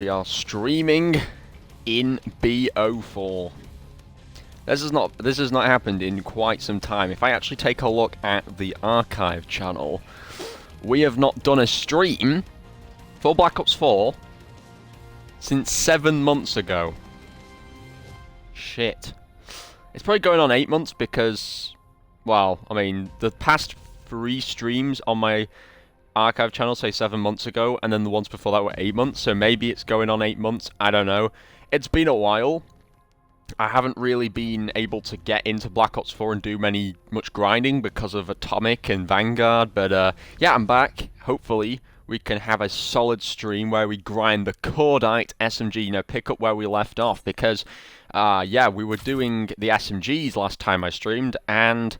We are streaming in BO4. This has not happened in quite some time. If I actually take a look at the archive channel, we have not done a stream for Black Ops 4 since 7 months ago. Shit. It's probably going on 8 months because, well, I mean, the past 3 streams on my archive channel say 7 months ago, and then the ones before that were 8 months, so maybe it's going on 8 months, I don't know. It's been a while. I haven't really been able to get into Black Ops 4 and do much grinding because of Atomic and Vanguard, but yeah, I'm back. Hopefully we can have a solid stream where we grind the Cordite SMG, you know, pick up where we left off, because yeah, we were doing the SMGs last time I streamed, and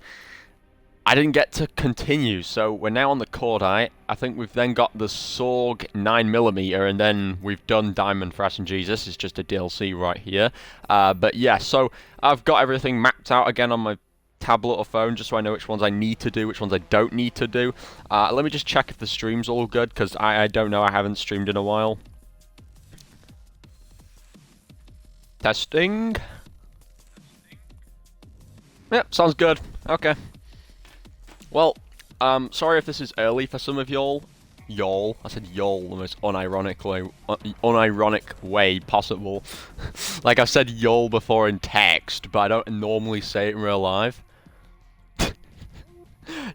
I didn't get to continue, so we're now on the Cordite. I think we've then got the Sorg 9mm, and then we've done Diamond for SMGs. This is just a DLC right here. But yeah, so I've got everything mapped out again on my tablet or phone, just so I know which ones I need to do, which ones I don't need to do. Let me just check if the stream's all good, because I don't know, I haven't streamed in a while. Testing. Yep, sounds good. Okay. Well, sorry if this is early for some of y'all. Y'all. I said y'all the most unironic way possible. Like I've said y'all before in text, but I don't normally say it in real life.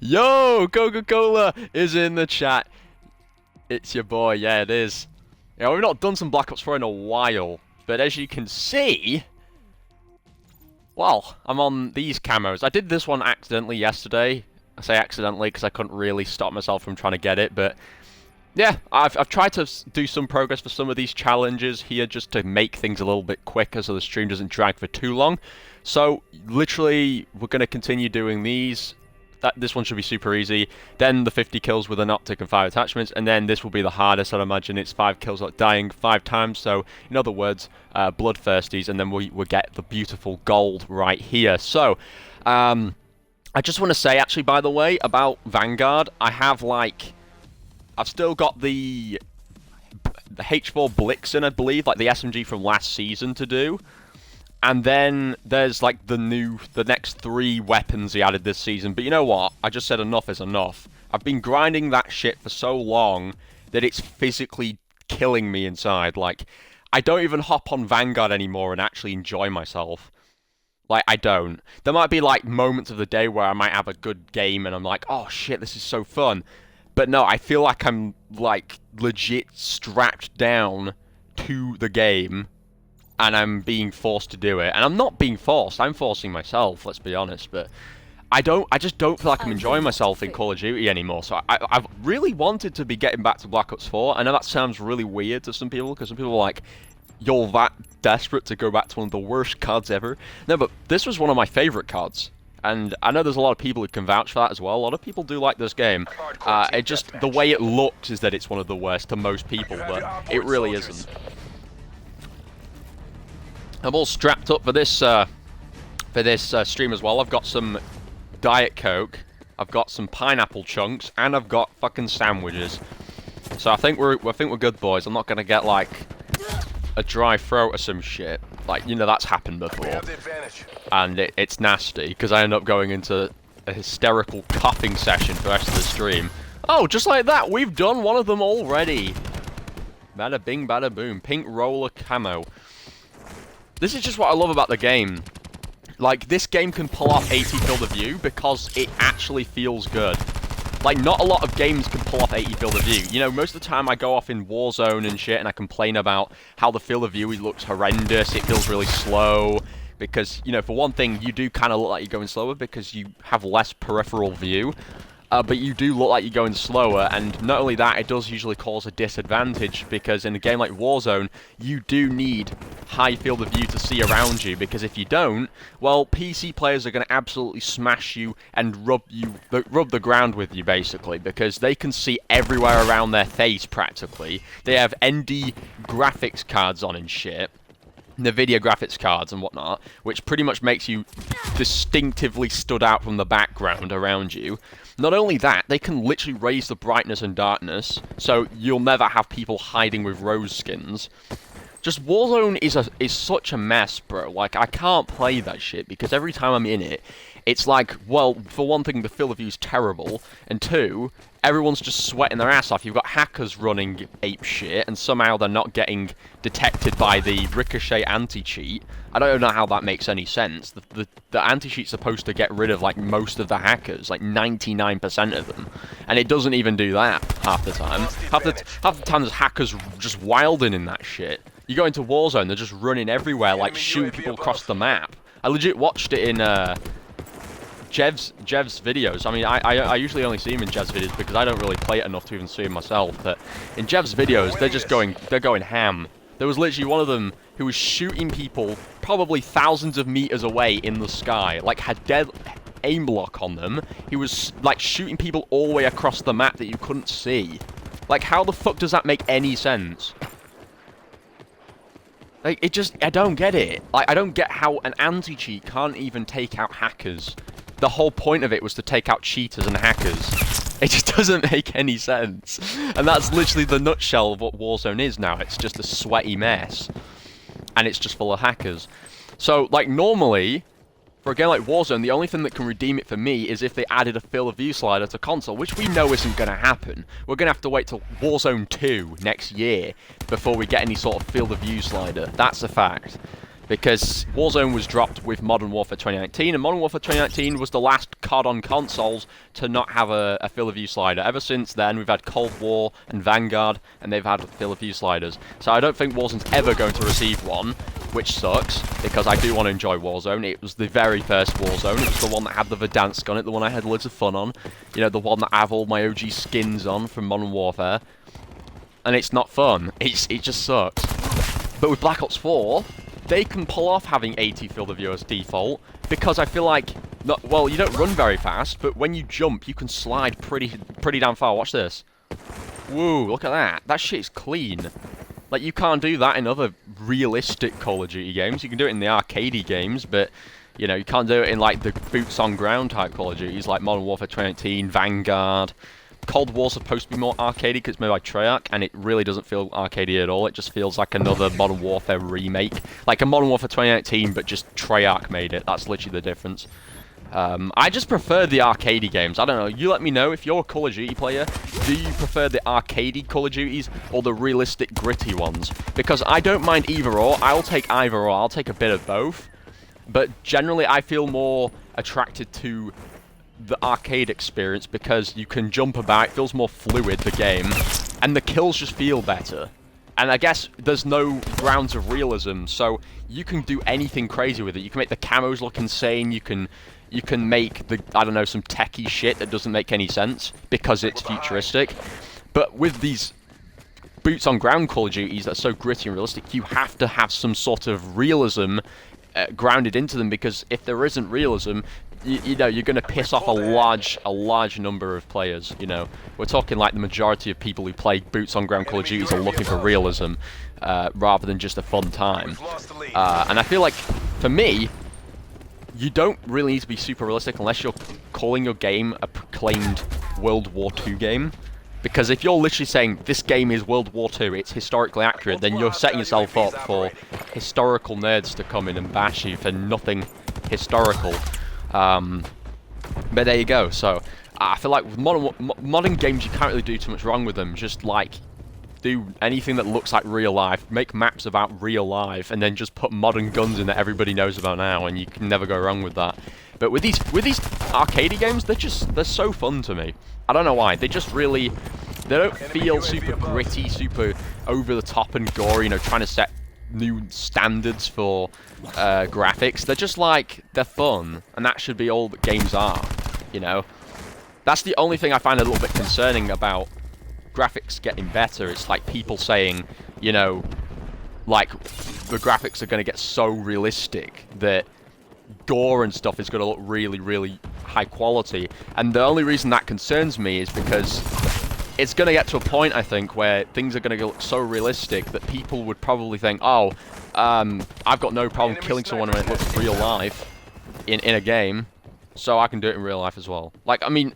Yo, Coca-Cola is in the chat. It's your boy, yeah it is. Yeah, we've not done some Black Ops 4 in a while, but as you can see, well, I'm on these camos. I did this one accidentally yesterday. I say accidentally because I couldn't really stop myself from trying to get it, but yeah, I've tried to do some progress for some of these challenges here just to make things a little bit quicker so the stream doesn't drag for too long. So literally, we're going to continue doing these. This one should be super easy. Then the 50 kills with an optic and 5 attachments, and then this will be the hardest. I'd imagine it's 5 kills without dying 5 times. So in other words, bloodthirsties, and then we'll get the beautiful gold right here. So I just want to say, actually, by the way, about Vanguard, I've still got the H4 Blixen, I believe, like the SMG from last season to do. And then there's like the next 3 weapons he added this season. But you know what? I just said enough is enough. I've been grinding that shit for so long that it's physically killing me inside. Like, I don't even hop on Vanguard anymore and actually enjoy myself. Like, I don't. There might be, like, moments of the day where I might have a good game and I'm like, oh shit, this is so fun. But no, I feel like I'm, like, legit strapped down to the game and I'm being forced to do it. And I'm not being forced, I'm forcing myself, let's be honest. But I just don't feel like I'm enjoying myself in Call of Duty anymore. So I've really wanted to be getting back to Black Ops 4. I know that sounds really weird to some people, because some people are like, you're that desperate to go back to one of the worst CODs ever. No, but this was one of my favourite CODs. And I know there's a lot of people who can vouch for that as well. A lot of people do like this game. It just, the way it looks is that it's one of the worst to most people, but it really isn't. I'm all strapped up for this stream as well. I've got some Diet Coke, I've got some pineapple chunks, and I've got fucking sandwiches. So I think we're good, boys. I'm not gonna get like a dry throat or some shit. Like, you know, that's happened before. And it's nasty, because I end up going into a hysterical coughing session for the rest of the stream. Oh, just like that, we've done one of them already. Bada bing, bada boom. Pink roller camo. This is just what I love about the game. Like, this game can pull off 80 field of view because it actually feels good. Like, not a lot of games can pull off 80 field of view. You know, most of the time I go off in Warzone and shit and I complain about how the field of view looks horrendous, it feels really slow. Because, you know, for one thing, you do kind of look like you're going slower because you have less peripheral view. But you do look like you're going slower, and not only that, it does usually cause a disadvantage, because in a game like Warzone, you do need high field of view to see around you, because if you don't, well, PC players are going to absolutely smash you and rub the ground with you, basically, because they can see everywhere around their face, practically. They have ND graphics cards on and shit. NVIDIA graphics cards and whatnot, which pretty much makes you distinctively stood out from the background around you. Not only that, they can literally raise the brightness and darkness, so you'll never have people hiding with rose skins. Just Warzone is such a mess, bro. Like, I can't play that shit, because every time I'm in it, it's like, well, for one thing, the field of view's terrible, and two, everyone's just sweating their ass off. You've got hackers running ape shit, and somehow they're not getting detected by the ricochet anti-cheat. I don't know how that makes any sense. The anti-cheat's supposed to get rid of, like, most of the hackers, like 99% of them, and it doesn't even do that half the time. Half the time there's hackers just wilding in that shit. You go into Warzone, they're just running everywhere, like shooting people across the map. I legit watched it in Jev's videos. I mean, I usually only see him in Jev's videos because I don't really play it enough to even see him myself. But in Jev's videos, they're going ham. There was literally one of them who was shooting people probably thousands of meters away in the sky, like had dead aim lock on them. He was like shooting people all the way across the map that you couldn't see. Like, how the fuck does that make any sense? Like, I don't get it. Like, I don't get how an anti-cheat can't even take out hackers. The whole point of it was to take out cheaters and hackers. It just doesn't make any sense. And that's literally the nutshell of what Warzone is now. It's just a sweaty mess. And it's just full of hackers. So, like, normally, for a game like Warzone, the only thing that can redeem it for me is if they added a field of view slider to console, which we know isn't going to happen. We're going to have to wait till Warzone 2 next year before we get any sort of field of view slider. That's a fact. Because Warzone was dropped with Modern Warfare 2019, and Modern Warfare 2019 was the last COD on consoles to not have a field of view slider. Ever since then, we've had Cold War and Vanguard, and they've had field of view sliders. So I don't think Warzone's ever going to receive one, which sucks, because I do want to enjoy Warzone. It was the very first Warzone. It was the one that had the Verdansk on it, the one I had loads of fun on. You know, the one that I have all my OG skins on from Modern Warfare. And it's not fun. It just sucks. But with Black Ops 4... they can pull off having 80 field of view as default, because I feel like, well, you don't run very fast, but when you jump, you can slide pretty damn far. Watch this. Woo, look at that. That shit's clean. Like, you can't do that in other realistic Call of Duty games. You can do it in the arcadey games, but, you know, you can't do it in, like, the boots on ground type Call of Duties, like Modern Warfare 2019, Vanguard. Cold War's supposed to be more arcadey because it's made by Treyarch, and it really doesn't feel arcadey at all. It just feels like another Modern Warfare remake. Like a Modern Warfare 2019, but just Treyarch made it. That's literally the difference. I just prefer the arcadey games. I don't know. You let me know if you're a Call of Duty player. Do you prefer the arcadey Call of Duties or the realistic, gritty ones? Because I don't mind either or. I'll take either or. I'll take a bit of both. But generally, I feel more attracted to the arcade experience because you can jump about, it feels more fluid, the game, and the kills just feel better. And I guess there's no grounds of realism, so you can do anything crazy with it. You can make the camos look insane, you can make the, I don't know, some techie shit that doesn't make any sense because it's futuristic. But with these boots on ground Call of Duties that are so gritty and realistic, you have to have some sort of realism grounded into them, because if there isn't realism, you know, you're going to piss off a large number of players. You know, we're talking like the majority of people who play boots on ground Call of Duties are looking for realism rather than just a fun time. And I feel like, for me, you don't really need to be super realistic unless you're calling your game a proclaimed World War II game. Because if you're literally saying, this game is World War II, it's historically accurate, then you're setting yourself up for historical nerds to come in and bash you for nothing historical. But there you go. So I feel like with modern games, you can't really do too much wrong with them. Just like do anything that looks like real life, make maps about real life, and then just put modern guns in that everybody knows about now, and you can never go wrong with that. But with these arcadey games, they're so fun to me. I don't know why. They just really, they don't feel super gritty, super over the top and gory. You know, trying to set new standards for graphics. They're just like, they're fun, and that should be all that games are, you know. That's the only thing I find a little bit concerning about graphics getting better. It's like people saying, you know, like the graphics are going to get so realistic that gore and stuff is going to look really, really high quality. And the only reason that concerns me is because it's going to get to a point, I think, where things are going to look so realistic that people would probably think, oh, I've got no problem killing someone when it looks real life in a game, so I can do it in real life as well. Like, I mean,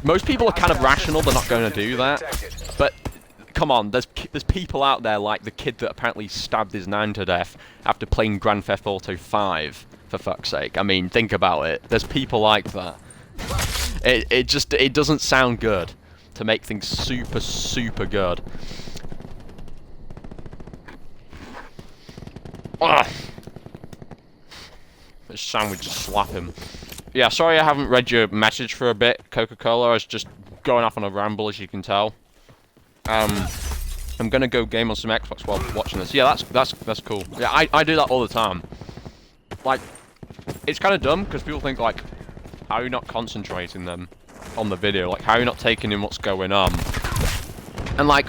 most people are kind of rational, they're not going to do that, but come on, there's people out there like the kid that apparently stabbed his nan to death after playing Grand Theft Auto 5, for fuck's sake. I mean, think about it. There's people like that. It doesn't sound good to make things super, super good. Ugh. This sandwich just slap him. Yeah, sorry I haven't read your message for a bit, Coca-Cola. I was just going off on a ramble, as you can tell. I'm gonna go game on some Xbox while watching this. Yeah, that's cool. Yeah, I do that all the time. Like, it's kind of dumb because people think like, how are you not concentrating them on the video? Like, how are you not taking in what's going on? And like,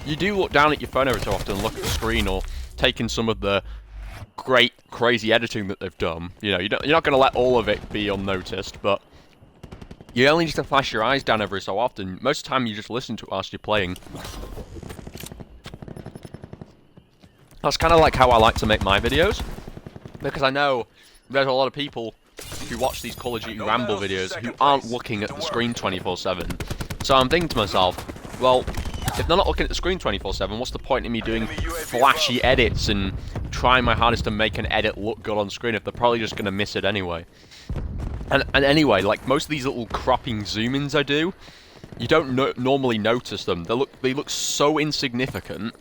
you do look down at your phone every so often, look at the screen, or take in some of the great, crazy editing that they've done. You know, you're not gonna let all of it be unnoticed, but you only need to flash your eyes down every so often. Most of the time, you just listen to it whilst you're playing. That's kind of like how I like to make my videos, because I know there's a lot of people who watch these Call of Duty Ramble videos who aren't looking at the screen 24/7. So I'm thinking to myself, well, if they're not looking at the screen 24/7, what's the point in me doing flashy edits and trying my hardest to make an edit look good on screen if they're probably just going to miss it anyway? And anyway, like most of these little cropping zoom-ins I do, you don't normally notice them. They look so insignificant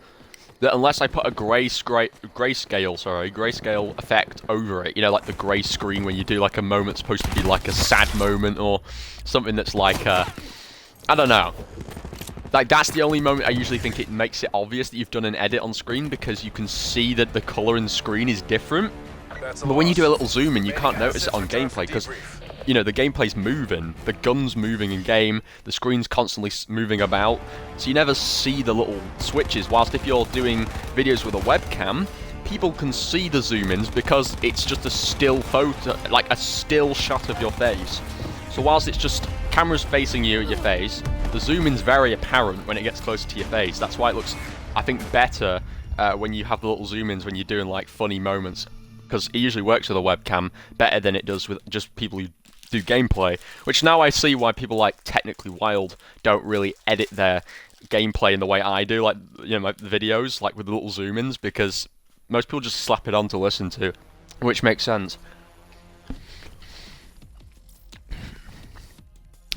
that unless I put a grayscale effect over it, you know, like the grey screen when you do like a moment supposed to be like a sad moment or something that's like I don't know. Like, that's the only moment I usually think it makes it obvious that you've done an edit on screen, because you can see that the colour in the screen is different. But when you do a little zoom in, you can't notice it on gameplay, because, you know, the gameplay's moving, the gun's moving in game, the screen's constantly moving about, so you never see the little switches, whilst if you're doing videos with a webcam, people can see the zoom-ins because it's just a still photo, like a still shot of your face. So whilst it's just cameras facing you at your face, the zoom-in's very apparent when it gets closer to your face. That's why it looks, I think, better when you have the little zoom-ins when you're doing like funny moments, because it usually works with a webcam better than it does with just people who do gameplay, which now I see why people like Technically Wild don't really edit their gameplay in the way I do, like, you know, my videos, like with little zoom-ins, because most people just slap it on to listen to, which makes sense.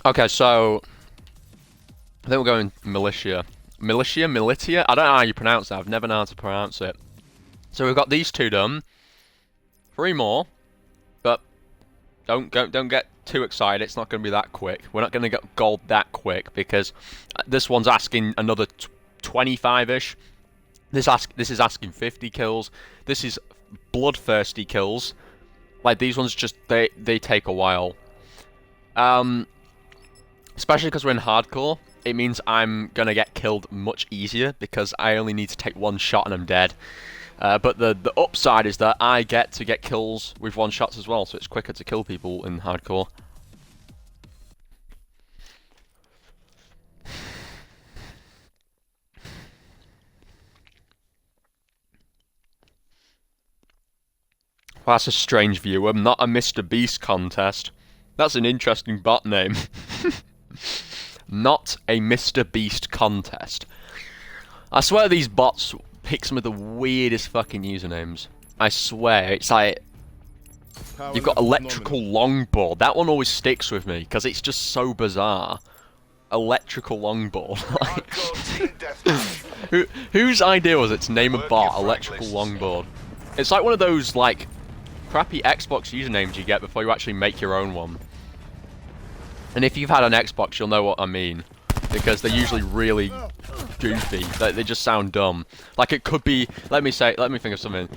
Okay, so I think we're going militia. Militia? I don't know how you pronounce that. I've never known how to pronounce it. So we've got these two done. 3 more, but don't get too excited. It's not going to be that quick. We're not going to get gold that quick, because this one's asking another 25-ish. This is asking 50 kills. This is bloodthirsty kills. Like, these ones just they take a while. Especially because we're in hardcore, it means I'm gonna get killed much easier because I only need to take 1 shot and I'm dead. But the upside is that I get to get kills with 1 shots as well, so it's quicker to kill people in hardcore. Well, that's a strange view. I'm not a Mr. Beast contest. That's an interesting bot name. Not a Mr. Beast contest. I swear these bots pick some of the weirdest fucking usernames. I swear, it's like, you've got electrical longboard. That one always sticks with me because it's just so bizarre. Electrical longboard. Whose idea was it to name a bot electrical longboard? It's like one of those like crappy Xbox usernames you get before you actually make your own one. And if you've had an Xbox, you'll know what I mean, because they're usually really goofy. They just sound dumb. Like, it could be, let me think of something.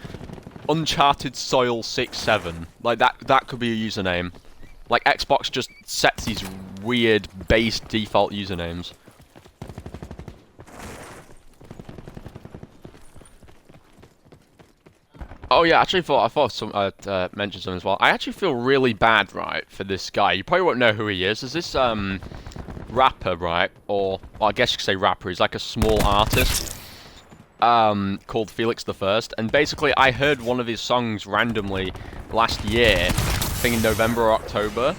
Uncharted Soil 67. Like, that could be a username. Like, Xbox just sets these weird base default usernames. Oh yeah, actually I thought I'd mention something as well. I actually feel really bad, right, for this guy. You probably won't know who he is. Is this rapper, right? Or, well, I guess you could say rapper. He's like a small artist. called Felix the First, and basically I heard one of his songs randomly last year, I think in November or October,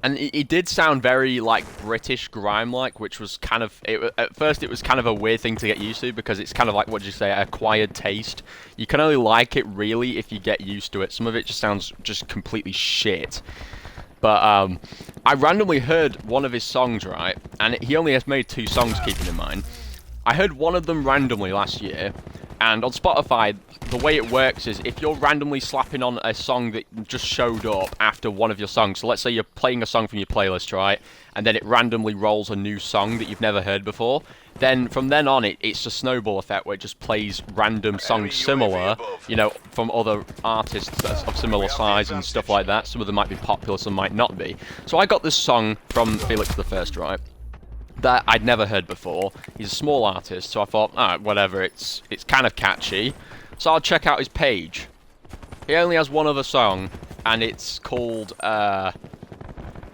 and it did sound very like British grime-like, which was kind of at first it was kind of a weird thing to get used to, because it's kind of like, what did you say, acquired taste. You can only like it really if you get used to it. Some of it just sounds just completely shit. But I randomly heard one of his songs, right, and he only has made 2 songs, keeping in mind. I heard one of them randomly last year, and on Spotify, the way it works is if you're randomly slapping on a song that just showed up after one of your songs, so let's say you're playing a song from your playlist, right, and then it randomly rolls a new song that you've never heard before, then from then on it's a snowball effect where it just plays random songs similar, you know, from other artists of similar size and stuff like that. Some of them might be popular, some might not be. So I got this song from Felix the First, right, that I'd never heard before. He's a small artist, so I thought, alright, whatever, it's kind of catchy, so I'll check out his page. He only has one other song, and it's called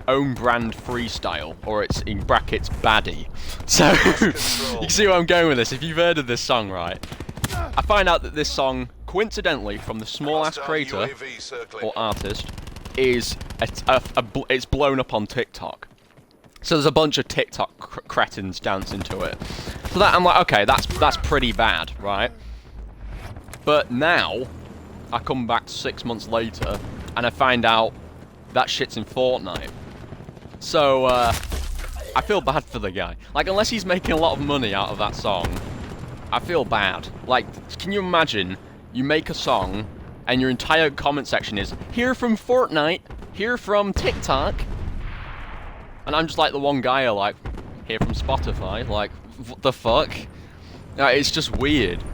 Own Brand Freestyle, or it's in brackets Baddie. So you can see where I'm going with this. If you've heard of this song, right, I find out that this song, coincidentally, from the small-ass creator or artist, is it's blown up on TikTok. So there's a bunch of TikTok cretins dancing to it. So that I'm like, okay, that's pretty bad, right? But now I come back 6 months later and I find out that shit's in Fortnite. So I feel bad for the guy. Like, unless he's making a lot of money out of that song, I feel bad. Like, can you imagine you make a song and your entire comment section is here from Fortnite, here from TikTok. And I'm just like the one guy like, here from Spotify, like, what the fuck? It's just weird.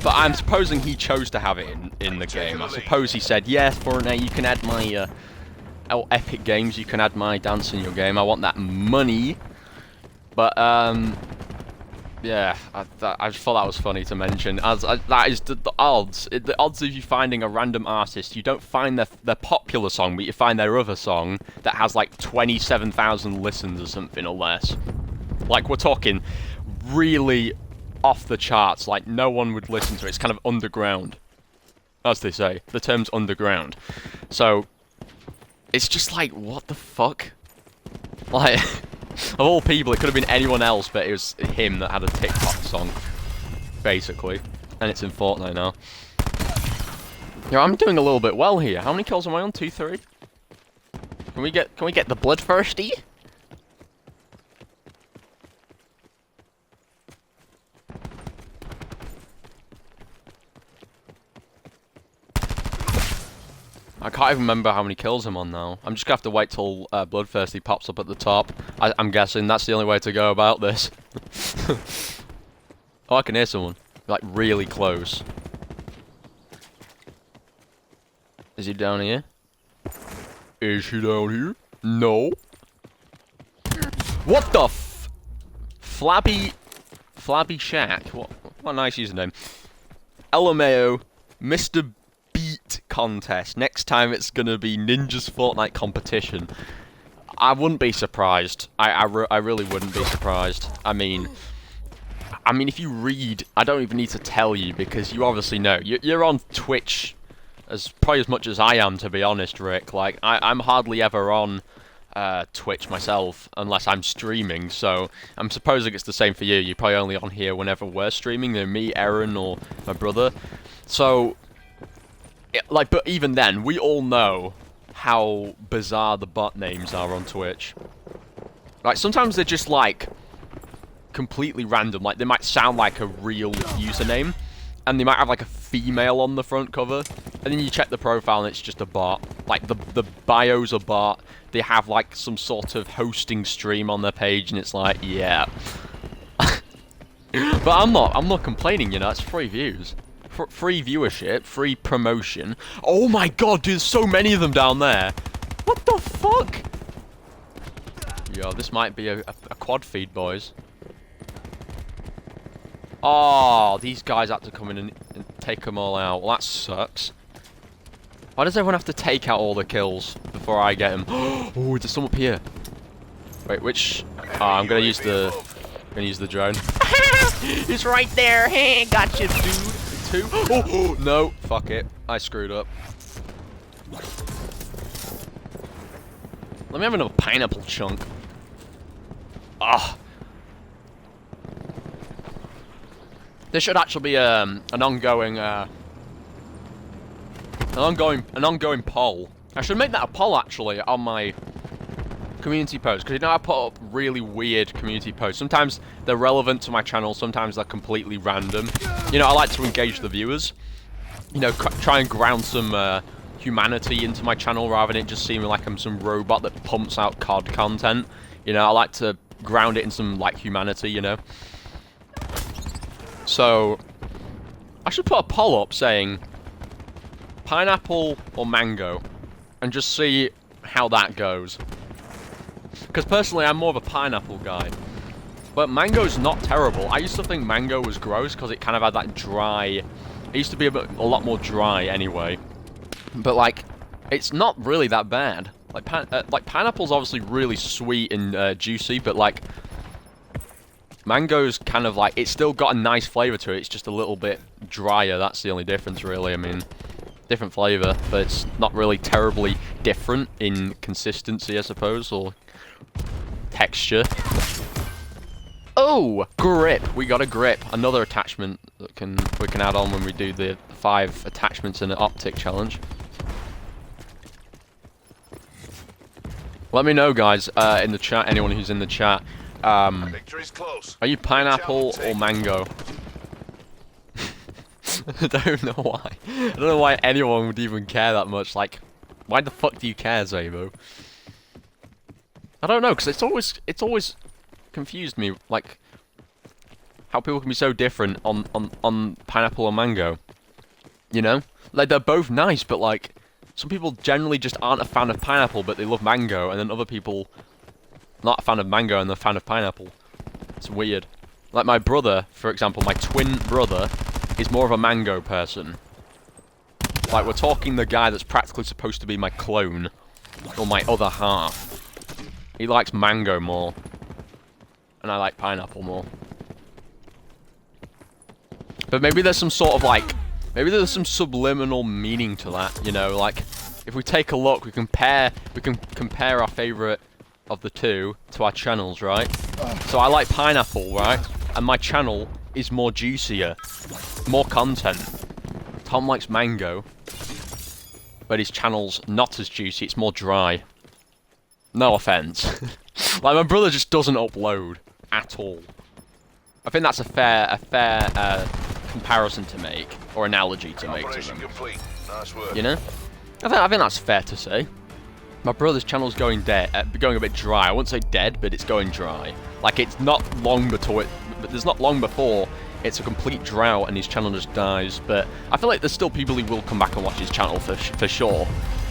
But I'm supposing he chose to have it in the game. I suppose he said, yes, Fortnite, you can add my, Epic Games, you can add my dance in your game, I want that money. But, yeah, I just thought that was funny to mention. That is the odds. The odds of you finding a random artist, you don't find their popular song, but you find their other song that has like 27,000 listens or something or less. Like, we're talking really off the charts, like no one would listen to it. It's kind of underground, as they say. The term's underground. So, it's just like, what the fuck? Like... Of all people, it could have been anyone else, but it was him that had a TikTok song, basically. And it's in Fortnite now. Yeah, I'm doing a little bit well here. How many kills am I on? 2, 3? Can we get the bloodthirsty? I can't even remember how many kills I'm on now. I'm just gonna have to wait till Bloodthirsty pops up at the top. I'm guessing that's the only way to go about this. Oh, I can hear someone. Like, really close. Is he down here? Is he down here? No. What the f... Flabby Shack? What a nice username. LMAO, Mr. Beat contest. Next time it's gonna be Ninja's Fortnite competition. I wouldn't be surprised. I really wouldn't be surprised. I mean, if you read, I don't even need to tell you because you obviously know. You're on Twitch probably as much as I am, to be honest, Rick. Like, I'm hardly ever on Twitch myself unless I'm streaming. So I'm supposing it's the same for you. You're probably only on here whenever we're streaming. They're me, Aaron, or my brother. So. Like, but even then, we all know how bizarre the bot names are on Twitch. Like, sometimes they're just, like, completely random. Like, they might sound like a real username, and they might have, like, a female on the front cover, and then you check the profile and it's just a bot. Like, the bio's a bot. They have, like, some sort of hosting stream on their page, and it's like, yeah. But I'm not complaining, you know, it's free views. Free viewership, free promotion. Oh my god, dude, there's so many of them down there. What the fuck? Yo, this might be a quad feed, boys. Oh, these guys had to come in and take them all out. Well, that sucks. Why does everyone have to take out all the kills before I get them? Oh, there's some up here. Wait, which? Oh, I'm gonna use the drone. He's right there. Hey, gotcha, dude. 2. Oh, no. Fuck it. I screwed up. Let me have another pineapple chunk. Ah. This should actually be an ongoing poll. I should make that a poll actually on my community posts, because you know I put up really weird community posts. Sometimes they're relevant to my channel, sometimes they're completely random. You know, I like to engage the viewers. You know, try and ground some humanity into my channel rather than it just seeming like I'm some robot that pumps out COD content. You know, I like to ground it in some like humanity, you know. So I should put a poll up saying pineapple or mango and just see how that goes. Because personally I'm more of a pineapple guy. But mango's not terrible. I used to think mango was gross because it kind of had that dry... It used to be a lot more dry anyway. But like, it's not really that bad. Like pineapple's obviously really sweet and juicy, but like mango's kind of like, it's still got a nice flavor to it. It's just a little bit drier. That's the only difference, really. I mean, different flavor, but it's not really terribly different in consistency, I suppose, or texture. Oh, grip. We got a grip. Another attachment that we can add on when we do the 5 attachments in an optic challenge. Let me know, guys, in the chat, anyone who's in the chat. Victory's close. Are you pineapple or mango? I don't know why. I don't know why anyone would even care that much. Like, why the fuck do you care, XavvoArchives? I don't know, because it's always confused me, like, how people can be so different on pineapple or mango. You know? Like, they're both nice, but, like, some people generally just aren't a fan of pineapple, but they love mango, and then other people not a fan of mango and they're a fan of pineapple. It's weird. Like, my brother, for example, my twin brother, is more of a mango person. Like, we're talking the guy that's practically supposed to be my clone, or my other half. He likes mango more. And I like pineapple more. But maybe there's some sort of like... Maybe there's some subliminal meaning to that, you know? Like, if we take a look, we can compare our favourite of the two to our channels, right? So I like pineapple, right? And my channel is more juicier. More content. Tom likes mango. But his channel's not as juicy, it's more dry. No offense. Like, my brother just doesn't upload at all. I think that's a fair comparison to make, or analogy to make to them. Nice work. You know? I think that's fair to say. My brother's channel's going a bit dry. I wouldn't say dead, but it's going dry. Like, it's not long before there's not long before it's a complete drought and his channel just dies. But I feel like there's still people who will come back and watch his channel for sure.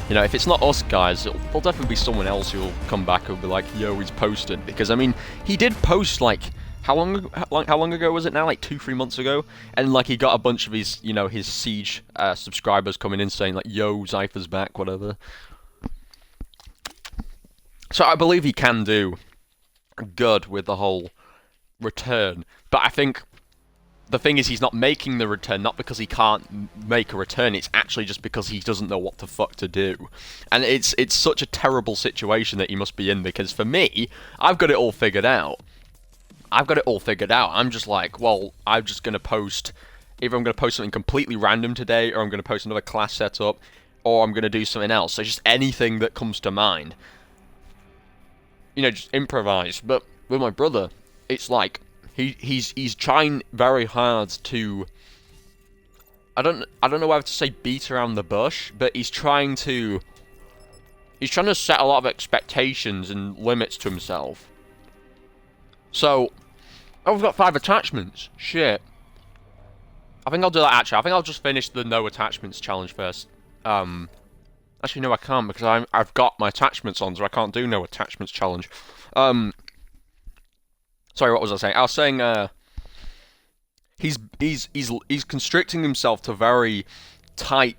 You know, if it's not us guys, there'll definitely be someone else who will come back and be like, yo, he's posted. Because, I mean, he did post, like, how long ago was it now? Like 2-3 months ago? And, like, he got a bunch of his, you know, his Siege subscribers coming in saying, like, yo, Zypher's back, whatever. So I believe he can do good with the whole return. But I think the thing is, he's not making the return, not because he can't make a return, it's actually just because he doesn't know what the fuck to do. And it's such a terrible situation that he must be in, because for me, I've got it all figured out. I'm just like, well, I'm just going to post, either I'm going to post something completely random today, or I'm going to post another class setup, or I'm going to do something else. So just anything that comes to mind. You know, just improvise. But with my brother, it's like, he's trying very hard to, I don't know whether to say beat around the bush, but he's trying to set a lot of expectations and limits to himself. So, oh, we've got 5 attachments. Shit. I think I'll do that actually. I think I'll just finish the no attachments challenge first. Actually, no, I can't, because I've got my attachments on, so I can't do no attachments challenge. Sorry, what was I saying? I was saying, he's constricting himself to very tight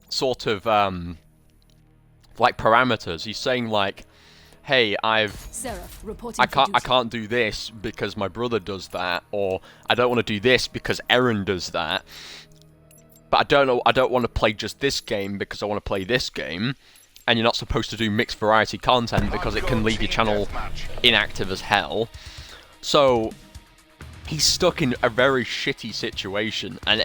sort of, like, parameters. He's saying, like, hey, Seraph, reporting I for duty. can't do this because my brother does that, or I don't want to do this because Aaron does that. But I don't want to play just this game because I want to play this game. And you're not supposed to do mixed variety content because it can leave your channel inactive as hell. So he's stuck in a very shitty situation, and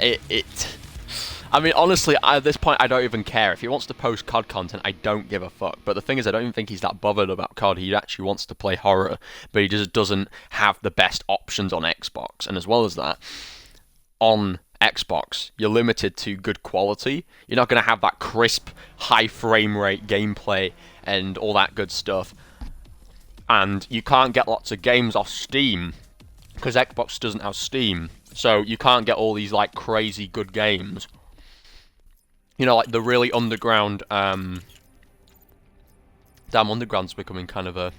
I mean, honestly, at this point, I don't even care. If he wants to post COD content, I don't give a fuck. But the thing is, I don't even think he's that bothered about COD. He actually wants to play horror, but he just doesn't have the best options on Xbox. And as well as that, on Xbox, you're limited to good quality. You're not going to have that crisp, high frame rate gameplay and all that good stuff. And you can't get lots of games off Steam because Xbox doesn't have Steam. So you can't get all these like crazy good games. You know, like the really underground. Damn, underground's becoming kind of a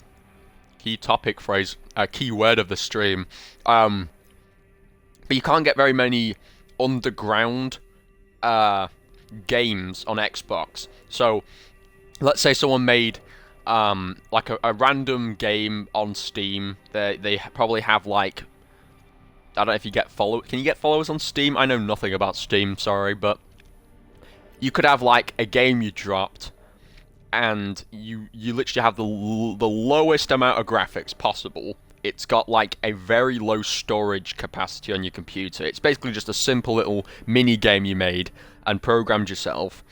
key topic phrase, a key word of the stream. But you can't get very many underground games on Xbox. So let's say someone made like a random game on Steam. They probably have like, I don't know if you get can you get followers on Steam? I know nothing about Steam, sorry, but you could have like a game you dropped and you literally have the lowest amount of graphics possible. It's got like a very low storage capacity on your computer. It's basically just a simple little mini game you made and programmed yourself,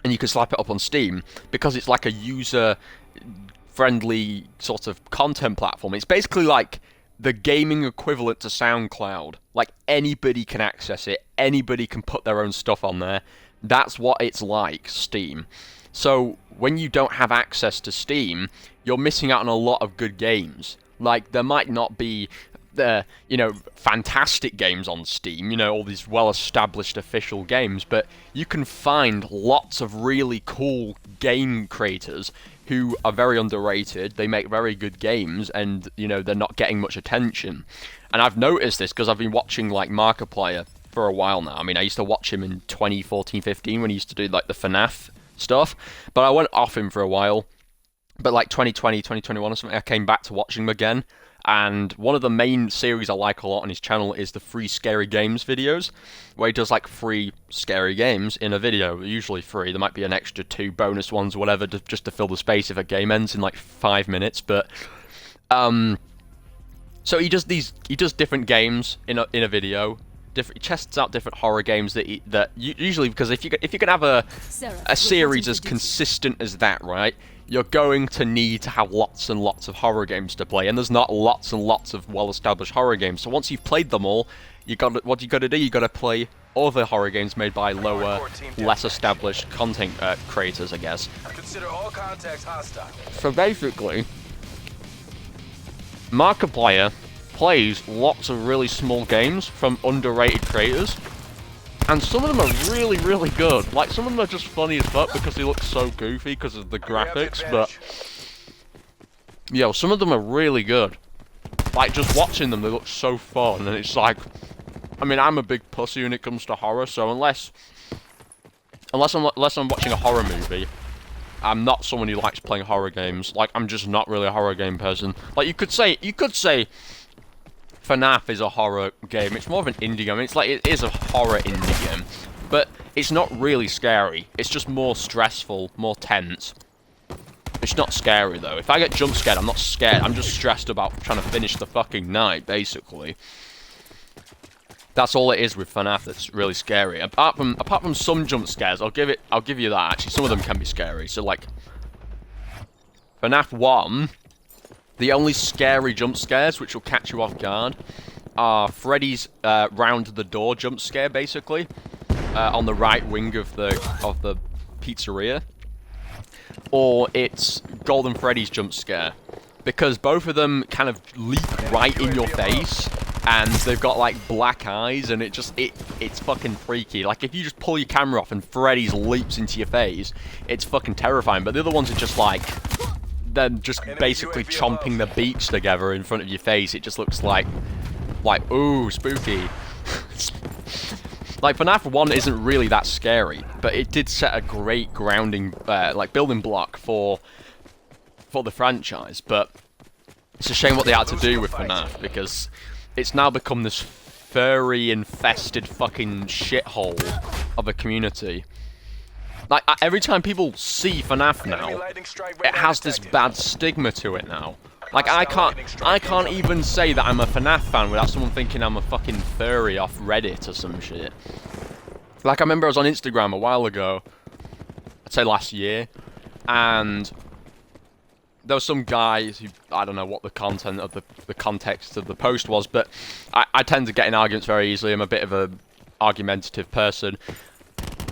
and you can slap it up on Steam because it's like a user-friendly sort of content platform. It's basically like the gaming equivalent to SoundCloud. Like anybody can access it, anybody can put their own stuff on there. That's what it's like, Steam. So when you don't have access to Steam, you're missing out on a lot of good games. Like, there might not be, you know, fantastic games on Steam, you know, all these well-established official games, but you can find lots of really cool game creators who are very underrated. They make very good games, and, you know, they're not getting much attention. And I've noticed this because I've been watching, like, Markiplier for a while now. I mean, I used to watch him in 2014-15 when he used to do, like, the FNAF stuff, but I went off him for a while. But like 2020, 2021 or something, I came back to watching him again. And one of the main series I like a lot on his channel is the free scary games videos, where he does like free scary games in a video, usually free. There might be an extra 2 bonus ones or whatever, just to fill the space if a game ends in like 5 minutes. But so he does different games in a video. He tests out different horror games that usually, because if you can have a series as consistent as that, right? You're going to need to have lots and lots of horror games to play, and there's not lots and lots of well-established horror games. So once you've played them all, what you got to do? You got to play other horror games made by lower, less established content creators, I guess. Consider all contacts hostile. So basically, Markiplier plays lots of really small games from underrated creators. And some of them are really, really good. Like, some of them are just funny as fuck because they look so goofy because of the graphics, but yo, some of them are really good. Like, just watching them, they look so fun, and it's like, I mean, I'm a big pussy when it comes to horror, so unless I'm watching a horror movie, I'm not someone who likes playing horror games. Like, I'm just not really a horror game person. Like, you could say FNAF is a horror game. It's more of an indie game. It's like, it is a horror indie game, but it's not really scary. It's just more stressful, more tense. It's not scary though. If I get jump scared, I'm not scared. I'm just stressed about trying to finish the fucking night, basically. That's all it is with FNAF that's really scary. Apart from some jump scares, I'll give you that. Actually, some of them can be scary. So like FNAF 1, the only scary jump scares which will catch you off guard are Freddy's round the door jump scare, basically, on the right wing of the pizzeria, or it's Golden Freddy's jump scare, because both of them kind of leap right in your face, and they've got like black eyes, and it's fucking freaky. Like, if you just pull your camera off and Freddy's leaps into your face, it's fucking terrifying. But the other ones are just like, they're just basically chomping the beaks together in front of your face. It just looks like ooh, spooky. Like, FNAF 1 isn't really that scary, but it did set a great grounding, like, building block for for the franchise, but it's a shame what they had to do with FNAF, because it's now become this furry-infested fucking shithole of a community. Like, every time people see FNAF now, it has this bad stigma to it now. Like, I can't even say that I'm a FNAF fan without someone thinking I'm a fucking furry off Reddit or some shit. Like, I remember I was on Instagram a while ago, I'd say last year, and there was some guy who, I don't know what the content of the context of the post was, but I tend to get in arguments very easily. I'm a bit of a argumentative person,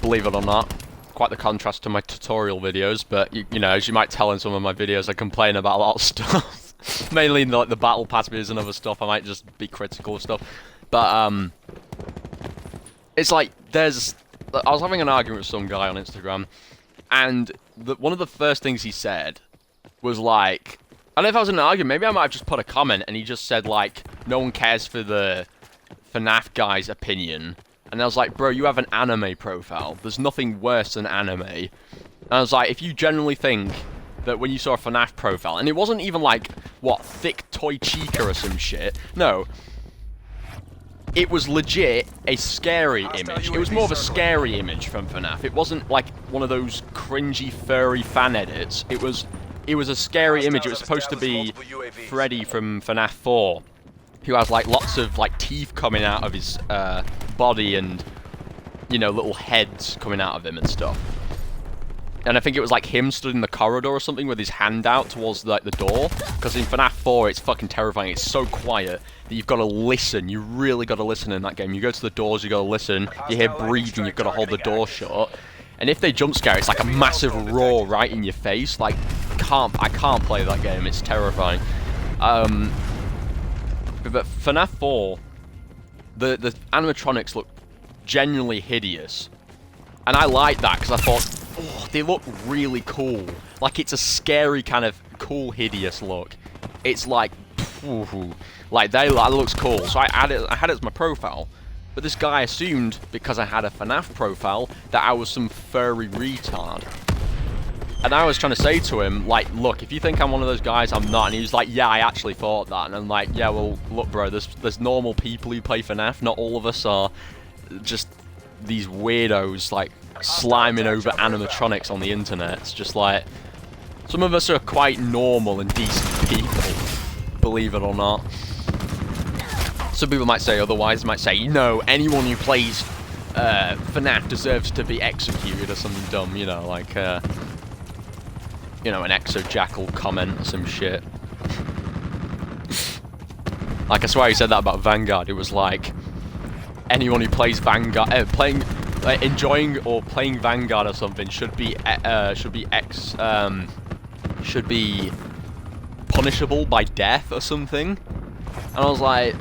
believe it or not. Quite the contrast to my tutorial videos, but you know, as you might tell in some of my videos, I complain about a lot of stuff. Mainly in the battle pass videos and other stuff, I might just be critical of stuff. But it's like, I was having an argument with some guy on Instagram, and one of the first things he said was like, I don't know if I was in an argument, maybe I might have just put a comment, and he just said like, no one cares for the FNAF guy's opinion. And I was like, bro, you have an anime profile. There's nothing worse than anime. And I was like, if you generally think that when you saw a FNAF profile, and it wasn't even like, what, thick toy chica or some shit. No. It was legit a scary image. It was more of a scary image from FNAF. It wasn't like one of those cringy, furry fan edits. It was a scary image. It was supposed to be Freddy from FNAF 4. Who has like lots of like teeth coming out of his body and, you know, little heads coming out of him and stuff. And I think it was like him stood in the corridor or something with his hand out towards like the door. Because in FNAF 4 it's fucking terrifying. It's so quiet that you've got to listen. You really got to listen in that game. You go to the doors, you got to listen. You hear breathing, you've got to hold the door shut. And if they jump scare, it's like a massive roar right in your face. Like, I can't play that game. It's terrifying. But FNAF 4, the animatronics look genuinely hideous. And I like that, because I thought, oh, they look really cool. Like, it's a scary kind of cool, hideous look. It's like, like, that looks cool. So I had it as my profile. But this guy assumed, because I had a FNAF profile, that I was some furry retard. And I was trying to say to him, like, look, if you think I'm one of those guys, I'm not. And he was like, yeah, I actually thought that. And I'm like, yeah, well, look, bro, there's normal people who play FNAF. Not all of us are just these weirdos, like, sliming over animatronics on the internet. It's just like, some of us are quite normal and decent people, believe it or not. Some people might say otherwise, might say, no, anyone who plays FNAF deserves to be executed or something dumb, you know, like, you know, an exojackal comment or some shit. Like, I swear he said that about Vanguard. It was like, anyone who plays Vanguard, enjoying or playing Vanguard or something should be punishable by death or something. And I was like,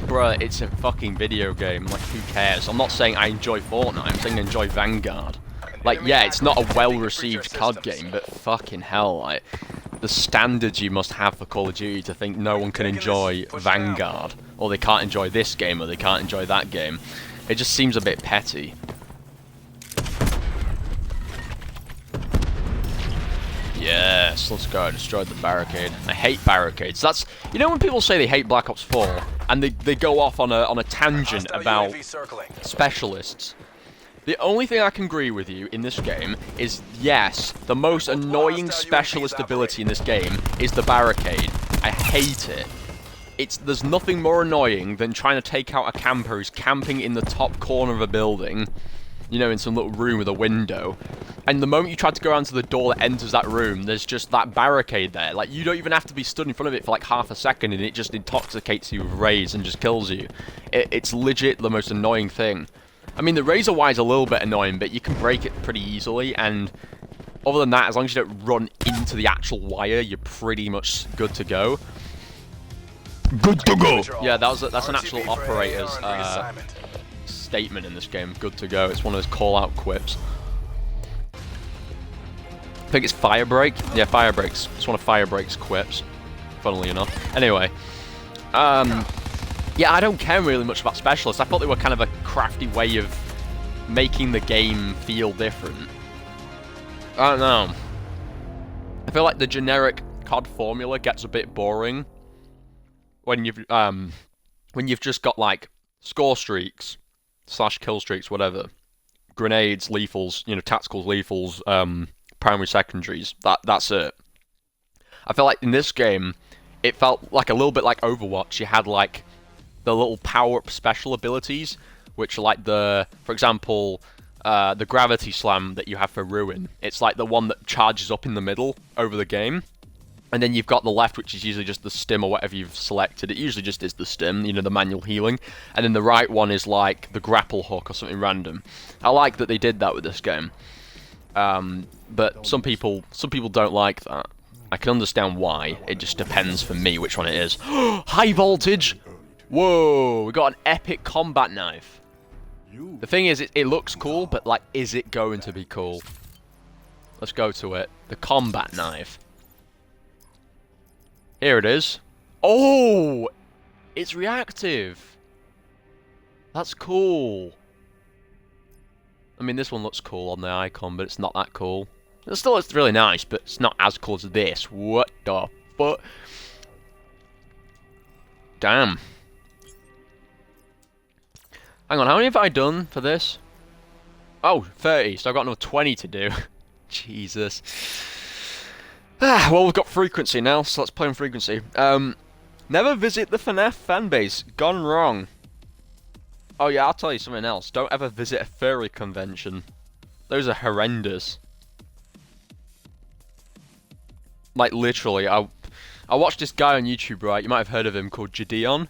bruh, it's a fucking video game. Like, who cares? I'm not saying I enjoy Fortnite. I'm saying I enjoy Vanguard. Like, yeah, it's not a well-received COD game, but fucking hell, like, the standards you must have for Call of Duty to think no one can enjoy Vanguard, or they can't enjoy this game, or they can't enjoy that game. It just seems a bit petty. Yes, let's go. Destroyed the barricade. I hate barricades. That's, you know, when people say they hate Black Ops 4, and they go off on a tangent about specialists. The only thing I can agree with you in this game is, yes, the most annoying specialist ability in this game is the barricade. I hate it. There's nothing more annoying than trying to take out a camper who's camping in the top corner of a building, you know, in some little room with a window. And the moment you try to go around to the door that enters that room, there's just that barricade there. Like, you don't even have to be stood in front of it for like half a second, and it just intoxicates you with rays and just kills you. It's legit the most annoying thing. I mean, the razor wire is a little bit annoying, but you can break it pretty easily, and other than that, as long as you don't run into the actual wire, you're pretty much good to go. Good to go! Yeah, that's an actual operator's statement in this game, good to go. It's one of those call-out quips. I think it's Firebreak? Yeah, Firebreak's. It's one of Firebreak's quips, funnily enough. Anyway, yeah, I don't care really much about specialists. I thought they were kind of a crafty way of making the game feel different. I don't know. I feel like the generic COD formula gets a bit boring when you've just got like score streaks / kill streaks, whatever, grenades, lethals, tacticals, lethals, primary, secondaries. That's it. I feel like in this game, it felt like a little bit like Overwatch. You had like the little power-up special abilities, which are like for example, the gravity slam that you have for Ruin. It's like the one that charges up in the middle over the game. And then you've got the left, which is usually just the stim or whatever you've selected. It usually just is the stim, the manual healing. And then the right one is like the grapple hook or something random. I like that they did that with this game. But some people don't like that. I can understand why. It just depends for me which one it is. High voltage! Whoa, we got an epic combat knife. The thing is, it looks cool, but like, is it going to be cool? Let's go to it. The combat knife. Here it is. Oh! It's reactive. That's cool. I mean, this one looks cool on the icon, but it's not that cool. It's really nice, but it's not as cool as this. What the fuck? Damn. Hang on, how many have I done for this? Oh, 30, so I've got another 20 to do. Jesus. Well, we've got frequency now, so let's play on frequency. Never visit the FNAF fanbase. Gone wrong. Oh yeah, I'll tell you something else. Don't ever visit a furry convention. Those are horrendous. Like, literally, I watched this guy on YouTube, right? You might have heard of him, called Gideon.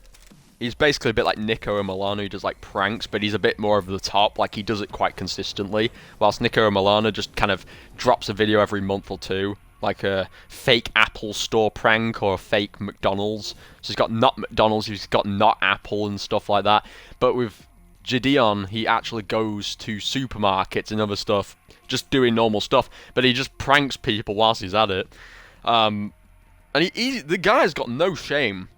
He's basically a bit like Nico and Milano. He does, like, pranks, but he's a bit more over the top. Like, he does it quite consistently. Whilst Nico and Milano just kind of drops a video every month or two. Like a fake Apple store prank or a fake McDonald's. So he's got not McDonald's, he's got not Apple and stuff like that. But with Gideon, he actually goes to supermarkets and other stuff, just doing normal stuff. But he just pranks people whilst he's at it. And the guy's got no shame.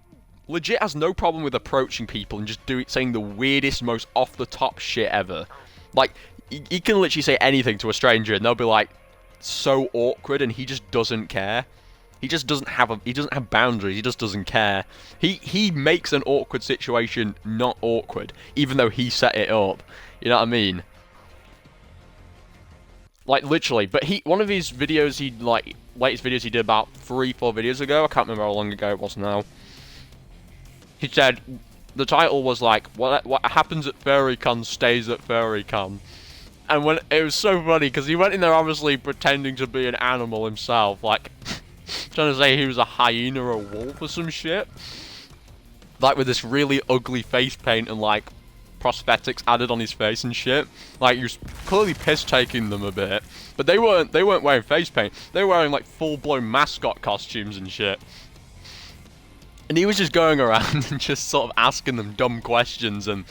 Legit has no problem with approaching people and just saying the weirdest, most off-the-top shit ever. Like, he can literally say anything to a stranger and they'll be like, so awkward, and he just doesn't care. He just doesn't have boundaries. He just doesn't care. He makes an awkward situation not awkward, even though he set it up. You know what I mean? Like, literally. But one of his videos, latest videos he did about 3-4 videos ago. I can't remember how long ago it was now. He said the title was like, "What happens at FurryCon stays at FurryCon." And when it was so funny because he went in there obviously pretending to be an animal himself, like trying to say he was a hyena or a wolf or some shit, like with this really ugly face paint and like prosthetics added on his face and shit. Like, he was clearly piss taking them a bit, but they weren't wearing face paint. They were wearing like full blown mascot costumes and shit. And he was just going around and just sort of asking them dumb questions and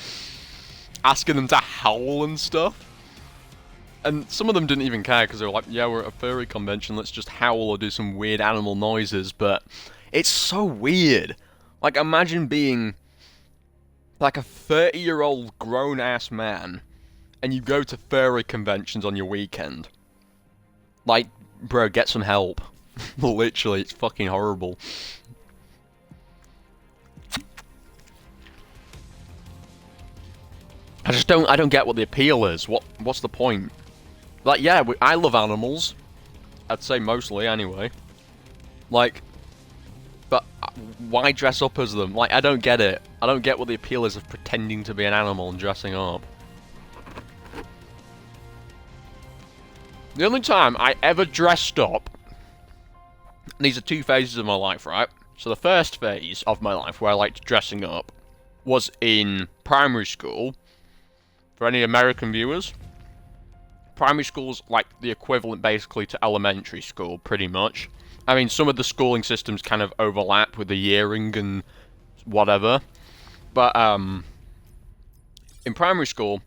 asking them to howl and stuff. And some of them didn't even care because they were like, yeah, we're at a furry convention, let's just howl or do some weird animal noises. But it's so weird. Like, imagine being like a 30-year-old grown-ass man and you go to furry conventions on your weekend. Like, bro, get some help. Literally, it's fucking horrible. I don't get what the appeal is. What's the point? Like, yeah, I love animals. I'd say mostly, anyway. Like, but why dress up as them? Like, I don't get it. I don't get what the appeal is of pretending to be an animal and dressing up. The only time I ever dressed up... These are 2 phases of my life, right? So the first phase of my life where I liked dressing up was in primary school. For any American viewers, primary school's like the equivalent basically to elementary school, pretty much. I mean, some of the schooling systems kind of overlap with the yearing and whatever. But, in primary school,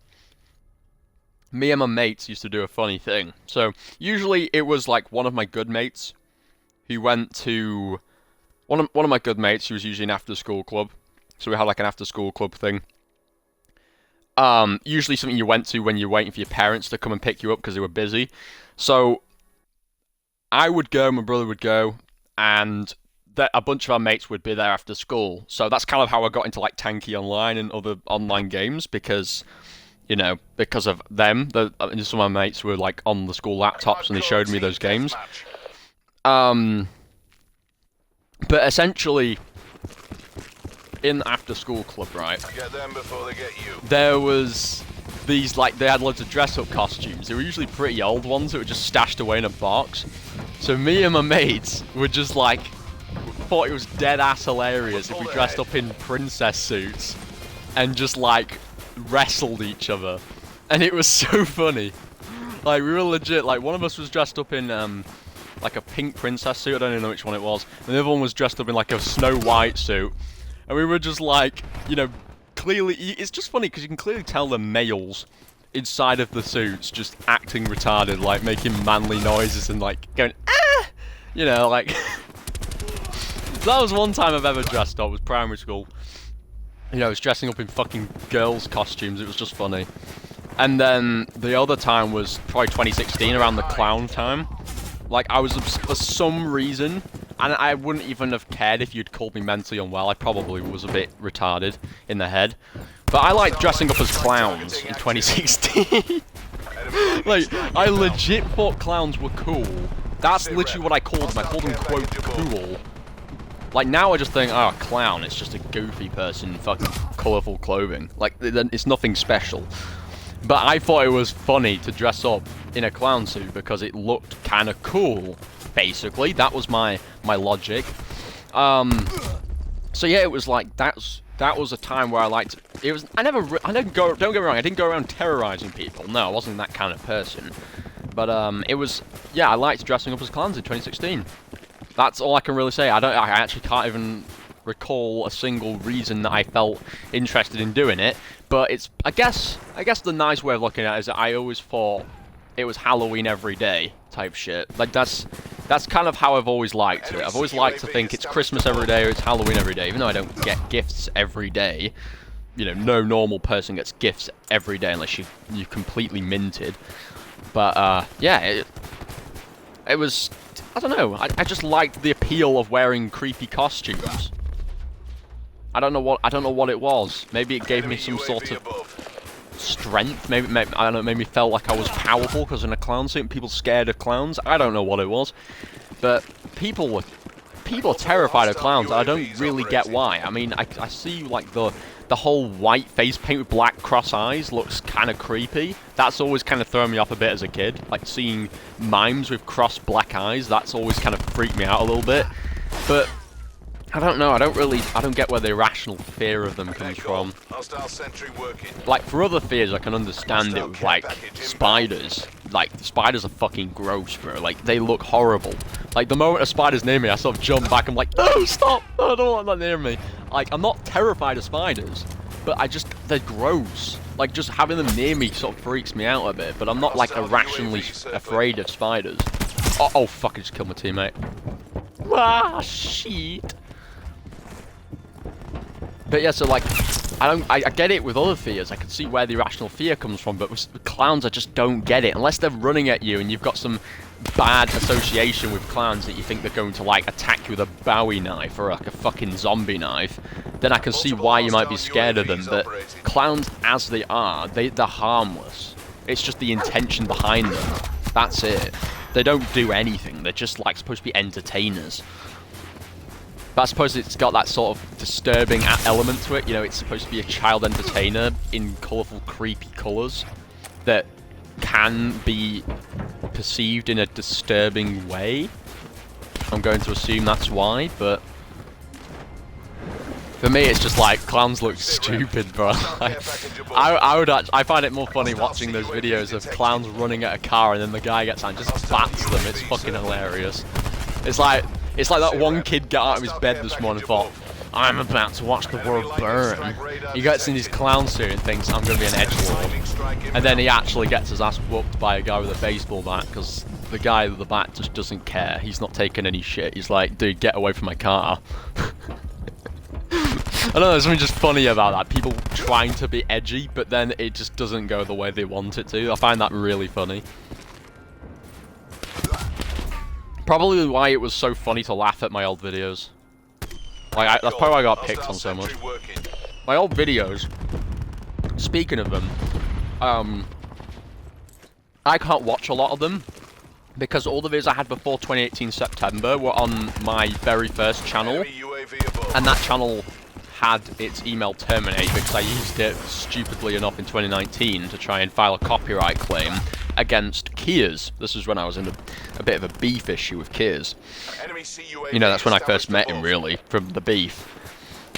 me and my mates used to do a funny thing. So, usually it was like one of my good mates who went to... One of my good mates who was usually an after-school club. So we had like an after-school club thing. Usually something you went to when you're waiting for your parents to come and pick you up because they were busy. So, I would go, my brother would go, and a bunch of our mates would be there after school. So that's kind of how I got into like Tanky Online and other online games, because because of them. Some of my mates were like on the school laptops and they showed me those games. But essentially, in after school club, right? Get them before they get you. There was these, like, they had loads of dress-up costumes. They were usually pretty old ones that were just stashed away in a box. So me and my mates were just like, thought it was dead-ass hilarious if we dressed up in princess suits and just, like, wrestled each other. And it was so funny. Like, we were legit, like, one of us was dressed up in, like, a pink princess suit, I don't even know which one it was. And the other one was dressed up in, like, a Snow White suit. And we were just, like, clearly, it's just funny because you can clearly tell the males inside of the suits just acting retarded, like making manly noises and like going, ah! Like, that was one time I've ever dressed up, was primary school. I was dressing up in fucking girls' costumes, it was just funny. And then the other time was probably 2016, around the clown time. Like, I was, for some reason, and I wouldn't even have cared if you'd called me mentally unwell, I probably was a bit retarded in the head. But I liked dressing up as clowns in 2016. Like, I legit thought clowns were cool. That's literally what I called them. I called them, quote, cool. Like, now I just think, oh, clown, it's just a goofy person in fucking colourful clothing. Like, it's nothing special. But I thought it was funny to dress up in a clown suit because it looked kind of cool, basically. That was my logic. So yeah, it was like, that was a time where I liked, it was, don't get me wrong, I didn't go around terrorizing people. No, I wasn't that kind of person. But it was, yeah, I liked dressing up as clowns in 2016. That's all I can really say. I actually can't even recall a single reason that I felt interested in doing it. But it's, I guess the nice way of looking at it is that I always thought it was Halloween every day type shit. Like, that's kind of how I've always liked it. I've always liked to think it's Christmas every day or it's Halloween every day, even though I don't get gifts every day. No normal person gets gifts every day unless you're completely minted. But yeah, it was, I don't know, I just liked the appeal of wearing creepy costumes. I don't know what it was. Maybe it gave me some sort of strength. Maybe I don't know. Maybe felt like I was powerful because in a clown suit, and people scared of clowns. I don't know what it was, but people are terrified of clowns. I don't really get why. I mean, I see like the whole white face paint with black cross eyes looks kind of creepy. That's always kind of thrown me off a bit as a kid. Like seeing mimes with crossed black eyes. That's always kind of freaked me out a little bit. But I don't know, I don't get where the irrational fear of them comes from. Like, for other fears, I can understand it with, like, spiders. Like, spiders are fucking gross, bro. Like, they look horrible. Like, the moment a spider's near me, I sort of jump back, I'm like, no, stop! No, I don't want that near me. Like, I'm not terrified of spiders, but they're gross. Like, just having them near me sort of freaks me out a bit, but I'm not, like, irrationally afraid of spiders. Oh, fuck, I just killed my teammate. Ah, shit. But yeah, so like, I get it with other fears. I can see where the irrational fear comes from, but with clowns, I just don't get it. Unless they're running at you and you've got some bad association with clowns that you think they're going to like attack you with a Bowie knife or like a fucking zombie knife, then I can see why you might be scared of them. But clowns, as they are, they're harmless. It's just the intention behind them. That's it. They don't do anything. They're just like supposed to be entertainers. But I suppose it's got that sort of disturbing element to it. It's supposed to be a child entertainer in colourful, creepy colours that can be perceived in a disturbing way. I'm going to assume that's why, but for me, it's just like, clowns look stupid, bro. Like, I find it more funny watching those videos of clowns running at a car and then the guy gets out and just bats them. It's fucking hilarious. It's like that one kid got out of his bed this morning and thought, I'm about to watch the world burn. He gets in his clown suit and thinks, I'm going to be an edgelord. And then he actually gets his ass whooped by a guy with a baseball bat because the guy with the bat just doesn't care. He's not taking any shit. He's like, dude, get away from my car. I don't know, there's something just funny about that. People trying to be edgy, but then it just doesn't go the way they want it to. I find that really funny. Probably why it was so funny to laugh at my old videos. Like, that's probably why I got picked on so much. My old videos, speaking of them, I can't watch a lot of them because all the videos I had before 2018 September were on my very first channel, and that channel had its email terminate because I used it stupidly enough in 2019 to try and file a copyright claim against Kears. This was when I was in a bit of a beef issue with Kears. You know, that's when I first met him, really, from the beef.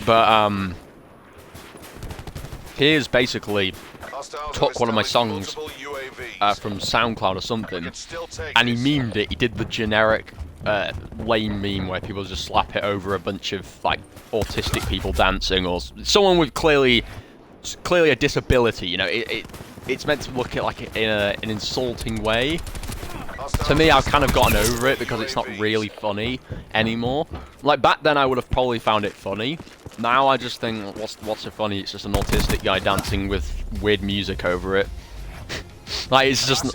But, Kears basically took one of my songs from SoundCloud or something, and he memed it. He did the generic lame meme where people just slap it over a bunch of, like, autistic people dancing, or someone with clearly a disability. You know, it's meant to look at like in an insulting way. To me, I've kind of gotten over it because it's not really funny anymore. Like, back then I would have probably found it funny. Now I just think, what's so funny? It's just an autistic guy dancing with weird music over it. Like, it's just,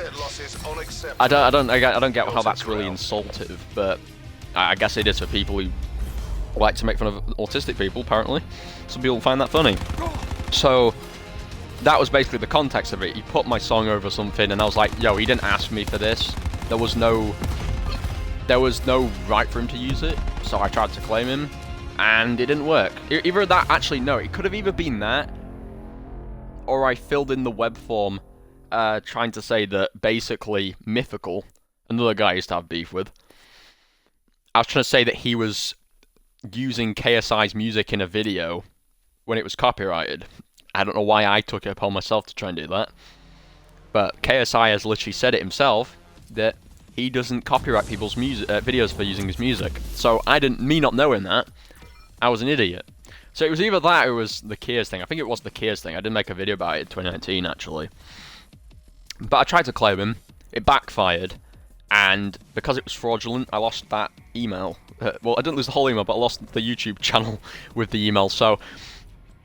I don't get how that's really insultive, but I guess it is for people who like to make fun of autistic people, apparently. Some people find that funny. So that was basically the context of it. He put my song over something, and I was like, yo, he didn't ask me for this. There was no right for him to use it, so I tried to claim him, and it didn't work. Either that, actually, no, it could have either been that, or I filled in the web form trying to say that basically Mythical, another guy I used to have beef with, I was trying to say that he was using KSI's music in a video when it was copyrighted. I don't know why I took it upon myself to try and do that, but KSI has literally said it himself that he doesn't copyright people's music videos for using his music. So me not knowing that, I was an idiot. So it was either that or it was the Kears thing. I think it was the Kears thing. I did make a video about it in 2019 actually, but I tried to claim him. It backfired, and because it was fraudulent, I lost that email. Well, I didn't lose the whole email, but I lost the YouTube channel with the email. So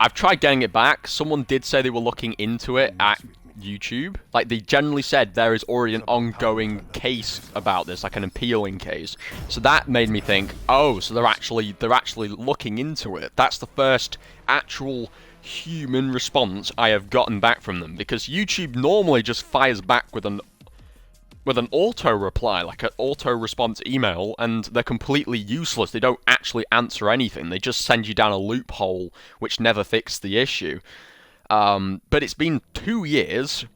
I've tried getting it back. Someone did say they were looking into it at YouTube. Like, they generally said there is already an ongoing case about this, like an appealing case. So that made me think, oh, so they're actually looking into it. That's the first actual human response I have gotten back from them, because YouTube normally just fires back with an auto reply, like an auto response email, and they're completely useless. They don't actually answer anything. They just send you down a loophole which never fixed the issue. But it's been 2 years.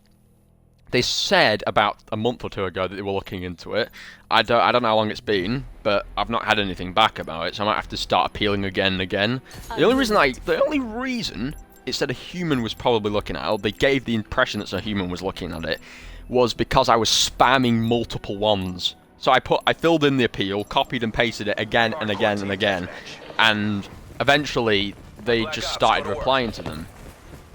They said about a month or two ago that they were looking into it. I don't know how long it's been, but I've not had anything back about it, so I might have to start appealing again and again. The only reason it said a human was probably looking at it, or they gave the impression that a human was looking at it, was because I was spamming multiple ones. So I filled in the appeal, copied and pasted it again and again and again, and eventually they just started replying to them.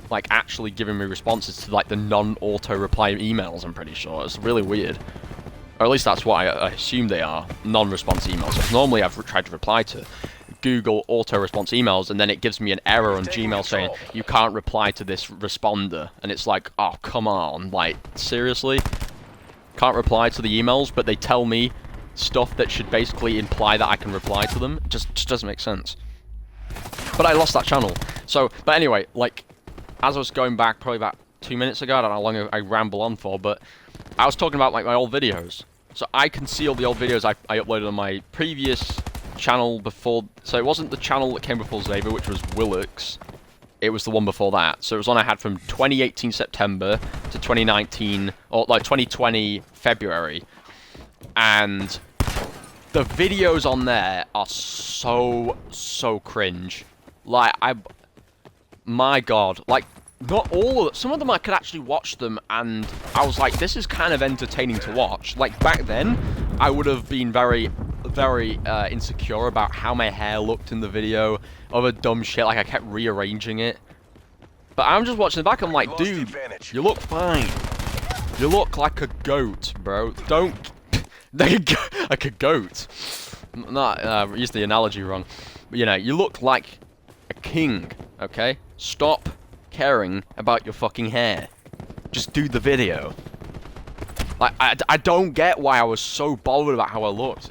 Like, actually giving me responses to, like, the non-auto reply emails, I'm pretty sure. It's really weird. Or at least that's what I assume they are, non-response emails. Because normally I've tried to reply to Google auto-response emails, and then it gives me an error on Gmail saying, you can't reply to this responder. And it's like, oh, come on. Like, seriously? Can't reply to the emails, but they tell me stuff that should basically imply that I can reply to them? Just doesn't make sense. But I lost that channel. So, but anyway, like, as I was going back probably about 2 minutes ago, I don't know how long I ramble on for, but I was talking about, like, my old videos. So I can see all the old videos I uploaded on my previous channel before. So it wasn't the channel that came before XavvoArchives, which was Willux. It was the one before that. So it was one I had from 2018 September to 2019, or like 2020 February. And the videos on there are so cringe. Like, my god, like, not all of them. Some of them I could actually watch them, and I was like, this is kind of entertaining to watch. Like, back then, I would have been very insecure about how my hair looked in the video, other dumb shit, like I kept rearranging it. But I'm just watching it back, I'm like, dude, you look fine. You look like a goat, bro. Don't... like a goat. Not, used the analogy wrong. But, you know, you look like a king, okay? Stop caring about your fucking hair. Just do the video. Like, I don't get why I was so bothered about how I looked.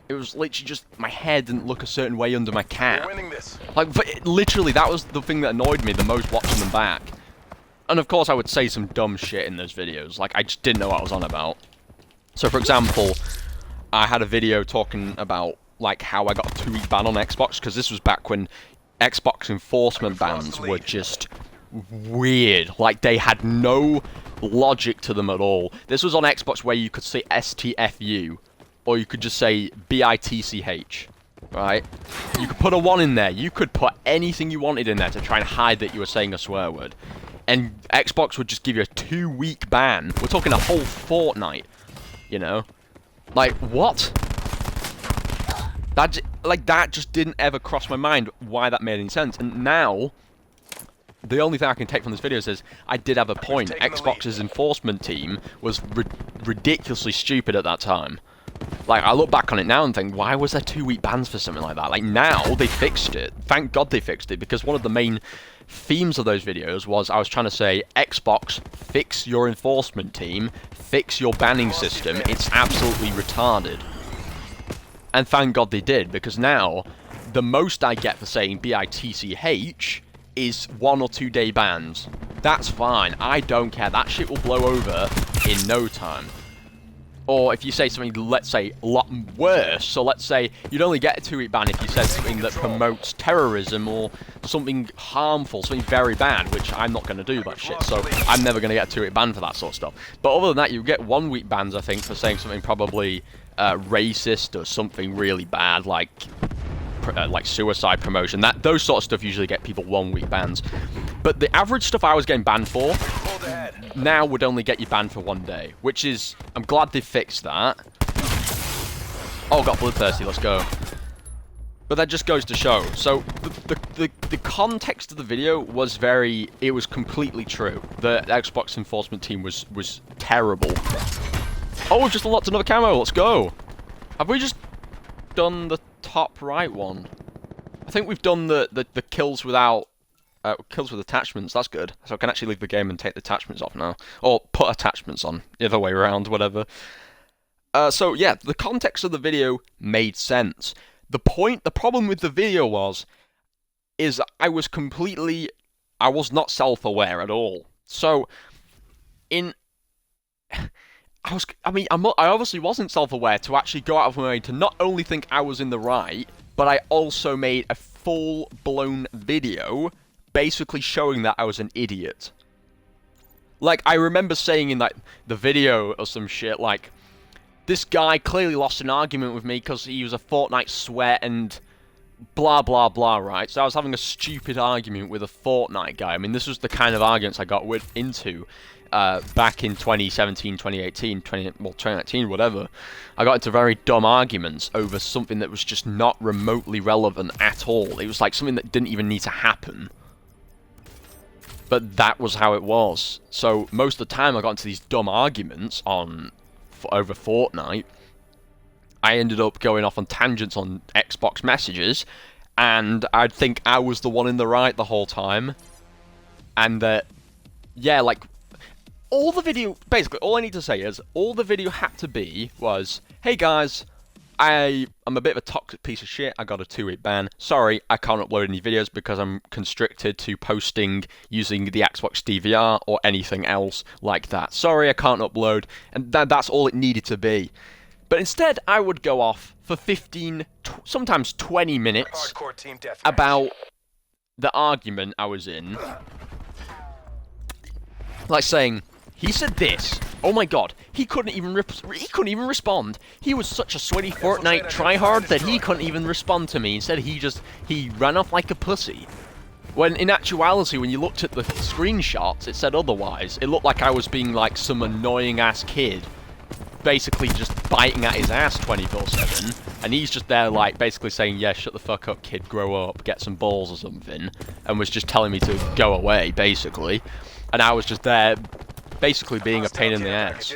It was literally just my hair didn't look a certain way under my cap. We're winning this. Like, literally, that was the thing that annoyed me the most watching them back. And of course, I would say some dumb shit in those videos. Like, I just didn't know what I was on about. So, for example, I had a video talking about, like, how I got a 2-week ban on Xbox, because this was back when Xbox enforcement bans were just weird. Like, they had no logic to them at all. This was on Xbox where you could say STFU, or you could just say BITCH, right? You could put a 1 in there. You could put anything you wanted in there to try and hide that you were saying a swear word. And Xbox would just give you a 2-week ban. We're talking a whole fortnight, you know? Like, what? That just didn't ever cross my mind why that made any sense. And now, the only thing I can take from this video is I did have a point. Xbox's enforcement team was ridiculously stupid at that time. Like, I look back on it now and think, why was there 2-week bans for something like that? Like, now, they fixed it. Thank God they fixed it, because one of the main themes of those videos was I was trying to say, Xbox, fix your enforcement team, fix your banning system, it's absolutely retarded. And thank God they did, because now, the most I get for saying BITCH is 1 or 2 day bans. That's fine, I don't care, that shit will blow over in no time. Or if you say something, let's say, a lot worse, so let's say you'd only get a 2-week ban if you said something that promotes terrorism or something harmful, something very bad, which I'm not going to do that shit, so I'm never going to get a 2-week ban for that sort of stuff. But other than that, you get 1-week bans, I think, for saying something probably racist or something really bad, like suicide promotion. Those sort of stuff usually get people 1-week bans. But the average stuff I was getting banned for now would only get you banned for 1 day, which is, I'm glad they fixed that. Oh, got bloodthirsty, let's go. But that just goes to show. So the context of the video was it was completely true. The Xbox enforcement team was terrible. Oh, we've just unlocked another camo, let's go. Have we just done the top right one? I think we've done the kills without kills with attachments. That's good. So I can actually leave the game and take the attachments off now, or put attachments on. The other way around, whatever. So yeah, the context of the video made sense. The problem with the video is I was not self-aware at all. So I obviously wasn't self-aware to actually go out of my way to not only think I was in the right, but I also made a full-blown video basically showing that I was an idiot. Like, I remember saying in, like, the video or some shit, like, this guy clearly lost an argument with me because he was a Fortnite sweat and blah, blah, blah, right? So I was having a stupid argument with a Fortnite guy. I mean, this was the kind of arguments I got into back in 2017, 2018, 2019, whatever. I got into very dumb arguments over something that was just not remotely relevant at all. It was like something that didn't even need to happen. But that was how it was. So most of the time I got into these dumb arguments over Fortnite. I ended up going off on tangents on Xbox messages, and I'd think I was the one in the right the whole time. And yeah, like, all the video, basically, all I need to say is, all the video had to be was, hey guys, I'm a bit of a toxic piece of shit, I got a 2-week ban, sorry, I can't upload any videos because I'm constricted to posting using the Xbox DVR or anything else like that. Sorry, I can't upload, and that's all it needed to be. But instead, I would go off for 15, sometimes 20 minutes about the argument I was in. Like saying, he said this. Oh my god, he couldn't even respond. He was such a sweaty Fortnite tryhard that he couldn't even respond to me. Instead, he ran off like a pussy. When in actuality, when you looked at the screenshots, it said otherwise. It looked like I was being like some annoying ass kid, basically just biting at his ass 24/7, and he's just there like basically saying, yeah, shut the fuck up kid, grow up, get some balls or something, and was just telling me to go away, basically. And I was just there basically being a pain in the ass.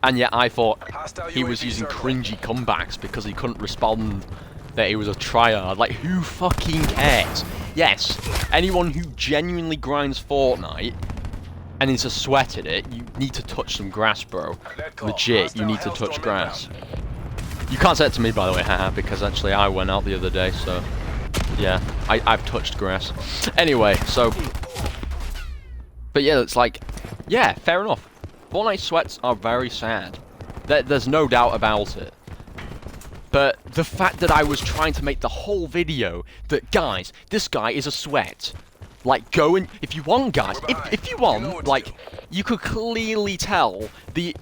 And yet I thought he was using cringy comebacks because he couldn't respond that he was a tryhard. Like, who fucking cares? Yes, anyone who genuinely grinds Fortnite and is a sweat at it, you need to touch some grass, bro. Legit, you need to touch grass. You can't say it to me, by the way, haha, because actually I went out the other day, so... Yeah, I've touched grass. Anyway, so... But yeah, it's like... Yeah, fair enough. Fortnite sweats are very sad. There's no doubt about it. But the fact that I was trying to make the whole video that, guys, this guy is a sweat. Like, go and... If you want, guys, if you want, like... You could clearly tell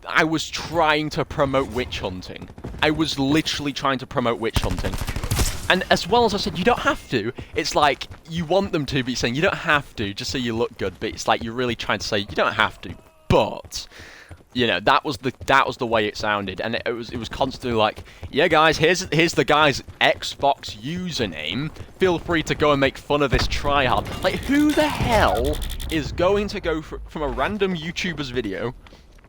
I was trying to promote witch hunting. I was literally trying to promote witch hunting. And as well as I said, you don't have to. It's like, you want them to, but you're saying you don't have to, just so you look good. But it's like, you're really trying to say, you don't have to. But, you know, that was the way it sounded. And it was constantly like, yeah, guys, here's the guy's Xbox username. Feel free to go and make fun of this tryhard. Like, who the hell is going to go from a random YouTuber's video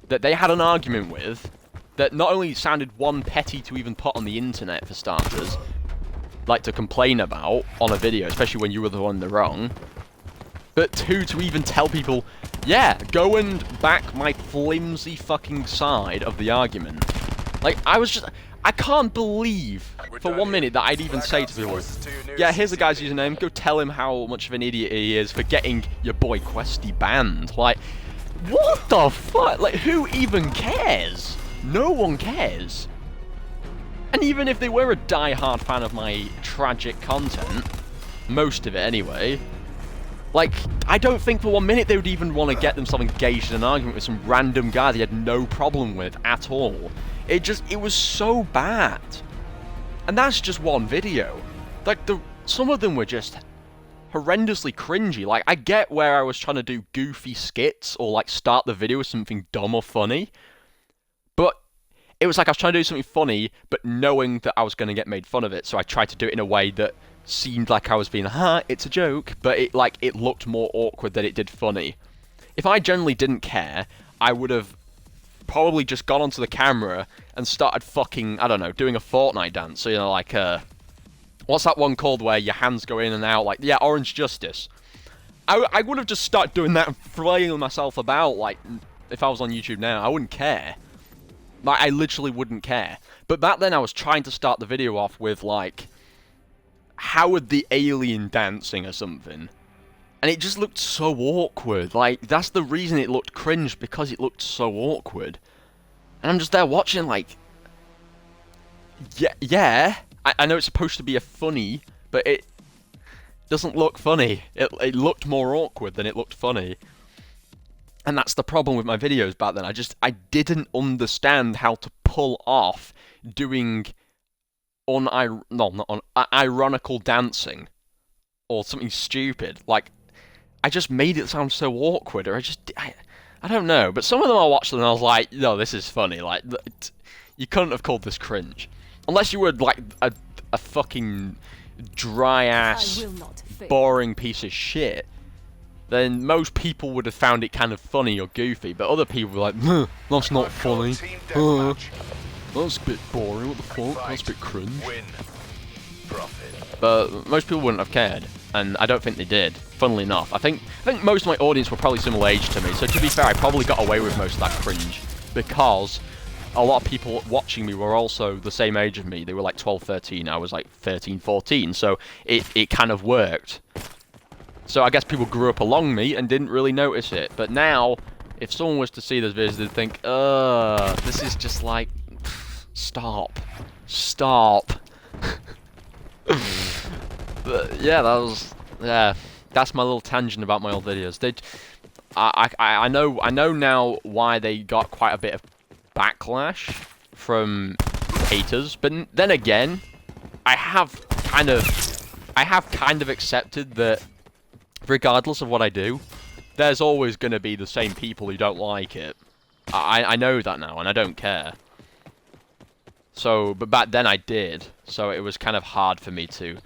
that they had an argument with, that not only sounded one petty to even put on the internet for starters, like to complain about on a video, especially when you were the one in the wrong, but two, to even tell people, yeah, go and back my flimsy fucking side of the argument. Like, I can't believe for 1 minute that I'd even say to people, yeah, here's the guy's username, go tell him how much of an idiot he is for getting your boy Questy banned. Like, what the fuck? Like, who even cares? No one cares. And even if they were a die-hard fan of my tragic content, most of it anyway, like, I don't think for 1 minute they would even want to get themselves engaged in an argument with some random guy they had no problem with at all. It was so bad. And that's just one video. Like, some of them were just horrendously cringy. Like, I get where I was trying to do goofy skits or, like, start the video with something dumb or funny. But it was like I was trying to do something funny, but knowing that I was going to get made fun of it. So I tried to do it in a way that seemed like I was being, it's a joke, but it looked more awkward than it did funny. If I generally didn't care, I would have probably just gone onto the camera and started fucking, I don't know, doing a Fortnite dance. So, you know, like, what's that one called where your hands go in and out? Like, yeah, Orange Justice. I would have just started doing that and flailing myself about, like, if I was on YouTube now. I wouldn't care. Like, I literally wouldn't care. But back then I was trying to start the video off with, like, Howard the Alien dancing or something. And it just looked so awkward. Like, that's the reason it looked cringe, because it looked so awkward. And I'm just there watching, like... Yeah. I know it's supposed to be a funny, but it doesn't look funny. It looked more awkward than it looked funny. And that's the problem with my videos back then. I didn't understand how to pull off doing ironical dancing. Or something stupid. Like, I just made it sound so awkward, or I don't know. But some of them I watched and I was like, no, this is funny. Like, you couldn't have called this cringe. Unless you were, like, a fucking dry-ass, boring piece of shit. Then most people would have found it kind of funny or goofy. But other people were like, that's not funny. That's a bit boring, what the fuck? That's a bit cringe. But most people wouldn't have cared, and I don't think they did, funnily enough. I think most of my audience were probably similar age to me, so to be fair, I probably got away with most of that cringe, because a lot of people watching me were also the same age as me. They were like 12, 13, I was like 13, 14, so it kind of worked. So I guess people grew up along me and didn't really notice it, but now, if someone was to see this video, they'd think, this is just like, stop. But yeah, that's my little tangent about my old videos. I know now why they got quite a bit of backlash from haters, but then again, I have kind of accepted that regardless of what I do, there's always going to be the same people who don't like it. I know that now, and I don't care. So, but back then I did, so it was kind of hard for me to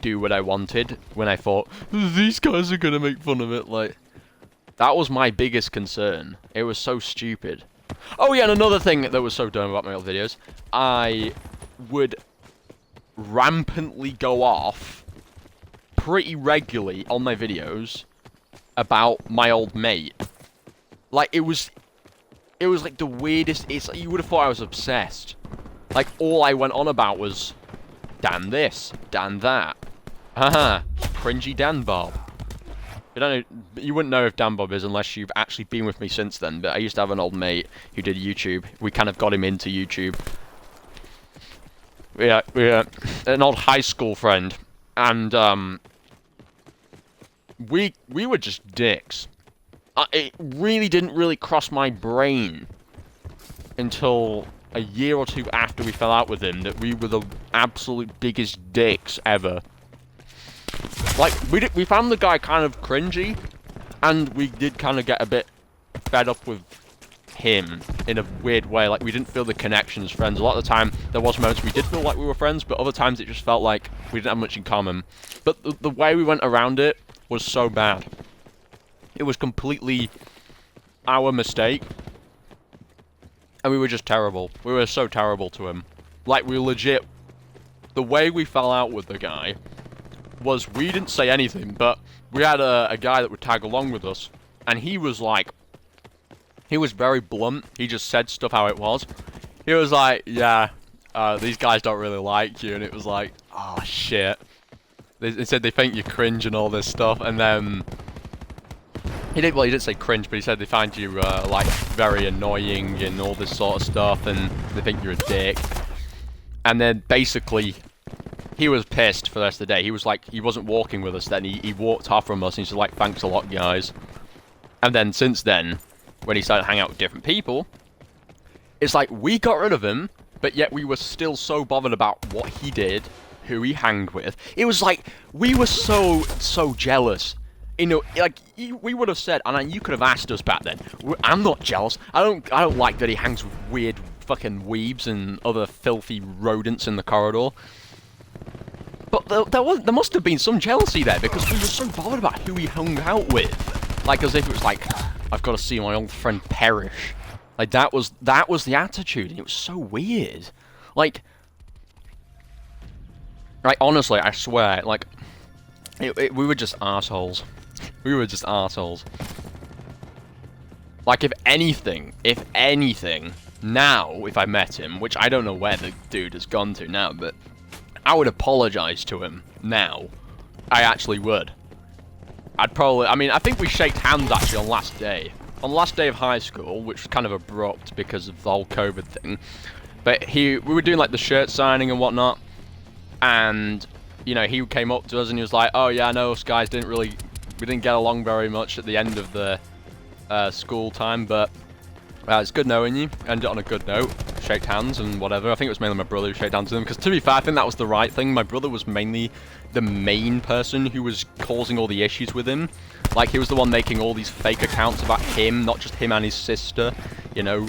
do what I wanted when I thought, these guys are gonna make fun of it, like, that was my biggest concern. It was so stupid. Oh yeah, and another thing that was so dumb about my old videos, I would rampantly go off pretty regularly on my videos about my old mate. Like, it was like the weirdest, you would have thought I was obsessed. Like, all I went on about was, damn this, damn that. Haha, cringy Dan Bob. You don't know, you wouldn't know if Dan Bob is unless you've actually been with me since then, but I used to have an old mate who did YouTube. We kind of got him into YouTube. Yeah, an old high school friend, and we were just dicks. It really didn't really cross my brain until a year or two after we fell out with him that we were the absolute biggest dicks ever. Like, we found the guy kind of cringy, and we did kind of get a bit fed up with him in a weird way. Like, we didn't feel the connection as friends. A lot of the time, there was moments we did feel like we were friends, but other times it just felt like we didn't have much in common. But the way we went around it was so bad. It was completely our mistake. And we were just terrible. We were so terrible to him. Like, we legit... The way we fell out with the guy was we didn't say anything, but we had a guy that would tag along with us, and he was like... He was very blunt. He just said stuff how it was. He was like, yeah, these guys don't really like you, and it was like, oh, shit. They said they think you cringe and all this stuff, and then... He didn't say cringe, but he said they find you, like, very annoying and all this sort of stuff, and they think you're a dick. And then, basically, he was pissed for the rest of the day. He was like, he wasn't walking with us then. He walked off from us, and he's like, thanks a lot, guys. And then, since then, when he started hanging out with different people, it's like, we got rid of him, but yet we were still so bothered about what he did, who he hanged with. It was like, we were so jealous. You know, like, we would have said, and you could have asked us back then, I'm not jealous. I don't like that he hangs with weird fucking weebs and other filthy rodents in the corridor. But there must have been some jealousy there, because we were so bothered about who he hung out with. Like, as if it was like, I've got to see my old friend perish. Like, that was the attitude, and it was so weird. Like, honestly, I swear, like, we were just assholes. We were just assholes. Like, if anything, now, if I met him, which I don't know where the dude has gone to now, but I would apologize to him now. I actually would. I'd probably, I mean, I think we shaked hands actually on last day. On the last day of high school, which was kind of abrupt because of the whole COVID thing. But we were doing like the shirt signing and whatnot, and, you know, he came up to us and he was like, oh yeah, I know us guys we didn't get along very much at the end of the school time, but it's good knowing you. Ended it on a good note. Shake hands and whatever. I think it was mainly my brother who shook hands with him, because to be fair, I think that was the right thing. My brother was mainly the main person who was causing all the issues with him. Like, he was the one making all these fake accounts about him, not just him and his sister, you know,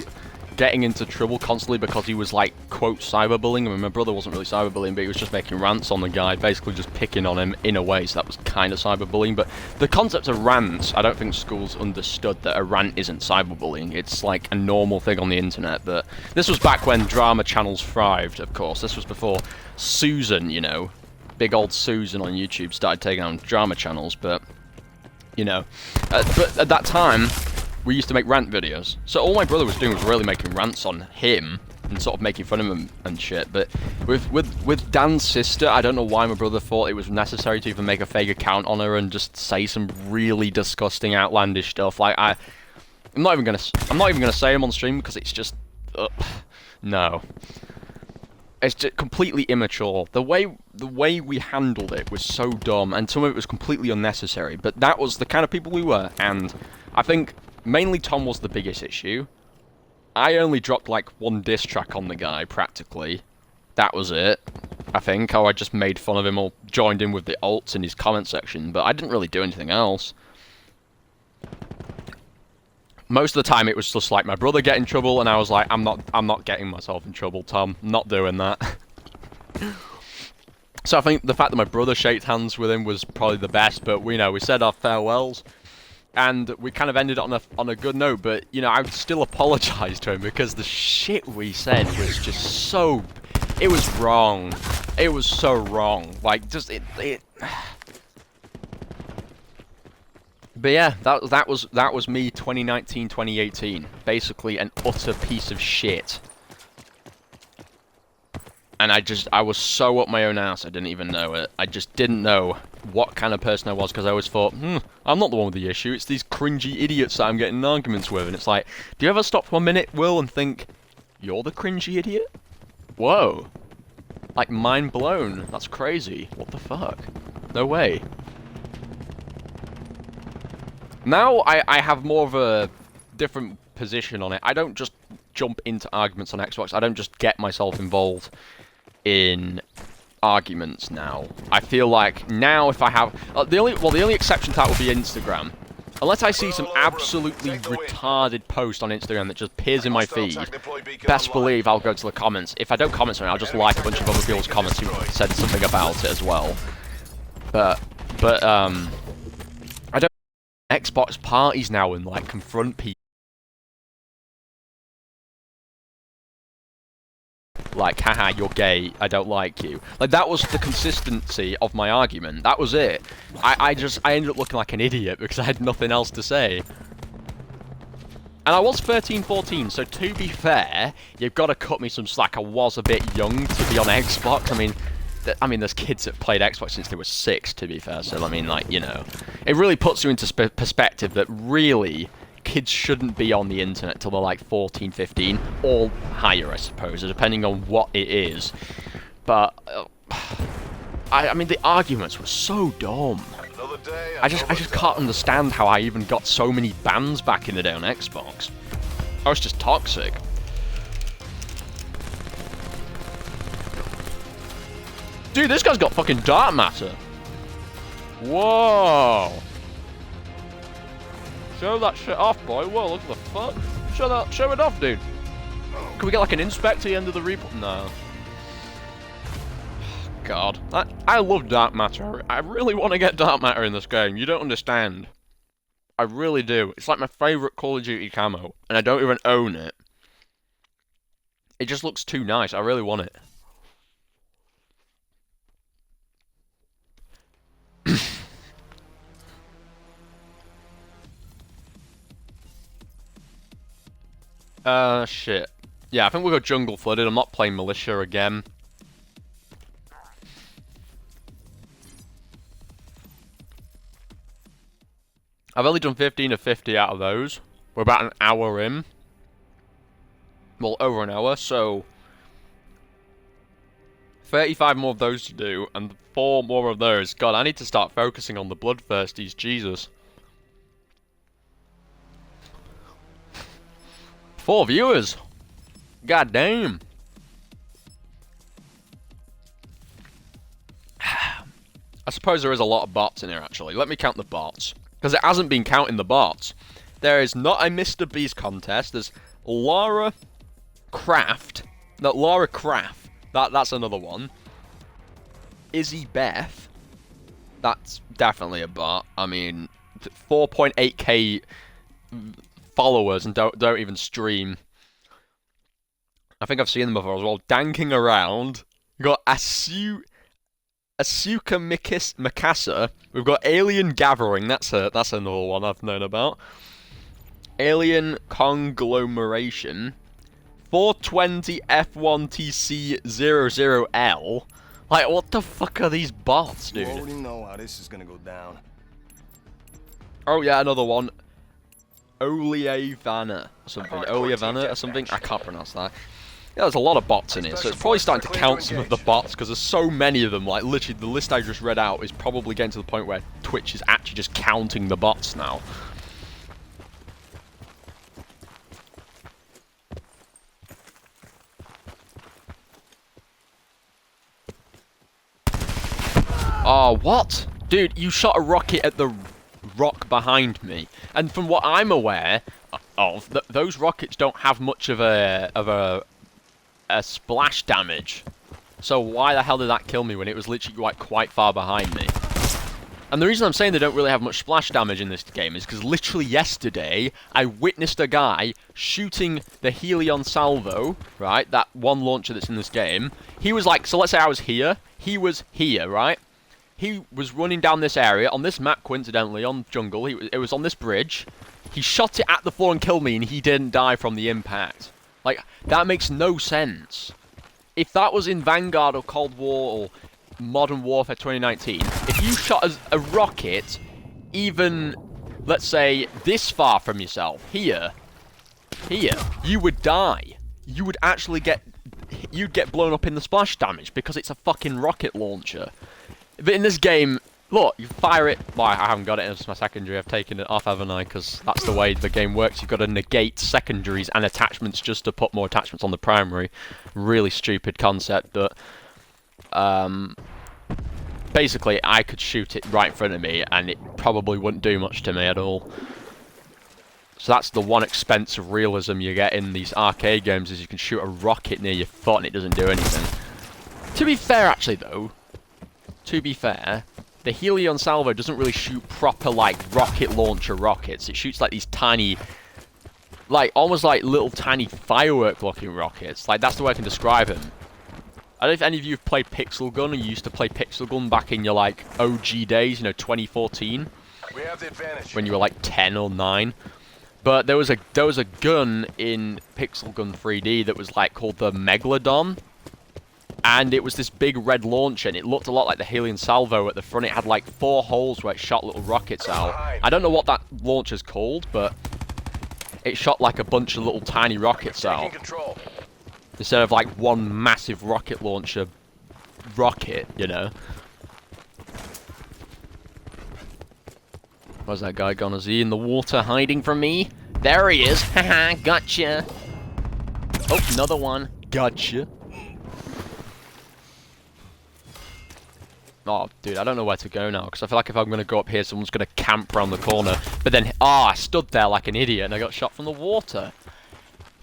getting into trouble constantly because he was, like, quote, cyberbullying. I mean, my brother wasn't really cyberbullying, but he was just making rants on the guy, basically just picking on him in a way, so that was kind of cyberbullying. But the concept of rants, I don't think schools understood that a rant isn't cyberbullying. It's, like, a normal thing on the internet, but this was back when drama channels thrived, of course. This was before Susan, you know, big old Susan on YouTube started taking on drama channels, but, you know, but at that time, we used to make rant videos. So all my brother was doing was really making rants on him and sort of making fun of him and shit. But with Dan's sister, I don't know why my brother thought it was necessary to even make a fake account on her and just say some really disgusting, outlandish stuff. Like, I'm not even gonna say him on stream because it's just no. It's just completely immature. The way we handled it was so dumb, and some of it was completely unnecessary. But that was the kind of people we were, and I think mainly Tom was the biggest issue. I only dropped like one diss track on the guy, practically. That was it, I think. Oh, I just made fun of him or joined in with the alts in his comment section, but I didn't really do anything else. Most of the time it was just like my brother get in trouble, and I was like, I'm not getting myself in trouble, Tom. I'm not doing that. So I think the fact that my brother shaked hands with him was probably the best, but we said our farewells. And we kind of ended on a good note, but, you know, I would still apologize to him because the shit we said was just so... It was wrong. It was so wrong. Like, just... But yeah, that was me 2019, 2018. Basically an utter piece of shit. And I was so up my own ass, I didn't even know it. I just didn't know what kind of person I was, because I always thought, I'm not the one with the issue, it's these cringy idiots that I'm getting in arguments with. And it's like, do you ever stop for 1 minute, Will, and think, you're the cringy idiot? Whoa. Like, mind blown. That's crazy. What the fuck? No way. Now I have more of a different position on it. I don't just jump into arguments on Xbox. I don't just get myself involved in arguments now. I feel like now if I have the only exception to that would be Instagram. Unless I see some absolutely retarded post on Instagram that just appears in my feed, best believe I'll go to the comments. If I don't comment on it, I'll just like a bunch of other people's comments who said something about it as well. But I don't Xbox parties now and like confront people. Like, haha, you're gay, I don't like you. Like, that was the consistency of my argument. That was it. I ended up looking like an idiot because I had nothing else to say. And I was 13, 14, so to be fair, you've got to cut me some slack. I was a bit young to be on Xbox. I mean, there's kids that played Xbox since they were 6, to be fair. So, I mean, like, you know, it really puts you into perspective that really kids shouldn't be on the internet till they're like 14, 15, or higher, I suppose, depending on what it is. But I mean, the arguments were so dumb. I just can't understand how I even got so many bans back in the day on Xbox. I was just toxic. Dude, this guy's got fucking dark matter. Whoa. Show that shit off, boy. Whoa, look at the fuck. Show it off, dude. Can we get like an inspect at the end of the replay? No. God. I love dark matter. I really want to get dark matter in this game. You don't understand. I really do. It's like my favourite Call of Duty camo. And I don't even own it. It just looks too nice. I really want it. Shit. Yeah, I think we'll go jungle flooded. I'm not playing militia again. I've only done 15 of 50 out of those. We're about an hour in. Well, over an hour, so 35 more of those to do, and 4 more of those. God, I need to start focusing on the bloodthirsties, Jesus. 4 viewers. God damn. I suppose there is a lot of bots in here, actually. Let me count the bots. Because it hasn't been counting the bots. There is not a Mr. Beast contest. There's Lara Craft. No, Lara Craft. That's another one. Izzy Beth. That's definitely a bot. I mean, 4.8k followers and don't even stream. I think I've seen them before as well. Danking around. We've got Asuka Mikasa. We've got Alien Gathering. That's another one I've known about. Alien Conglomeration. 420 F1TC00L. Like, what the fuck are these bots, dude? You already know how this is gonna go down. Oh yeah, another one. Oliavana or something. Oliavana or something. I can't pronounce that. Yeah, there's a lot of bots in here, so it's probably starting to count some of the bots because there's so many of them. Like, literally, the list I just read out is probably getting to the point where Twitch is actually just counting the bots now. Oh, what? Dude, you shot a rocket at the rock behind me. And from what I'm aware of, those rockets don't have much of a splash damage. So why the hell did that kill me when it was literally like quite far behind me? And the reason I'm saying they don't really have much splash damage in this game is because literally yesterday I witnessed a guy shooting the Helion Salvo, right? That one launcher that's in this game. He was like, so let's say I was here. He was here, right? He was running down this area, on this map, coincidentally, on jungle. It was on this bridge. He shot it at the floor and killed me, and he didn't die from the impact. Like, that makes no sense. if that was in Vanguard or Cold War or Modern Warfare 2019, if you shot a rocket even, let's say, this far from yourself, here, you would die. You would actually you'd get blown up in the splash damage because it's a fucking rocket launcher. But in this game, look, you fire it. Well, I haven't got it as my secondary. I've taken it off, haven't I? Because that's the way the game works. You've got to negate secondaries and attachments just to put more attachments on the primary. Really stupid concept, but basically, I could shoot it right in front of me, and it probably wouldn't do much to me at all. So that's the one expense of realism you get in these arcade games, is you can shoot a rocket near your foot and it doesn't do anything. To be fair, actually, though, the Helion Salvo doesn't really shoot proper, like, rocket launcher rockets. It shoots, like, these tiny, like, almost like little tiny firework-looking rockets. Like, that's the way I can describe them. I don't know if any of you have played Pixel Gun, or you used to play Pixel Gun back in your, like, OG days, you know, 2014. We have the advantage. When you were, like, 10 or 9. But there was a gun in Pixel Gun 3D that was, like, called the Megalodon. And it was this big red launcher, and it looked a lot like the Helion Salvo at the front. It had, like, 4 holes where it shot little rockets out. I don't know what that launcher's called, but it shot, like, a bunch of little tiny rockets out. Instead of, like, one massive rocket launcher rocket, you know. Where's that guy gone? Is he in the water hiding from me? There he is! Haha, gotcha! Oh, another one. Gotcha. Oh, dude, I don't know where to go now, because I feel like if I'm going to go up here, someone's going to camp around the corner. But then, I stood there like an idiot, and I got shot from the water.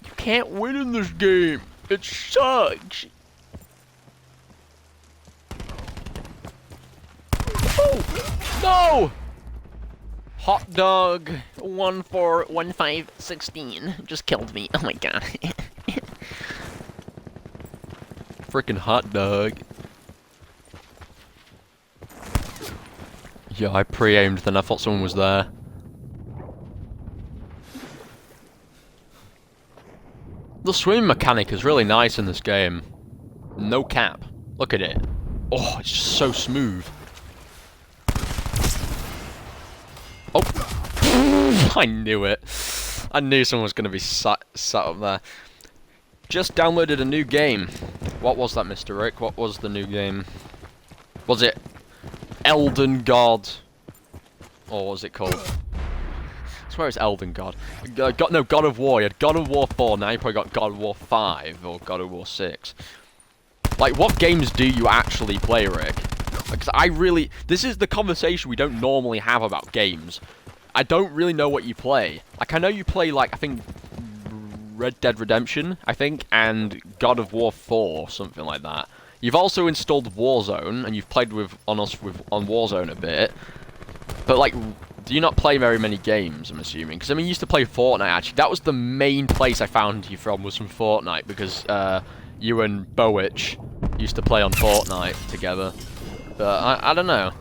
You can't win in this game. It sucks. Oh, no! Hot dog 141516 just killed me. Oh my god. Freaking hot dog. Yeah, I pre-aimed then. I thought someone was there. The swim mechanic is really nice in this game. No cap. Look at it. Oh, it's just so smooth. Oh, I knew it. I knew someone was going to be sat up there. Just downloaded a new game. What was that, Mr. Rick? What was the new game? Was it Elden God? Or what was it called? I swear it's Elden God. No, God of War. You had God of War 4, now you probably got God of War 5 or God of War 6. Like, what games do you actually play, Rick? Because this is the conversation we don't normally have about games. I don't really know what you play. Like, I know you play, like, I think, Red Dead Redemption, I think, and God of War 4, something like that. You've also installed Warzone, and you've played on Warzone a bit. But, like, do you not play very many games, I'm assuming? Because, I mean, you used to play Fortnite, actually. That was the main place I found you from, was from Fortnite, because, you and Bowitch used to play on Fortnite together. But, I don't know.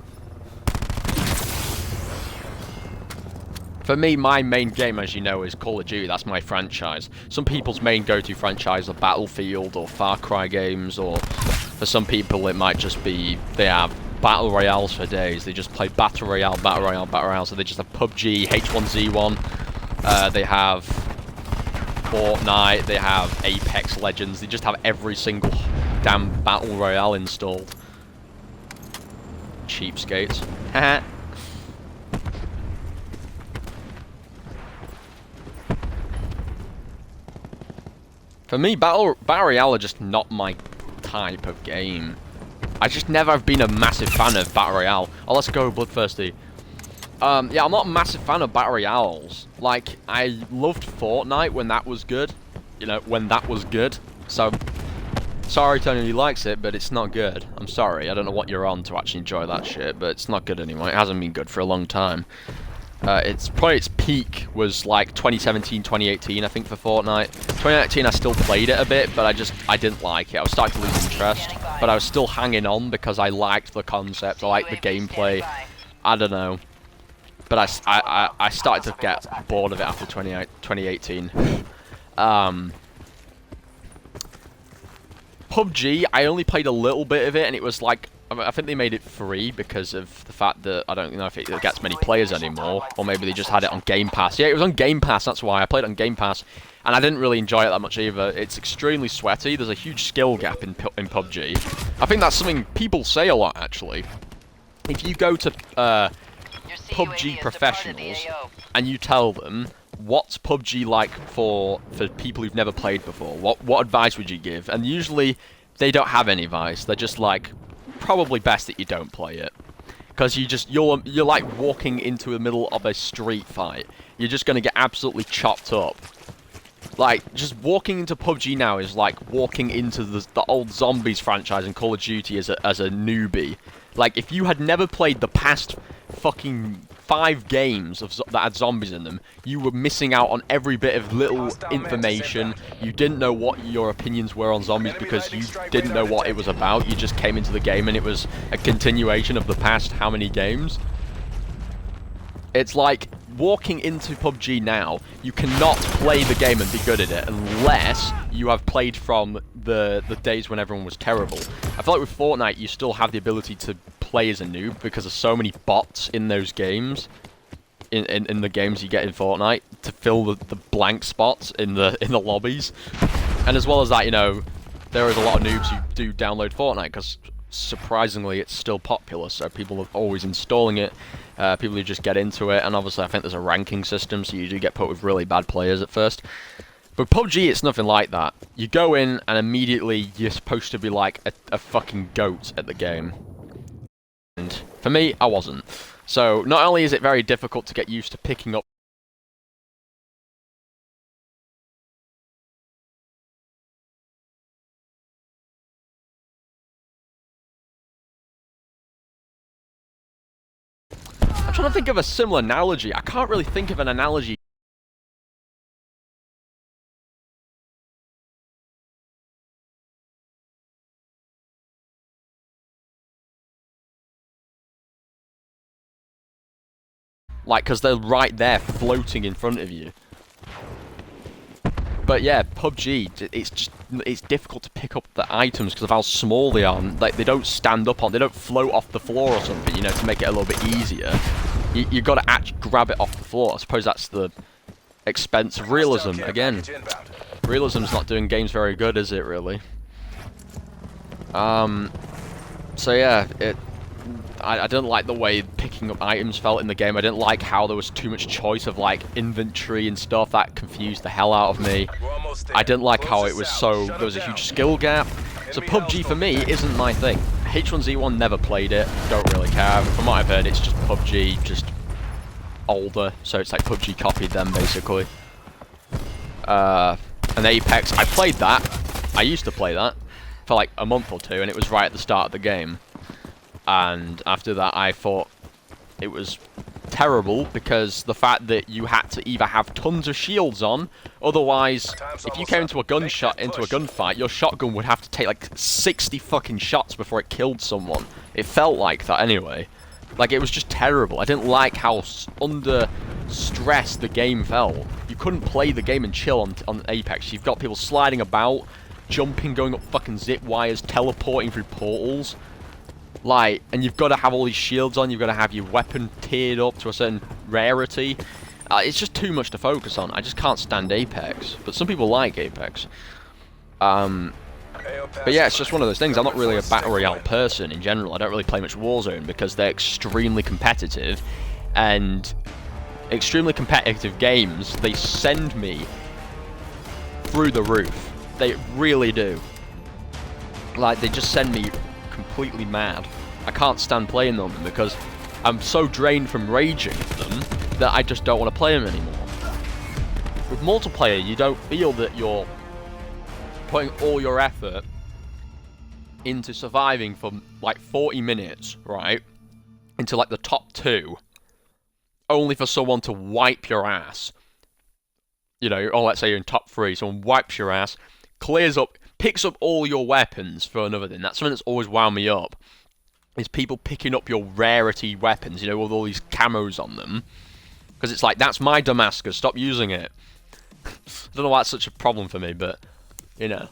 For me, my main game, as you know, is Call of Duty. That's my franchise. Some people's main go-to franchise are Battlefield or Far Cry games, or for some people it might just be they have Battle Royales for days. They just play Battle Royale, Battle Royale, Battle Royale. So they just have PUBG, H1Z1. They have Fortnite. They have Apex Legends. They just have every single damn Battle Royale installed. Cheapskates. Haha. For me, Battle Royale are just not my type of game. I just never have been a massive fan of Battle Royale. Oh, let's go, Bloodthirsty. Yeah, I'm not a massive fan of Battle Royales. Like, I loved Fortnite when that was good. You know, when that was good. So, sorry to anyone who likes it, but it's not good. I'm sorry, I don't know what you're on to actually enjoy that shit, but it's not good anymore. It hasn't been good for a long time. It's probably its peak was like 2017, 2018, I think, for Fortnite. 2019, I still played it a bit, but I didn't like it. I was starting to lose interest, but I was still hanging on because I liked the concept, I liked the gameplay. I don't know, but I started to get bored of it after 2018. PUBG, I only played a little bit of it, and it was like, I think they made it free because of the fact that I don't know if it gets many players anymore, or maybe they just had it on Game Pass. Yeah, it was on Game Pass, that's why. I played it on Game Pass, and I didn't really enjoy it that much either. It's extremely sweaty, there's a huge skill gap in PUBG. I think that's something people say a lot, actually. If you go to PUBG professionals, and you tell them, what's PUBG like for people who've never played before? What advice would you give? And usually, they don't have any advice. They're just like, probably best that you don't play it, because you're like walking into the middle of a street fight. You're just gonna get absolutely chopped up. Like, just walking into PUBG now is like walking into the old Zombies franchise in Call of Duty as a newbie. Like, if you had never played the past fucking 5 games that had zombies in them, you were missing out on every bit of little information. You didn't know what your opinions were on zombies because you didn't know what it was about. You just came into the game and it was a continuation of the past how many games? It's like walking into PUBG now, you cannot play the game and be good at it unless you have played from the days when everyone was terrible. I feel like with Fortnite, you still have the ability to play as a noob because there's so many bots in those games, in the games you get in Fortnite, to fill the blank spots in the lobbies. And as well as that, you know, there is a lot of noobs who do download Fortnite because surprisingly it's still popular, so people are always installing it. People who just get into it, and obviously I think there's a ranking system, so you do get put with really bad players at first. But PUBG, it's nothing like that. You go in, and immediately you're supposed to be like a fucking goat at the game. And for me, I wasn't. So, not only is it very difficult to get used to picking up I'm trying to think of a similar analogy. I can't really think of an analogy. Like, because they're right there floating in front of you. But yeah, PUBG, it's difficult to pick up the items because of how small they are. Like, they don't stand up on, they don't float off the floor or something, you know, to make it a little bit easier. You got to actually grab it off the floor. I suppose that's the expense of realism, again. Realism's not doing games very good, is it, really? So yeah, I didn't like the way picking up items felt in the game. I didn't like how there was too much choice of, like, inventory and stuff. That confused the hell out of me. I didn't like how it was there was a huge skill gap. So PUBG for me isn't my thing. H1Z1 never played it, don't really care. From what I've heard, it's just PUBG, just older. So it's like PUBG copied them, basically. And Apex, I played that. I used to play that for like a month or two, and it was right at the start of the game. And after that, I thought it was terrible because the fact that you had to either have tons of shields on, otherwise, if you came into a gunfight, your shotgun would have to take like 60 fucking shots before it killed someone. It felt like that anyway. Like, it was just terrible. I didn't like how under stress the game felt. You couldn't play the game and chill on Apex. You've got people sliding about, jumping, going up fucking zip wires, teleporting through portals. Like, and you've got to have all these shields on, you've got to have your weapon tiered up to a certain rarity. It's just too much to focus on. I just can't stand Apex. But some people like Apex. But yeah, it's just one of those things. I'm not really a Battle Royale person in general. I don't really play much Warzone because they're extremely competitive. And extremely competitive games, they send me through the roof. They really do. Like, they just send me completely mad. I can't stand playing them because I'm so drained from raging at them that I just don't want to play them anymore. With multiplayer, you don't feel that you're putting all your effort into surviving for like 40 minutes, right? Into like the top 2, only for someone to wipe your ass. You know, or let's say you're in top 3, someone wipes your ass, clears up, picks up all your weapons for another thing. That's something that's always wound me up. Is people picking up your rarity weapons, you know, with all these camos on them. Because it's like, that's my Damascus, stop using it. I don't know why it's such a problem for me, but, you know.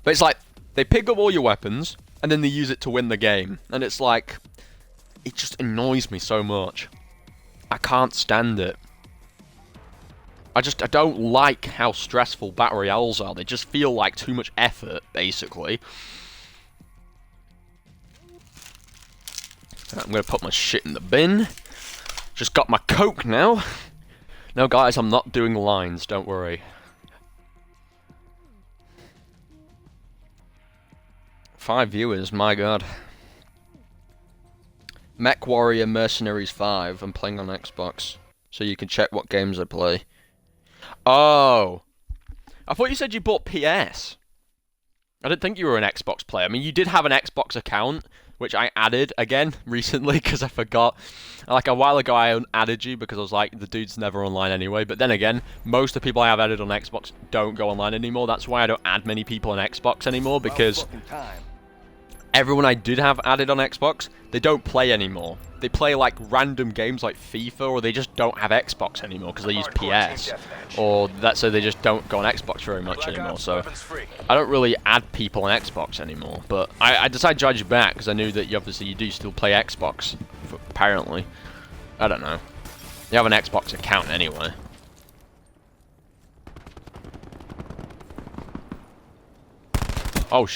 But it's like, they pick up all your weapons, and then they use it to win the game. And it's like, it just annoys me so much. I can't stand it. I don't like how stressful battle royales are. They just feel like too much effort, basically. I'm gonna put my shit in the bin. Just got my Coke now. No, guys, I'm not doing lines, don't worry. 5 viewers, my god. Mech Warrior Mercenaries 5, I'm playing on Xbox. So you can check what games I play. Oh! I thought you said you bought PS. I didn't think you were an Xbox player. I mean, you did have an Xbox account, which I added again recently because I forgot. Like a while ago, I unadded you because I was like, the dude's never online anyway. But then again, most of the people I have added on Xbox don't go online anymore. That's why I don't add many people on Xbox anymore, because everyone I did have added on Xbox, they don't play anymore. They play like random games like FIFA, or they just don't have Xbox anymore because they use PS, or so they just don't go on Xbox very much anymore. So I don't really add people on Xbox anymore. But I decided to add you back because I knew that you do still play Xbox. Apparently, I don't know. You have an Xbox account anyway. Oh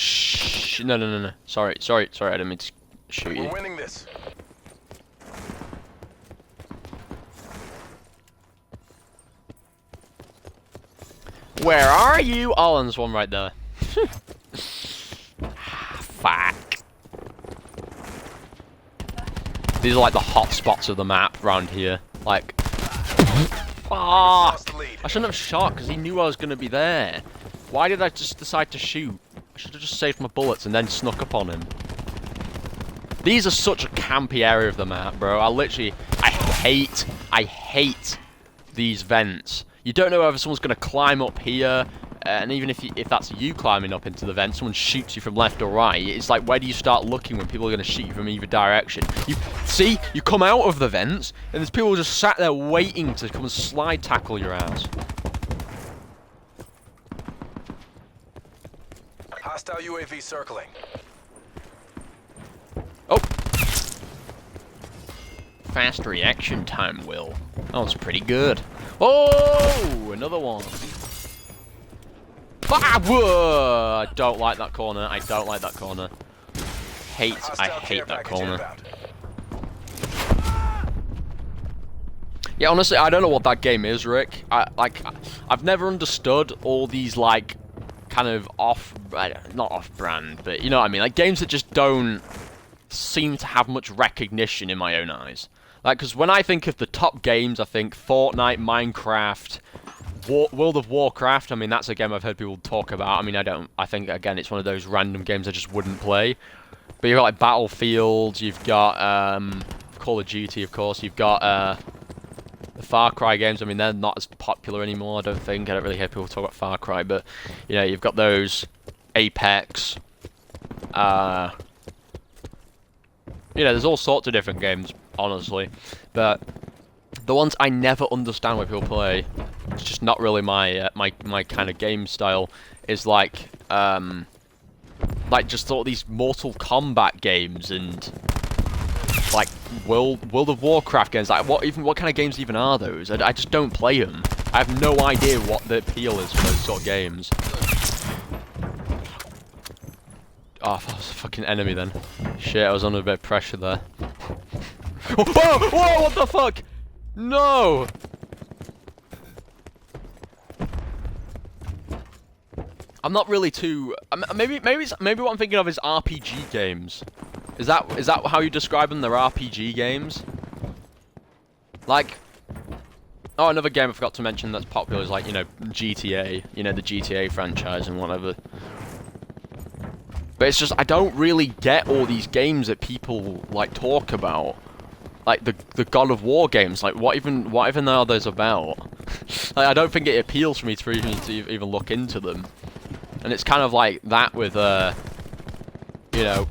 no. Sorry. I didn't mean to shoot you. We're winning this. Where are you? Oh, and there's one right there. Fuck. These are like the hot spots of the map around here. Like, fuck. I shouldn't have shot because he knew I was going to be there. Why did I just decide to shoot? I should have just saved my bullets and then snuck up on him. These are such a campy area of the map, bro. I hate these vents. You don't know whether someone's going to climb up here, and even if that's you climbing up into the vent, someone shoots you from left or right. It's like, where do you start looking when people are going to shoot you from either direction? You come out of the vents, and there's people just sat there waiting to come and slide tackle your ass. Hostile UAV circling. Oh! Fast reaction time, Will. That was pretty good. Oh! Another one. Ah, whoa! I don't like that corner. I hate that corner. Yeah, honestly, I don't know what that game is, Rick. I've never understood all these, like, kind of not off-brand, but you know what I mean? Like, games that just don't seem to have much recognition in my own eyes. Like, because when I think of the top games, I think Fortnite, Minecraft, World of Warcraft. I mean, that's a game I've heard people talk about. I mean, I think, again, it's one of those random games I just wouldn't play. But you've got, like, Battlefield, you've got Call of Duty, of course, you've got the Far Cry games. I mean, they're not as popular anymore, I don't think. I don't really hear people talk about Far Cry, but, you know, you've got those. Apex. You know, there's all sorts of different games, honestly. But the ones I never understand why people play, it's just not really my my kind of game style, is like just all these Mortal Kombat games and like World of Warcraft games. Like, what kind of games even are those? I just don't play them. I have no idea what the appeal is for those sort of games. Oh, that was a fucking enemy then. Shit, I was under a bit of pressure there. Whoa, what the fuck? No! I'm not really too... maybe what I'm thinking of is RPG games. Is that how you describe them? They're RPG games? Like... Oh, another game I forgot to mention that's popular is, like, you know, GTA. You know, the GTA franchise and whatever. But it's just, I don't really get all these games that people, like, talk about. Like, the God of War games. Like, what even are those about? Like, I don't think it appeals for me to even look into them. And it's kind of like that with, you know,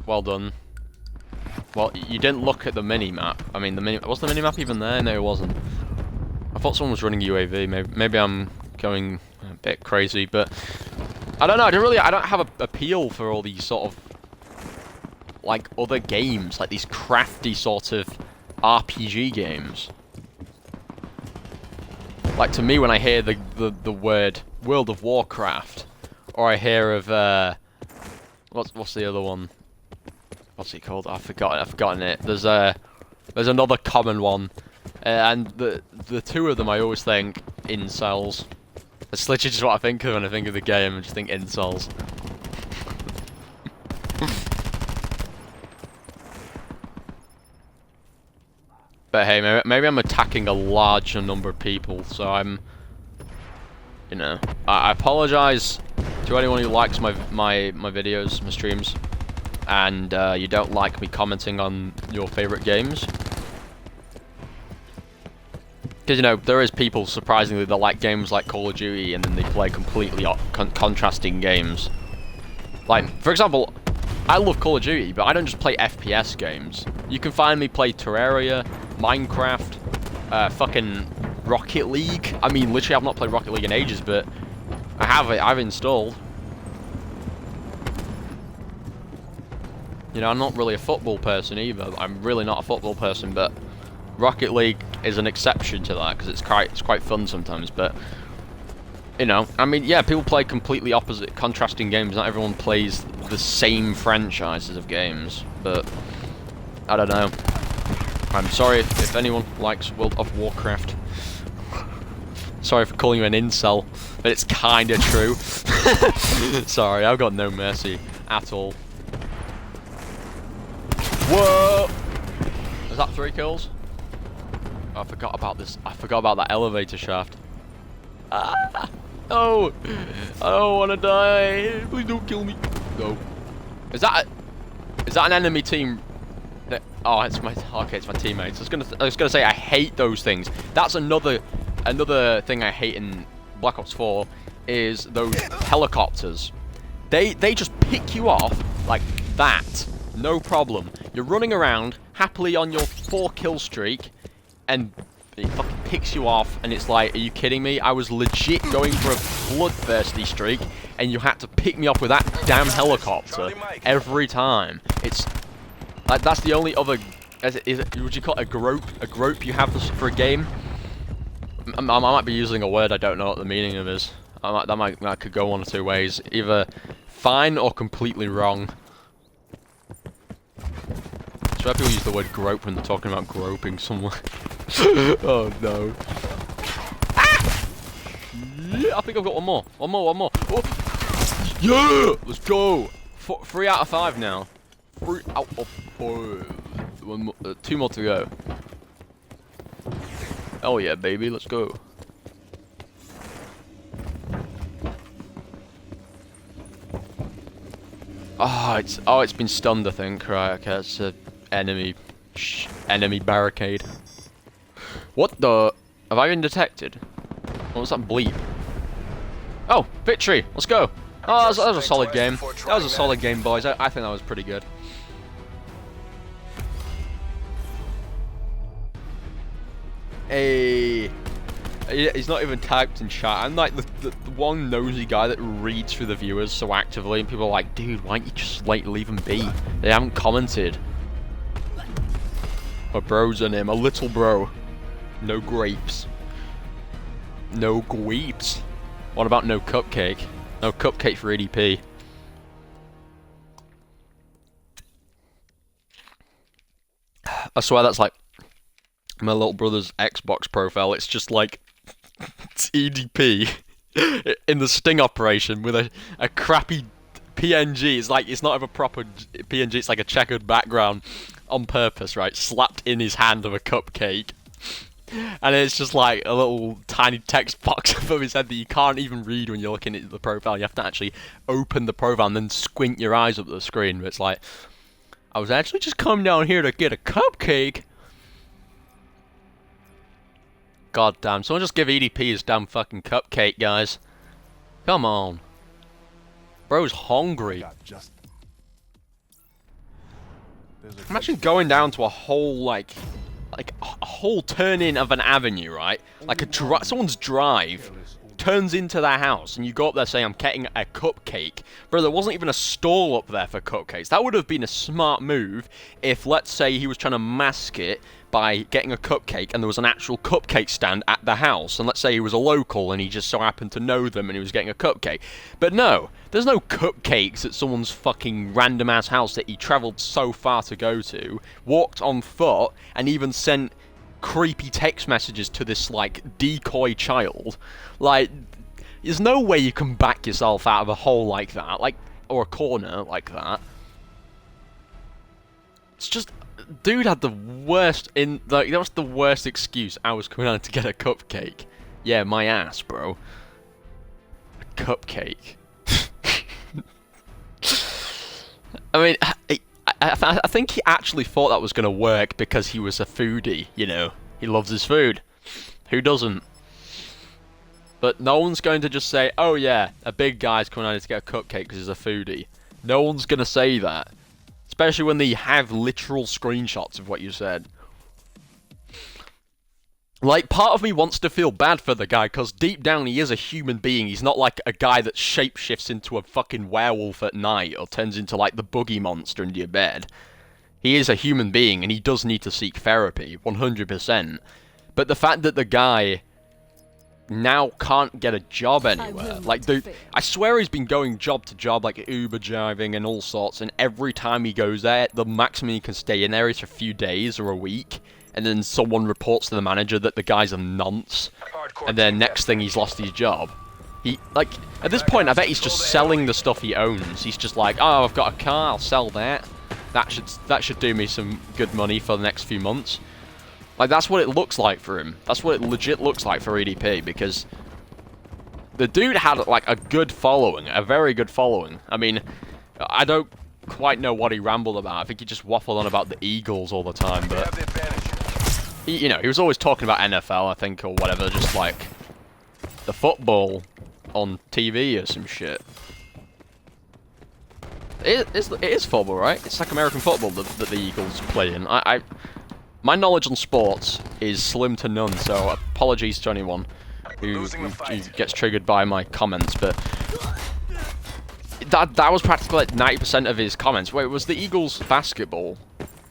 well done. Well, you didn't look at the mini-map. I mean, was the mini-map even there? No, it wasn't. I thought someone was running UAV. Maybe I'm going a bit crazy, but... I don't know. I don't have a appeal for all these sort of like other games, like these crafty sort of RPG games. Like to me, when I hear the word World of Warcraft, or I hear of what's the other one? What's it called? I've forgotten it. There's another common one, and the two of them I always think incels. That's literally just what I think of when I think of the game. I just think incels. But hey, maybe I'm attacking a larger number of people, so I'm, you know, I apologize to anyone who likes my videos, my streams, and you don't like me commenting on your favorite games. Because, you know, there is people, surprisingly, that like games like Call of Duty, and then they play completely contrasting games. Like, for example, I love Call of Duty, but I don't just play FPS games. You can find me play Terraria, Minecraft, fucking Rocket League. I mean, literally, I've not played Rocket League in ages, but I have it. I've installed. You know, I'm not really a football person either. I'm really not a football person, but Rocket League is an exception to that because it's quite fun sometimes. But you know, I mean, yeah, people play completely opposite, contrasting games. Not everyone plays the same franchises of games, but I don't know. I'm sorry if anyone likes World of Warcraft. Sorry for calling you an incel, but it's kinda true. Sorry, I've got no mercy at all. Whoa! Was that 3 kills? Oh, I forgot about this. I forgot about that elevator shaft. Ah! No! I don't wanna die. Please don't kill me. No. Is that an enemy team? Oh, it's my teammates. I was gonna say I hate those things. That's another thing I hate in Black Ops 4 is those helicopters. They just pick you off like that, no problem. You're running around happily on your 4-kill streak, and it fucking picks you off, and it's like, are you kidding me? I was legit going for a bloodthirsty streak, and you had to pick me up with that damn helicopter every time. It's like, that's the only other, would you call it a grope you have for a game? I might be using a word I don't know what the meaning of is. That could go one or two ways. Either fine or completely wrong. So why people use the word grope when they're talking about groping someone? Oh no. Ah! Yeah, I think I've got one more. One more. Oh. Yeah! Let's go! 3 out of 5 now. 3 out of 5. 2 more to go. Oh yeah, baby, let's go. Oh, it's been stunned, I think. Right, okay, it's a enemy barricade. What the? Have I been detected? What was that bleep? Oh, victory! Let's go. Oh, that was a solid game. That was a solid game, boys. I think that was pretty good. Hey, he's not even typed in chat. I'm like the one nosy guy that reads through the viewers so actively, and people are like, dude, why don't you just like leave them be? They haven't commented. My bro's in him, a little bro. No grapes. No gweeps. What about no cupcake? No cupcake for EDP. I swear that's like my little brother's Xbox profile. It's just like it's EDP in the sting operation with a crappy PNG. It's like, it's not even a proper PNG, it's like a checkered background on purpose, right? Slapped in his hand of a cupcake. And it's just like a little tiny text box above his head that you can't even read when you're looking at the profile. You have to actually open the profile and then squint your eyes up at the screen. But it's like, I was actually just coming down here to get a cupcake. God damn, someone just give EDP his damn fucking cupcake, guys. Come on. Bro's hungry. Imagine going down to a whole, like a whole turn-in of an avenue, right? Like someone's drive turns into their house, and you go up there saying, I'm getting a cupcake. Bro, there wasn't even a stall up there for cupcakes. That would have been a smart move if, let's say, he was trying to mask it by getting a cupcake, and there was an actual cupcake stand at the house, and let's say he was a local, and he just so happened to know them, and he was getting a cupcake. But no, there's no cupcakes at someone's fucking random-ass house that he travelled so far to go to, walked on foot, and even sent creepy text messages to this, like, decoy child. Like, there's no way you can back yourself out of a hole like that, like, or a corner like that. It's just... Dude had the worst that was the worst excuse. I was coming out to get a cupcake. Yeah, my ass, bro. A cupcake. I mean, I think he actually thought that was going to work because he was a foodie, you know. He loves his food. Who doesn't? But no one's going to just say, oh yeah, a big guy's coming out to get a cupcake because he's a foodie. No one's going to say that. Especially when they have literal screenshots of what you said. Like, part of me wants to feel bad for the guy, because deep down he is a human being. He's not like a guy that shapeshifts into a fucking werewolf at night, or turns into, like, the boogie monster into your bed. He is a human being, and he does need to seek therapy, 100%. But the fact that the guy now can't get a job anywhere. Like, I swear he's been going job to job, like Uber driving and all sorts, and every time he goes there, the maximum he can stay in there is for a few days or a week, and then someone reports to the manager that the guy's a nonce, and then next thing he's lost his job. He, like, at this point, I bet he's just selling the stuff he owns. He's just like, oh, I've got a car, I'll sell that. That should do me some good money for the next few months. Like, that's what it looks like for him. That's what it legit looks like for EDP, because the dude had, like, a good following, a very good following. I mean, I don't quite know what he rambled about. I think he just waffled on about the Eagles all the time, but he was always talking about NFL, I think, or whatever, just like the football on TV or some shit. It is football, right? It's like American football that the Eagles play in. My knowledge on sports is slim to none, so apologies to anyone who gets triggered by my comments, but that was practically like 90% of his comments. Wait, was the Eagles basketball?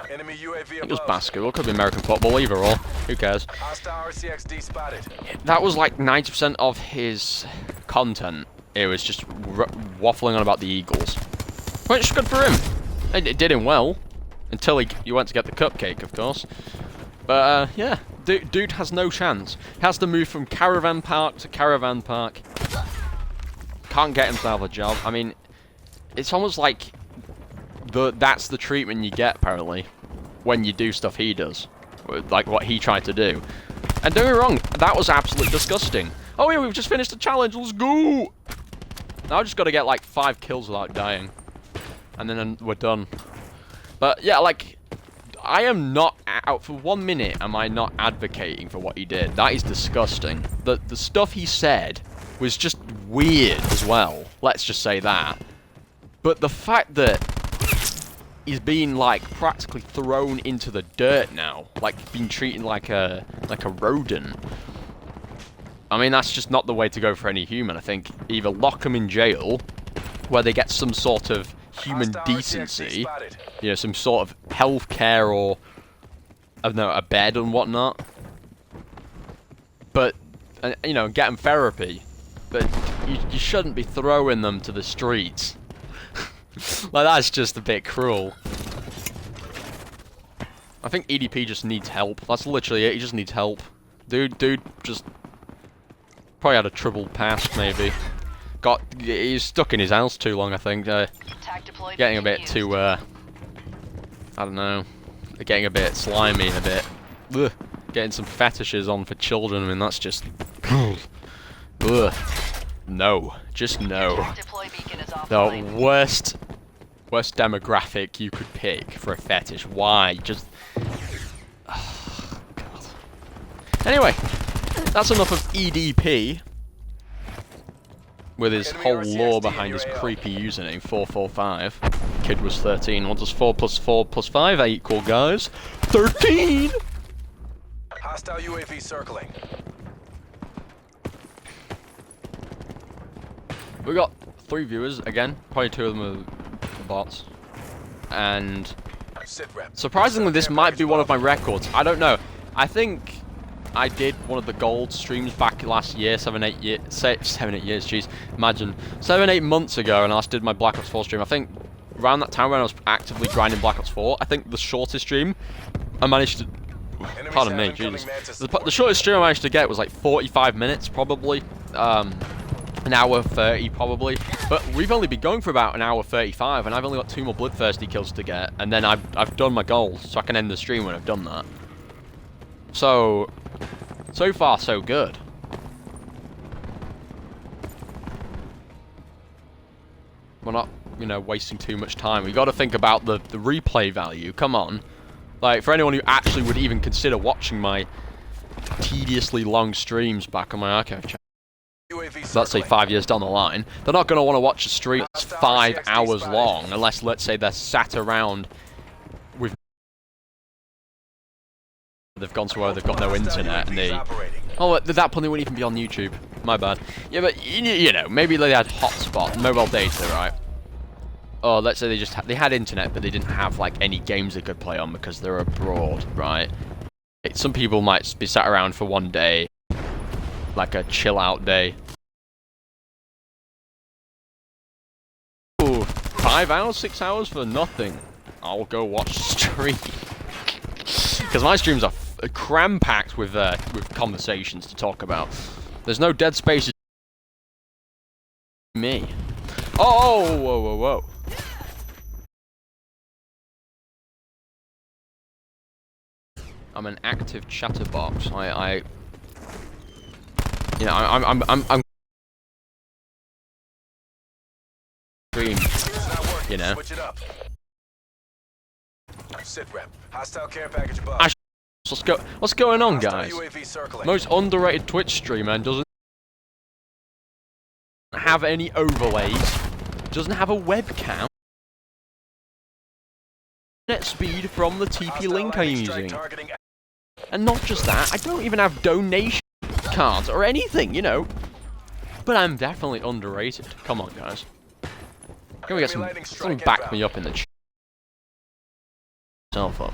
Enemy UAV It was basketball, could be American football, either or. Who cares? Hostile RCXD spotted. That was like 90% of his content. It was just waffling on about the Eagles. Which is good for him. It did him well. Until he went to get the cupcake, of course. But, yeah. Dude has no chance. He has to move from caravan park to caravan park. Can't get himself a job. I mean, it's almost like that's the treatment you get, apparently, when you do stuff he does. Like what he tried to do. And don't get me wrong, that was absolutely disgusting. Oh yeah, we've just finished the challenge, let's go! Now I just got to get like 5 kills without dying. And then we're done. But yeah, like, I am not out for 1 minute. Am I not advocating for what he did? That is disgusting. The stuff he said was just weird as well. Let's just say that. But the fact that he's being like practically thrown into the dirt now, like being treated like a rodent. I mean, that's just not the way to go for any human. I think either lock them in jail, where they get some sort of human decency, you know, some sort of health care or, I don't know, a bed and whatnot. But, you know, get them therapy. But you shouldn't be throwing them to the streets. Like, that's just a bit cruel. I think EDP just needs help. That's literally it. He just needs help. Dude just probably had a troubled past, maybe. He's stuck in his house too long, I think. Getting a bit too, I don't know. Getting a bit slimy, a bit. Ugh, getting some fetishes on for children. I mean, that's just. Ugh. No, just no. The worst demographic you could pick for a fetish. Why? Just. Oh, God. Anyway, that's enough of EDP. With his whole lore behind his creepy username, 445. Kid was 13. What does 4 plus 4 plus 5 equal, guys? 13! Hostile UAV circling. We got 3 viewers again. Probably 2 of them are bots. And surprisingly, this might be one of my records. I don't know. I think I did one of the gold streams back last year, 7-8 years, 7-8 years, jeez, imagine, 7-8 months ago, and I last did my Black Ops 4 stream. I think around that time when I was actively grinding Black Ops 4, I think the shortest stream I managed to, pardon me, Jesus, the shortest stream I managed to get was like 45 minutes, probably, an hour 30 probably, but we've only been going for about an hour 35, and I've only got 2 more bloodthirsty kills to get, and then I've done my goals, so I can end the stream when I've done that. So far so good. We're not, you know, wasting too much time. We got to think about the replay value. Come on, like for anyone who actually would even consider watching my tediously long streams back on my archive channel. Let's say 5 years down the line, they're not going to want to watch a stream that's 5 hours long unless, let's say, they're sat around with... They've gone somewhere, they've got no internet, and they... Oh, at that point they wouldn't even be on YouTube. My bad. Yeah, but, you know, maybe they had hotspot, mobile data, right? Or let's say they had internet, but they didn't have, like, any games they could play on because they're abroad, right? Some people might be sat around for one day, like a chill-out day. Ooh, 5 hours, 6 hours for nothing. I'll go watch stream. Because my streams are cram-packed with conversations to talk about. There's no dead spaces. Me. Oh, whoa, whoa, whoa. I'm an active chatterbox. You know, I'm stream, you know. What's going on, guys? Most underrated Twitch streamer doesn't have any overlays, doesn't have a webcam, internet speed from the TP link I'm using. And not just that, I don't even have donation cards or anything, you know. But I'm definitely underrated. Come on, guys. Can we get someone back me up in the chat? Cell phone.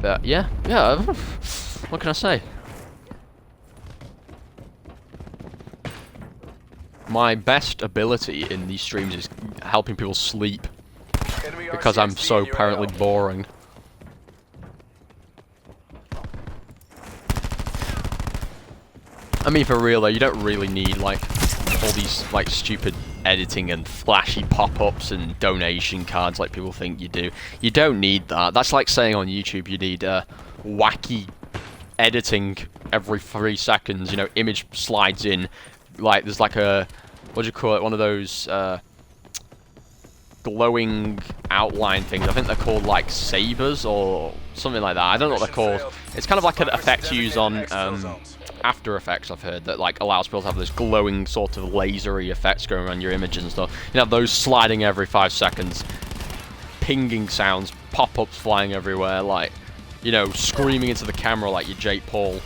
But yeah. What can I say? My best ability in these streams is helping people sleep. Because I'm so apparently boring. I mean, for real though, you don't really need like all these like stupid editing and flashy pop-ups and donation cards like people think you do. You don't need that. That's like saying on YouTube you need wacky editing every 3 seconds. You know, image slides in, like there's like a, what do you call it? One of those glowing outline things. I think they're called like sabers or something like that. I don't know what they're called. It's kind of like an effect you use on After Effects, I've heard, that like allows people to have this glowing sort of lasery effects going around your images and stuff. You have those sliding every 5 seconds, pinging sounds, pop-ups flying everywhere, like, you know, screaming into the camera like you're Jake Paul.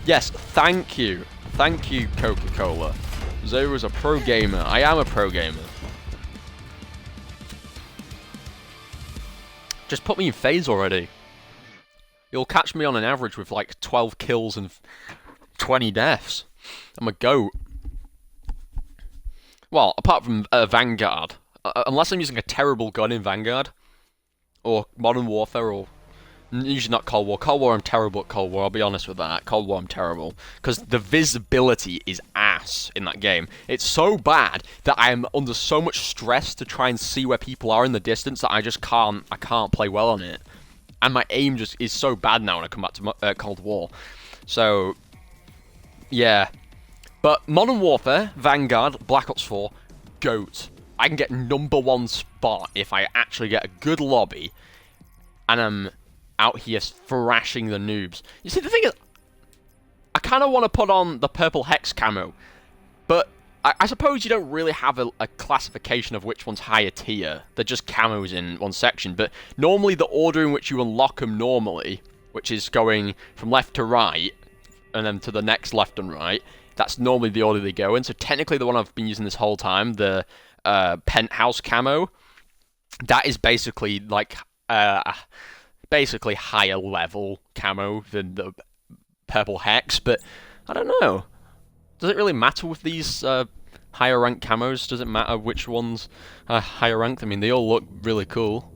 Yes, thank you, Coca-Cola. Xavvo's a pro gamer. I am a pro gamer. Just put me in phase already. You'll catch me on an average with like 12 kills and 20 deaths. I'm a goat. Well, apart from Vanguard. Unless I'm using a terrible gun in Vanguard. Or Modern Warfare, or... Usually not Cold War. Cold War, I'm terrible at Cold War, I'll be honest with that. Cold War, I'm terrible. Because the visibility is ass in that game. It's so bad that I am under so much stress to try and see where people are in the distance that I just can't play well on it. And my aim just is so bad now when I come back to Cold War. So, yeah. But Modern Warfare, Vanguard, Black Ops 4, GOAT. I can get #1 spot if I actually get a good lobby and I'm out here thrashing the noobs. You see, the thing is, I kind of want to put on the purple hex camo, but I suppose you don't really have a classification of which one's higher tier. They're just camos in one section, but normally the order in which you unlock them normally, which is going from left to right, and then to the next left and right, That's normally the order they go in. So technically the one I've been using this whole time, the penthouse camo, that is basically like basically higher level camo than the purple hex. But I don't know. Does it really matter with these higher ranked camos? Does it matter which ones are higher ranked? I mean, they all look really cool.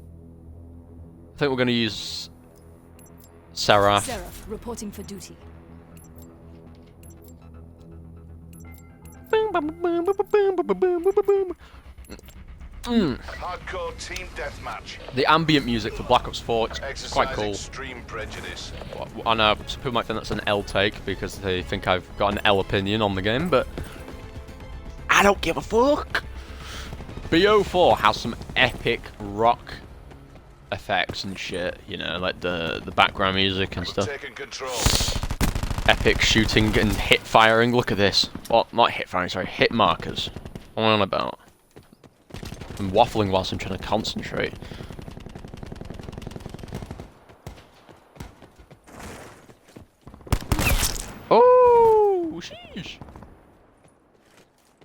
I think we're going to use Seraph. Seraph reporting for duty. Hardcore team deathmatch. The ambient music for Black Ops 4 is quite cool. Extreme prejudice. I know some people might think that's an L take because they think I've got an L opinion on the game, but I don't give a fuck. BO4 has some epic rock effects and shit, you know, like the background music and stuff. Taking control. Epic shooting and hit firing. Look at this. Well, not hit firing, sorry, hit markers. What am I on about? I'm waffling whilst I'm trying to concentrate. Oh, sheesh.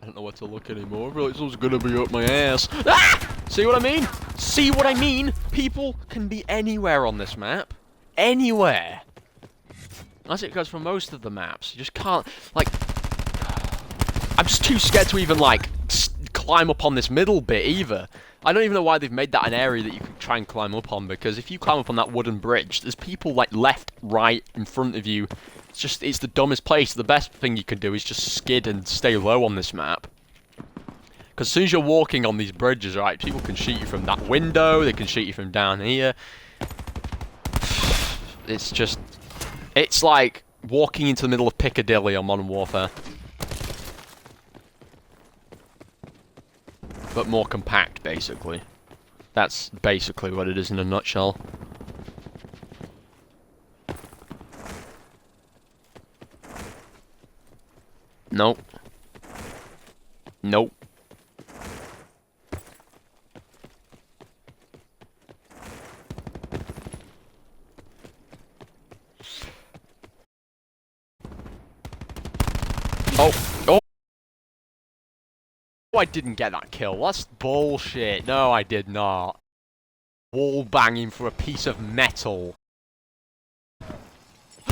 I don't know where to look anymore. I feel like someone's gonna be up my ass. Ah! See what I mean? See what I mean? People can be anywhere on this map. Anywhere. As it goes for most of the maps. You just can't, like... I'm just too scared to even, like, climb up on this middle bit, either. I don't even know why they've made that an area that you can try and climb up on, because if you climb up on that wooden bridge, there's people, like, left, right, in front of you. It's just, it's the dumbest place. The best thing you can do is just skid and stay low on this map. Because as soon as you're walking on these bridges, right, people can shoot you from that window, they can shoot you from down here. It's just... It's like walking into the middle of Piccadilly on Modern Warfare. But more compact, basically. That's basically what it is in a nutshell. Nope. Nope. Oh, oh! I didn't get that kill. That's bullshit. No, I did not. Wall banging for a piece of metal.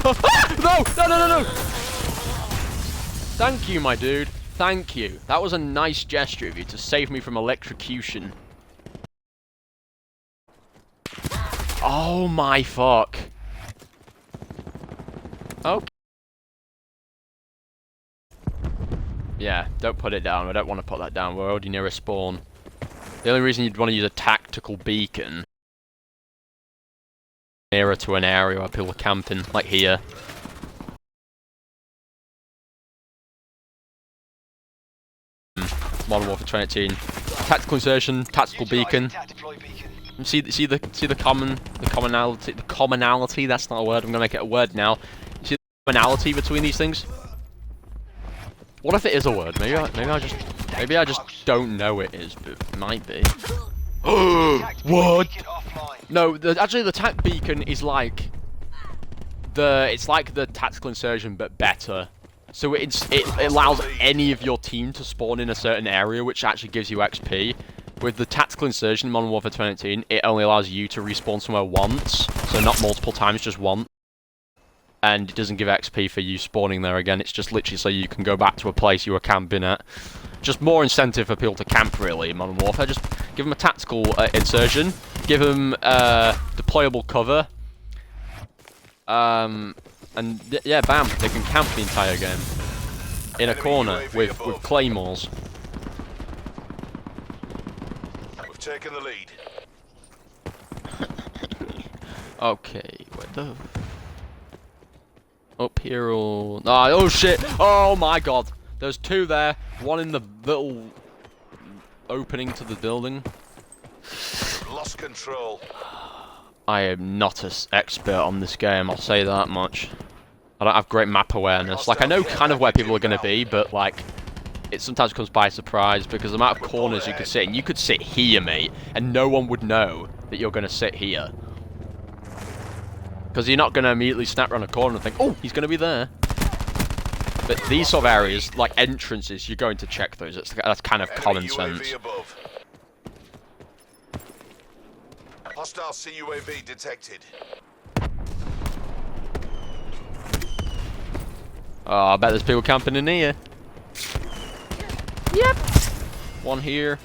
No! No, no, no, no! Thank you, my dude. Thank you. That was a nice gesture of you to save me from electrocution. Oh my fuck. Okay. Yeah, don't put it down. I don't want to put that down. We're already near a spawn. The only reason you'd want to use a tactical beacon nearer to an area where people are camping, like here. Modern Warfare 2018. Tactical insertion, tactical beacon. See the commonality. That's not a word. I'm gonna make it a word now. See the commonality between these things. What if it is a word? Maybe I just don't know it is, but it might be. What? No, actually the tac beacon is like it's like the tactical insertion but better. So it allows any of your team to spawn in a certain area, which actually gives you XP. With the tactical insertion in Modern Warfare 2018, it only allows you to respawn somewhere once, so not multiple times, just once. And it doesn't give XP for you spawning there again, it's just literally so you can go back to a place you were camping at. Just more incentive for people to camp, really, in Modern Warfare. Just give them a tactical insertion, give them deployable cover, and yeah, bam, they can camp the entire game. In a corner, with claymores. We've taken the lead. Okay, where the... Up here or... oh shit! Oh my god! There's two there. One in the little opening to the building. Lost control. I am not an expert on this game, I'll say that much. I don't have great map awareness. Like, I know kind of where people are going to be, but like... It sometimes comes by surprise, because the amount of corners you could sit in. You could sit here, mate, and no one would know that you're going to sit here. Because you're not going to immediately snap around a corner and think, oh, he's going to be there. But these sort of areas, like entrances, you're going to check those. That's kind of common Enemy sense. UAV above. Hostile CUAV detected. Oh, I bet there's people camping in here. Yep. One here.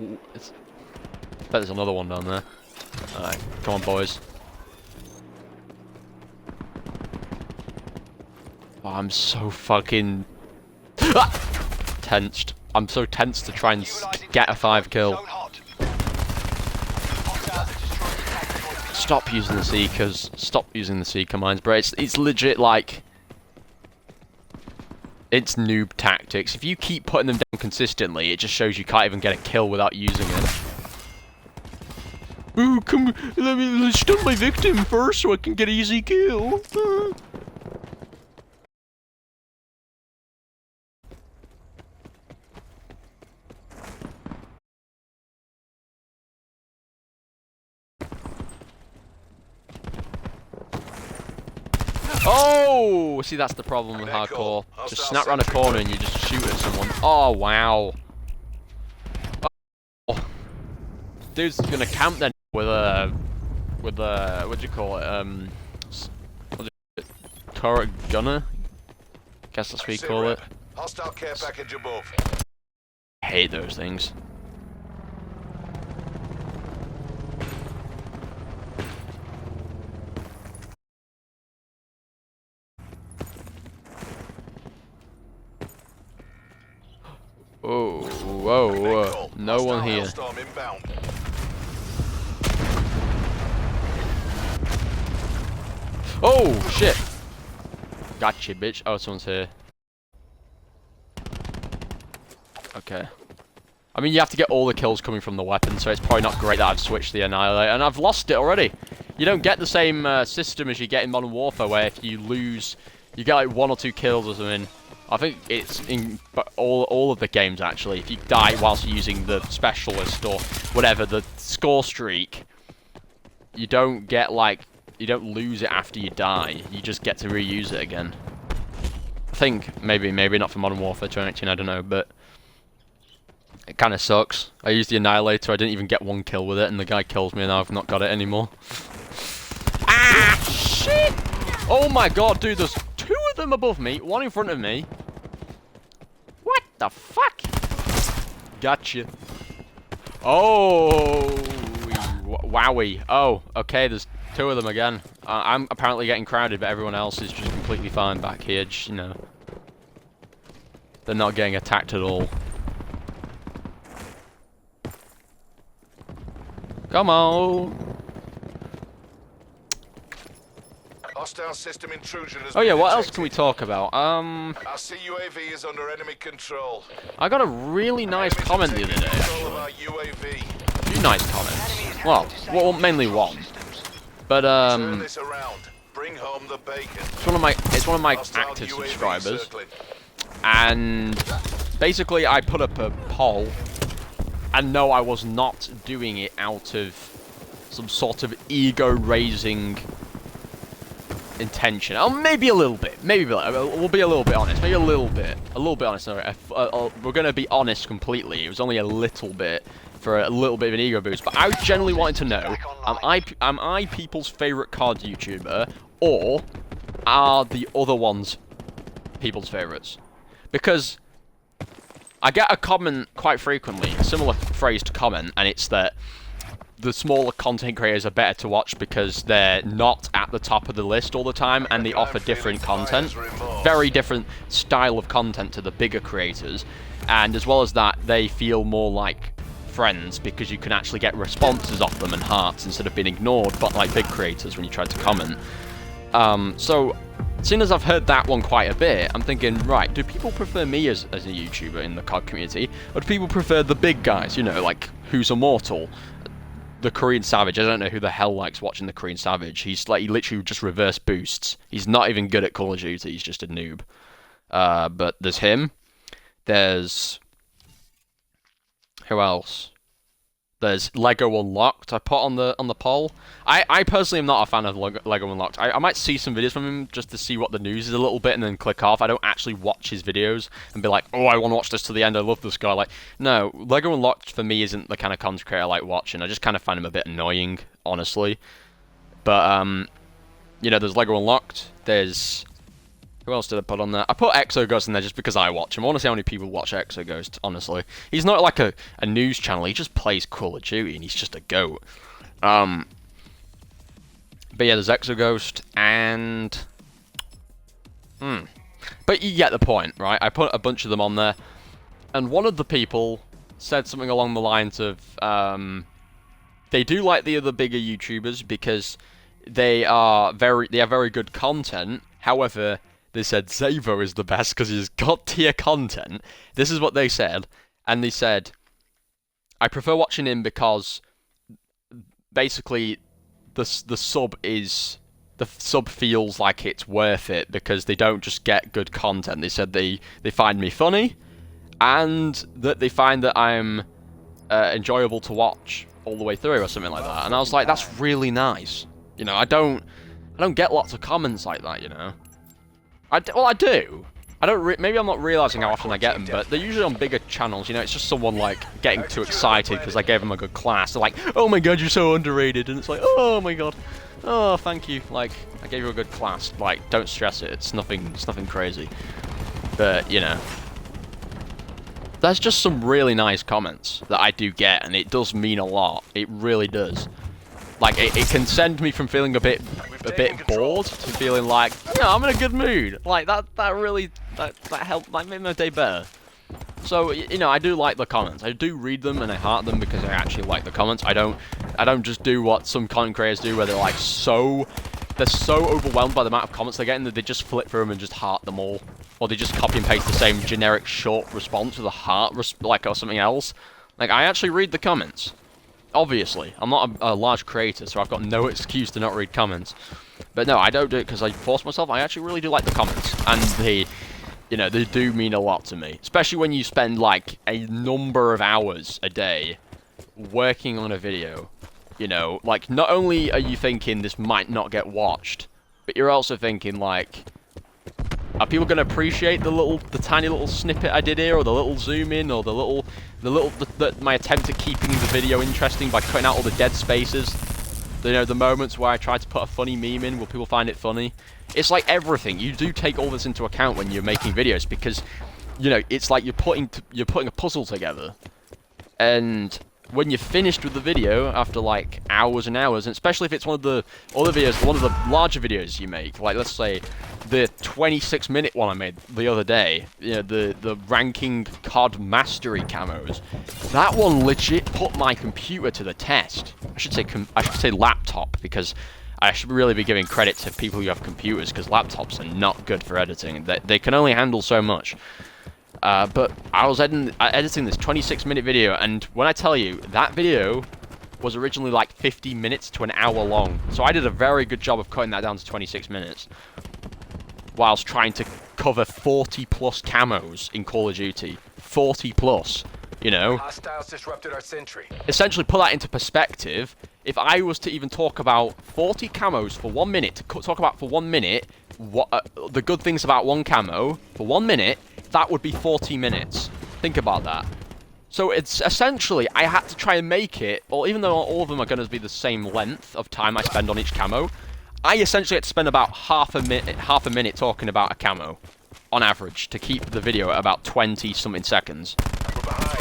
Ooh, I bet there's another one down there. Alright, come on, boys. Oh, I'm so fucking tensed. I'm so tense to try and get a 5 kill. Stop using the Seekers. Stop using the Seeker mines, bro. It's legit like... It's noob tactics. If you keep putting them down consistently, it just shows you can't even get a kill without using it. Ooh, come... Let me stun my victim first so I can get an easy kill. Oh! See, that's the problem with hardcore. Just snap around a corner and you just shoot at someone. Oh, wow. Oh. Dude's gonna camp then with a... what do you call it? Turret gunner? Guess that's what you call it. Hostile care package above. I hate those things. Oh, whoa, whoa. No one here. Oh, shit. Gotcha, bitch. Oh, someone's here. Okay. I mean, you have to get all the kills coming from the weapon, so it's probably not great that I've switched the Annihilator, and I've lost it already. You don't get the same system as you get in Modern Warfare, where if you lose, you get like 1 or 2 kills or something. I think it's in all of the games, actually. If you die whilst using the specialist or whatever, the score streak, you don't get like, you don't lose it after you die. You just get to reuse it again. I think, maybe not for Modern Warfare 2019, I don't know, but it kind of sucks. I used the Annihilator, I didn't even get 1 kill with it, and the guy kills me and I've not got it anymore. Ah, shit! Oh my god, dude, there's 2 of them above me, 1 in front of me. What the fuck? Gotcha. Oh, wowie. Oh, okay, there's 2 of them again. I'm apparently getting crowded, but everyone else is just completely fine back here. Just, you know, they're not getting attacked at all. Come on. Hostile system intrusion has Oh yeah, been what else detected. can we talk about? Our CUAV is under enemy control. I got a really nice Enemies comment have the other taken day, control of actually. our UAV. A few nice comments. Well, mainly 1. But Turn this around. Bring home the bacon. it's one of my Hostile active UAV subscribers, circling. and basically I put up a poll, and no, I was not doing it out of some sort of ego-raising intention. Oh, maybe a little bit. Maybe we'll be a little bit honest. Maybe a little bit honest. No, we're gonna be honest completely. It was only a little bit for a little bit of an ego boost. But I generally wanted to know: am I people's favorite COD YouTuber, or are the other ones people's favorites? Because I get a comment quite frequently, a similar phrase to comment, and it's that the smaller content creators are better to watch because they're not at the top of the list all the time, and they offer different content, very different style of content to the bigger creators, and as well as that, they feel more like friends because you can actually get responses off them and hearts instead of being ignored, but like big creators when you try to comment. So, seeing as I've heard that one quite a bit, I'm thinking, right, do people prefer me as a YouTuber in the COD community, or do people prefer the big guys, you know, like Who's Immortal, the Korean Savage? I don't know who the hell likes watching the Korean Savage. He's like, he literally just reverse boosts. He's not even good at Call of Duty, he's just a noob. But there's him. There's... who else? There's Lego Unlocked. I put on the poll. I personally am not a fan of Lego Unlocked. I might see some videos from him just to see what the news is a little bit and then click off. I don't actually watch his videos and be like, oh, I want to watch this to the end. I love this guy. Like, no, Lego Unlocked for me isn't the kind of content creator I like watching. I just kind of find him a bit annoying, honestly. But you know, there's Lego Unlocked. There's who else did I put on there? I put XavvoGhost in there just because I watch him. I want to see how many people watch XavvoGhost, honestly. He's not like a news channel, he just plays Call of Duty and he's just a goat. But yeah, there's XavvoGhost and... But you get the point, right? I put a bunch of them on there. And one of the people said something along the lines of... they do like the other bigger YouTubers because they have very good content. However... They said XavvoArchives is the best because he's got tier content. This is what they said. And they said, I prefer watching him because basically the sub feels like it's worth it because they don't just get good content. They said they find me funny and that they find that I'm enjoyable to watch all the way through or something like that. And I was like, that's really nice. You know, I don't get lots of comments like that, you know. Well, I do. Maybe I'm not realizing how often I get them, but they're usually on bigger channels. You know, it's just someone like getting too excited because I gave them a good class. They're like, "Oh my god, you're so underrated," and it's like, "Oh my god, oh thank you." Like, I gave you a good class. Like, don't stress it. It's nothing crazy. But you know, there's just some really nice comments that I do get, and it does mean a lot. It really does. Like, it can send me from feeling a bit bored to feeling like, no, I'm in a good mood. Like, that helped, like, made my day better. So, you know, I do like the comments. I do read them and I heart them because I actually like the comments. I don't just do what some content creators do where they're like they're so overwhelmed by the amount of comments they're getting that they just flip through them and just heart them all. Or they just copy and paste the same generic short response with a heart, like, or something else. Like, I actually read the comments. Obviously, I'm not a large creator, so I've got no excuse to not read comments. But no, I don't do it because I force myself. I actually really do like the comments, and they do mean a lot to me. Especially when you spend like a number of hours a day working on a video. You know, like not only are you thinking this might not get watched, but you're also thinking like, are people going to appreciate the tiny little snippet I did here, or the little zoom in, or my attempt at keeping the video interesting by cutting out all the dead spaces? You know, the moments where I try to put a funny meme in, will people find it funny? It's like everything. You do take all this into account when you're making videos because, you know, it's like you're putting a puzzle together, and when you're finished with the video after like hours and hours, and especially if it's one of the other videos, one of the larger videos you make, like let's say the 26-minute one I made the other day, you know, the ranking COD mastery camos, that one legit put my computer to the test. I should say laptop, because I should really be giving credit to people who have computers, because laptops are not good for editing. They can only handle so much. But I was editing this 26-minute video, and when I tell you, that video was originally like 50 minutes to an hour long. So I did a very good job of cutting that down to 26 minutes, whilst trying to cover 40 plus camos in Call of Duty. 40 plus, you know? Hostiles disrupted our sentry. Essentially, put that into perspective, if I was to even talk about 40 camos for 1 minute, talk about for 1 minute, the good things about one camo, for 1 minute, that would be 40 minutes. Think about that. So it's essentially, I had to try and make it, or even though all of them are going to be the same length of time I spend on each camo, I essentially had to spend about half a minute talking about a camo, on average, to keep the video at about 20-something seconds.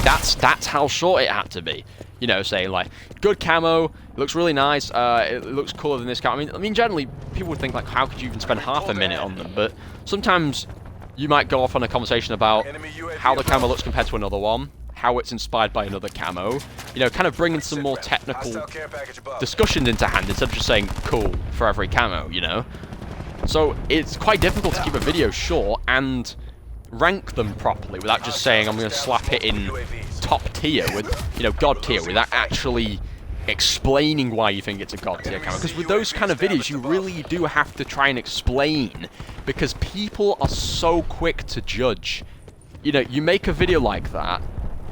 That's how short it had to be. You know, saying like, good camo, it looks really nice, it looks cooler than this camo. I mean, generally, people would think like, how could you even spend half a minute on them? But sometimes you might go off on a conversation about how the camo looks compared to another one, how it's inspired by another camo, you know, kind of bringing some more technical discussions into hand instead of just saying cool for every camo, you know? So it's quite difficult to keep a video short and rank them properly without just saying I'm going to slap it in top tier with, you know, god tier, without actually explaining why you think it's a god tier camo. Because with those kind of videos, you really do have to try and explain, because people are so quick to judge. You know, you make a video like that,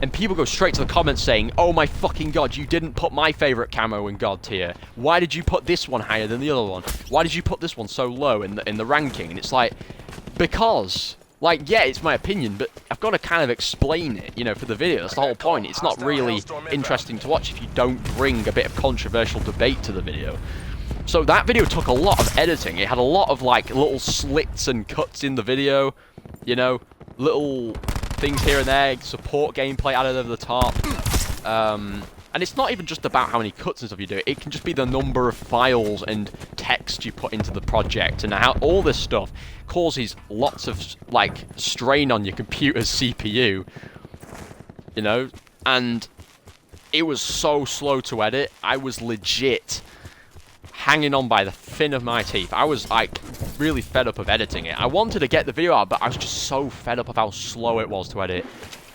and people go straight to the comments saying, "Oh my fucking god, you didn't put my favorite camo in god tier. Why did you put this one higher than the other one? Why did you put this one so low in the ranking?" And it's like, because, like, yeah, it's my opinion, but I've got to kind of explain it, you know, for the video. That's the whole point. It's not really interesting to watch if you don't bring a bit of controversial debate to the video. So that video took a lot of editing. It had a lot of, like, little slits and cuts in the video, you know, little things here and there, support gameplay added over the top. And it's not even just about how many cuts and stuff you do. It can just be the number of files and text you put into the project, and how all this stuff causes lots of, like, strain on your computer's CPU, you know? And it was so slow to edit. I was legit hanging on by the fin of my teeth. I was, like, really fed up of editing it. I wanted to get the video out, but I was just so fed up of how slow it was to edit.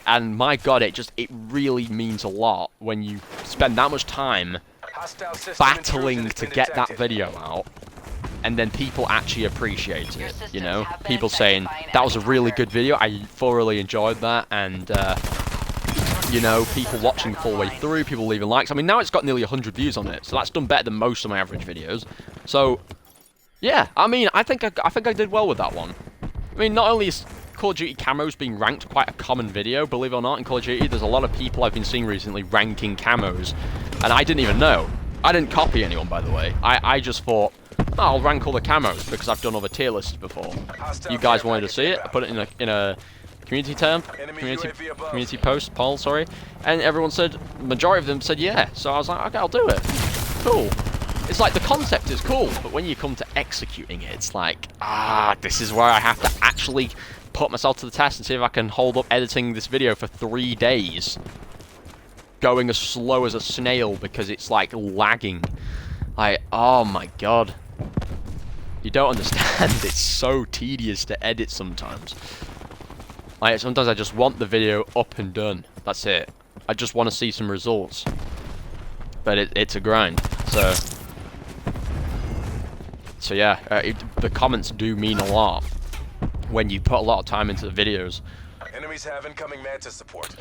And my god, it really means a lot when you spend that much time battling to get that video out, and then people actually appreciate it, you know? People saying, "That was a really good video, I thoroughly enjoyed that," and, you know, people watching the full way through, people leaving likes. I mean, now it's got nearly 100 views on it, so that's done better than most of my average videos. So, yeah, I mean, I think I did well with that one. I mean, not only is Call of Duty camos being ranked quite a common video, believe it or not, in Call of Duty, there's a lot of people I've been seeing recently ranking camos, and I didn't even know. I didn't copy anyone, by the way. I just thought, oh, I'll rank all the camos because I've done other tier lists before. You guys wanted to see it, I put it in a community term, community post, poll, sorry, and everyone said, majority of them said yeah, so I was like, okay, I'll do it. Cool. It's like, the concept is cool, but when you come to executing it, it's like, this is where I have to actually put myself to the test and see if I can hold up editing this video for 3 days. Going as slow as a snail because it's, like, lagging. Like, oh my god. You don't understand, it's so tedious to edit sometimes. Like, sometimes I just want the video up and done. That's it. I just want to see some results. But it's a grind, so yeah, the comments do mean a lot when you put a lot of time into the videos. Enemies have incoming Mantis support.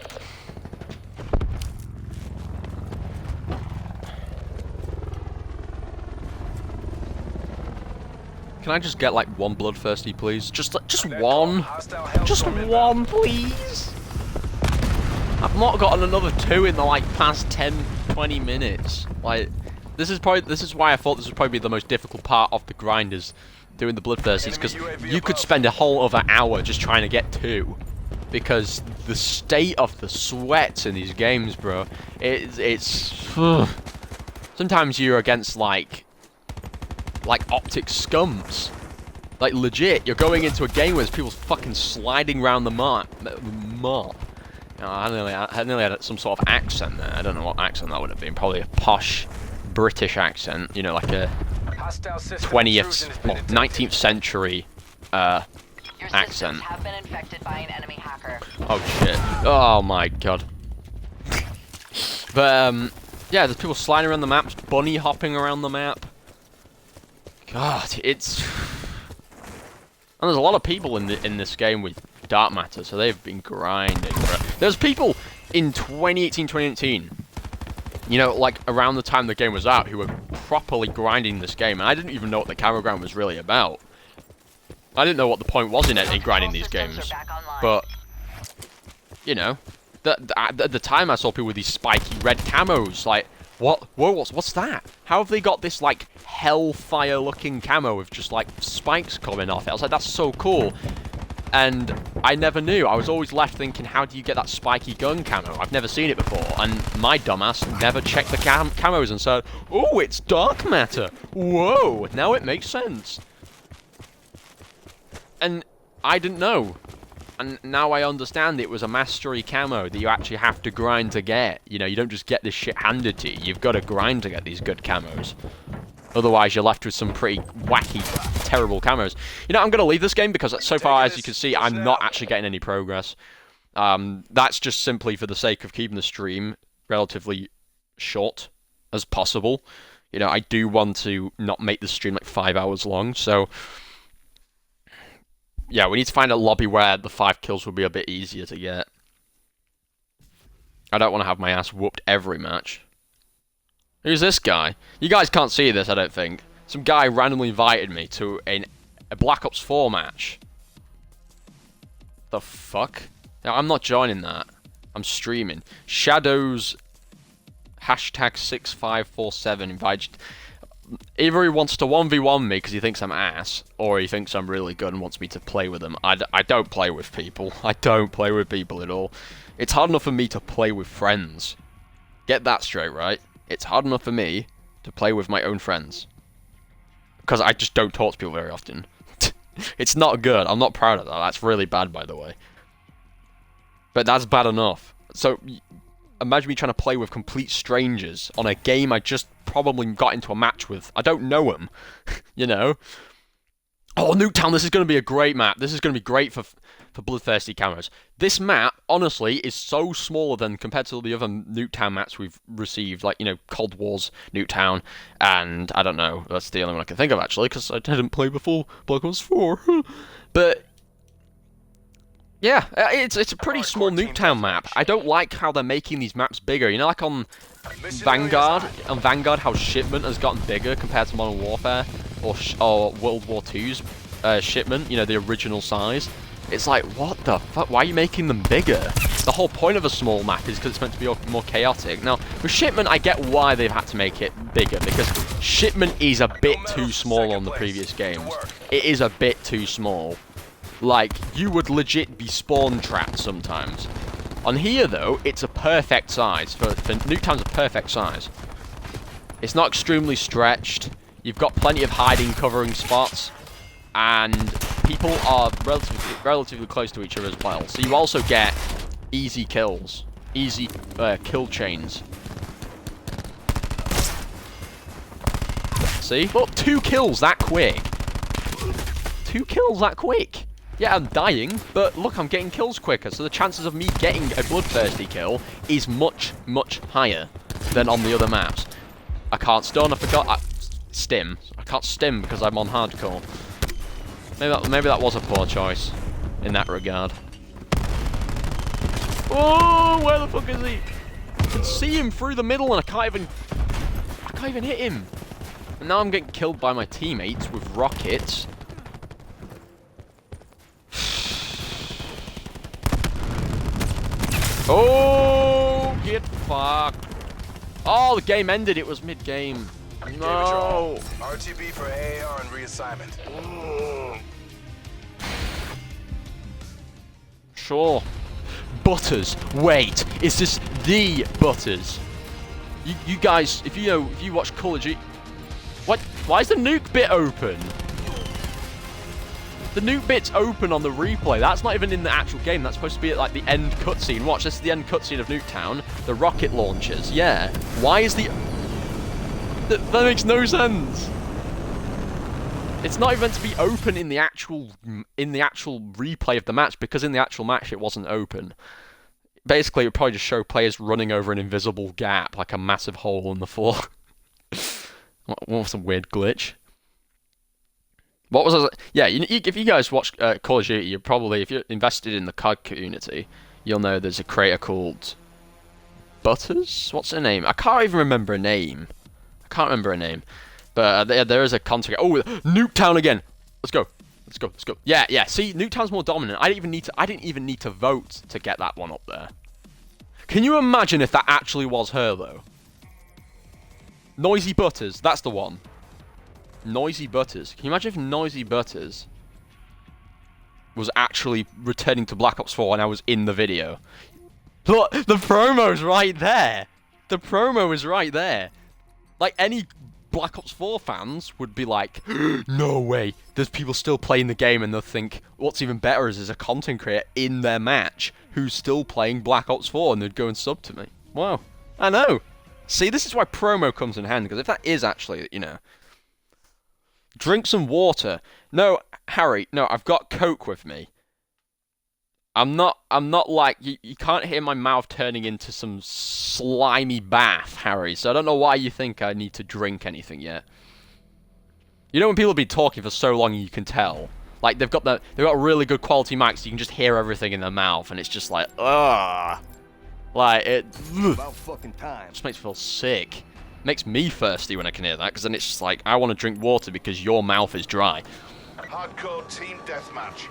Can I just get, like, one bloodthirsty, please? Just one? Just one, please? I've not gotten another 2 in the, like, past 10-20 minutes. Like, this is why I thought this would probably be the most difficult part of the grind, is doing the bloodthirsties, because you could spend a whole other hour just trying to get 2. Because the state of the sweats in these games, bro, it's sometimes you're against, like optic scums. Like, legit, you're going into a game where there's people fucking sliding around the map. I nearly had some sort of accent there. I don't know what accent that would have been. Probably a posh British accent, you know, like a 20th, well, 19th century accent. Have been infected by an enemy hacker. Oh shit. Oh my god. But yeah, there's people sliding around the map, just bunny hopping around the map. God, it's... And there's a lot of people in this game with dark matter, so they've been grinding. There's people in 2018, 2019, you know, like around the time the game was out, who were properly grinding this game, and I didn't even know what the camera grind was really about. I didn't know what the point was in grinding these games, but, you know, at the time I saw people with these spiky red camos, like, what? Whoa, what's that? How have they got this, like, hellfire-looking camo with just, like, spikes coming off it? I was like, that's so cool. And I never knew. I was always left thinking, how do you get that spiky gun camo? I've never seen it before. And my dumbass never checked the camos and said, oh, it's dark matter. Whoa, now it makes sense. And I didn't know. And now I understand it was a mastery camo that you actually have to grind to get. You know, you don't just get this shit handed to you. You've got to grind to get these good camos. Otherwise, you're left with some pretty wacky, terrible camos. You know, I'm going to leave this game because so far, as you can see, I'm not actually getting any progress. That's just simply for the sake of keeping the stream relatively short as possible. You know, I do want to not make the stream like 5 hours long, so... Yeah, we need to find a lobby where the 5 kills will be a bit easier to get. I don't want to have my ass whooped every match. Who's this guy? You guys can't see this, I don't think. Some guy randomly invited me to a Black Ops 4 match. The fuck? No, I'm not joining that. I'm streaming. Shadows hashtag 6547 invited. Either he wants to 1v1 me because he thinks I'm ass, or he thinks I'm really good and wants me to play with him. I don't play with people. I don't play with people at all. It's hard enough for me to play with friends. Get that straight, right? It's hard enough for me to play with my own friends. Because I just don't talk to people very often. It's not good. I'm not proud of that. That's really bad, by the way. But that's bad enough. So, imagine me trying to play with complete strangers on a game I just probably got into a match with. I don't know them. You know? Oh, Nuketown, this is going to be a great map. This is going to be great for bloodthirsty cameras. This map, honestly, is so smaller than compared to the other Nuketown maps we've received, like, you know, Cold War's Nuketown, and, I don't know, that's the only one I can think of, actually, because I didn't play before Black Ops 4. But, yeah, it's a pretty small Nuketown map. I don't like how they're making these maps bigger. You know, like on Vanguard, how Shipment has gotten bigger compared to Modern Warfare, or World War II's Shipment, you know, the original size. It's like, what the fuck? Why are you making them bigger? The whole point of a small map is because it's meant to be more chaotic. Now, with Shipment, I get why they've had to make it bigger, because Shipment is a bit too small on the previous games. It is a bit too small. Like, you would legit be spawn trapped sometimes. On here, though, it's a perfect size. For Nuketown's a perfect size. It's not extremely stretched. You've got plenty of hiding, covering spots. And people are relatively close to each other as well. So you also get easy kills. Easy kill chains. See? Look, 2 kills that quick. 2 kills that quick. Yeah, I'm dying, but look, I'm getting kills quicker, so the chances of me getting a bloodthirsty kill is much, much higher than on the other maps. I can't stun, I forgot. Stim. I can't stim because I'm on hardcore. Maybe that was a poor choice in that regard. Oh, where the fuck is he? I can see him through the middle and I can't even hit him. And now I'm getting killed by my teammates with rockets. Oh, get fucked. Oh, the game ended. It was mid-game. No. RTB for AAR and reassignment. Sure. Butters. Wait, is this the Butters? You guys, if you watch Call of Duty, what? Why is the nuke bit open? The nuke bit's open on the replay. That's not even in the actual game. That's supposed to be at, like, the end cutscene. Watch, this is the end cutscene of Nuketown. The rocket launchers. Yeah. Why is the... That makes no sense. It's not even meant to be open in the actual replay of the match, because in the actual match it wasn't open. Basically, it would probably just show players running over an invisible gap, like a massive hole in the floor. What was a weird glitch? What was I? Yeah, if you guys watch Call of Duty, if you're invested in the COD community, you'll know there's a creator called Butters. What's her name? I can't even remember her name. But there is a content. Oh, Nuketown again. Let's go. Yeah. See, Nuketown's more dominant. I didn't even need to vote to get that one up there. Can you imagine if that actually was her though? Noisy Butters. That's the one. Noisy Butters. Can you imagine if Noisy Butters was actually returning to Black Ops 4 and I was in the video? Look, the promo's right there. The promo is right there. Like, any Black Ops 4 fans would be like, no way, there's people still playing the game, and they'll think, what's even better is there's a content creator in their match who's still playing Black Ops 4, and they'd go and sub to me. Wow. I know. See, this is why promo comes in handy, because if that is actually, you know... Drink some water. No, Harry, no, I've got Coke with me. I'm not like, you can't hear my mouth turning into some slimy bath, Harry, so I don't know why you think I need to drink anything yet. You know when people have been talking for so long and you can tell? Like, they've got really good quality mics, so you can just hear everything in their mouth, and it's just like, ugh. Like, it About fucking time. just makes me feel sick. Makes me thirsty when I can hear that, because then it's just like, I want to drink water because your mouth is dry. Hardcore team deathmatch.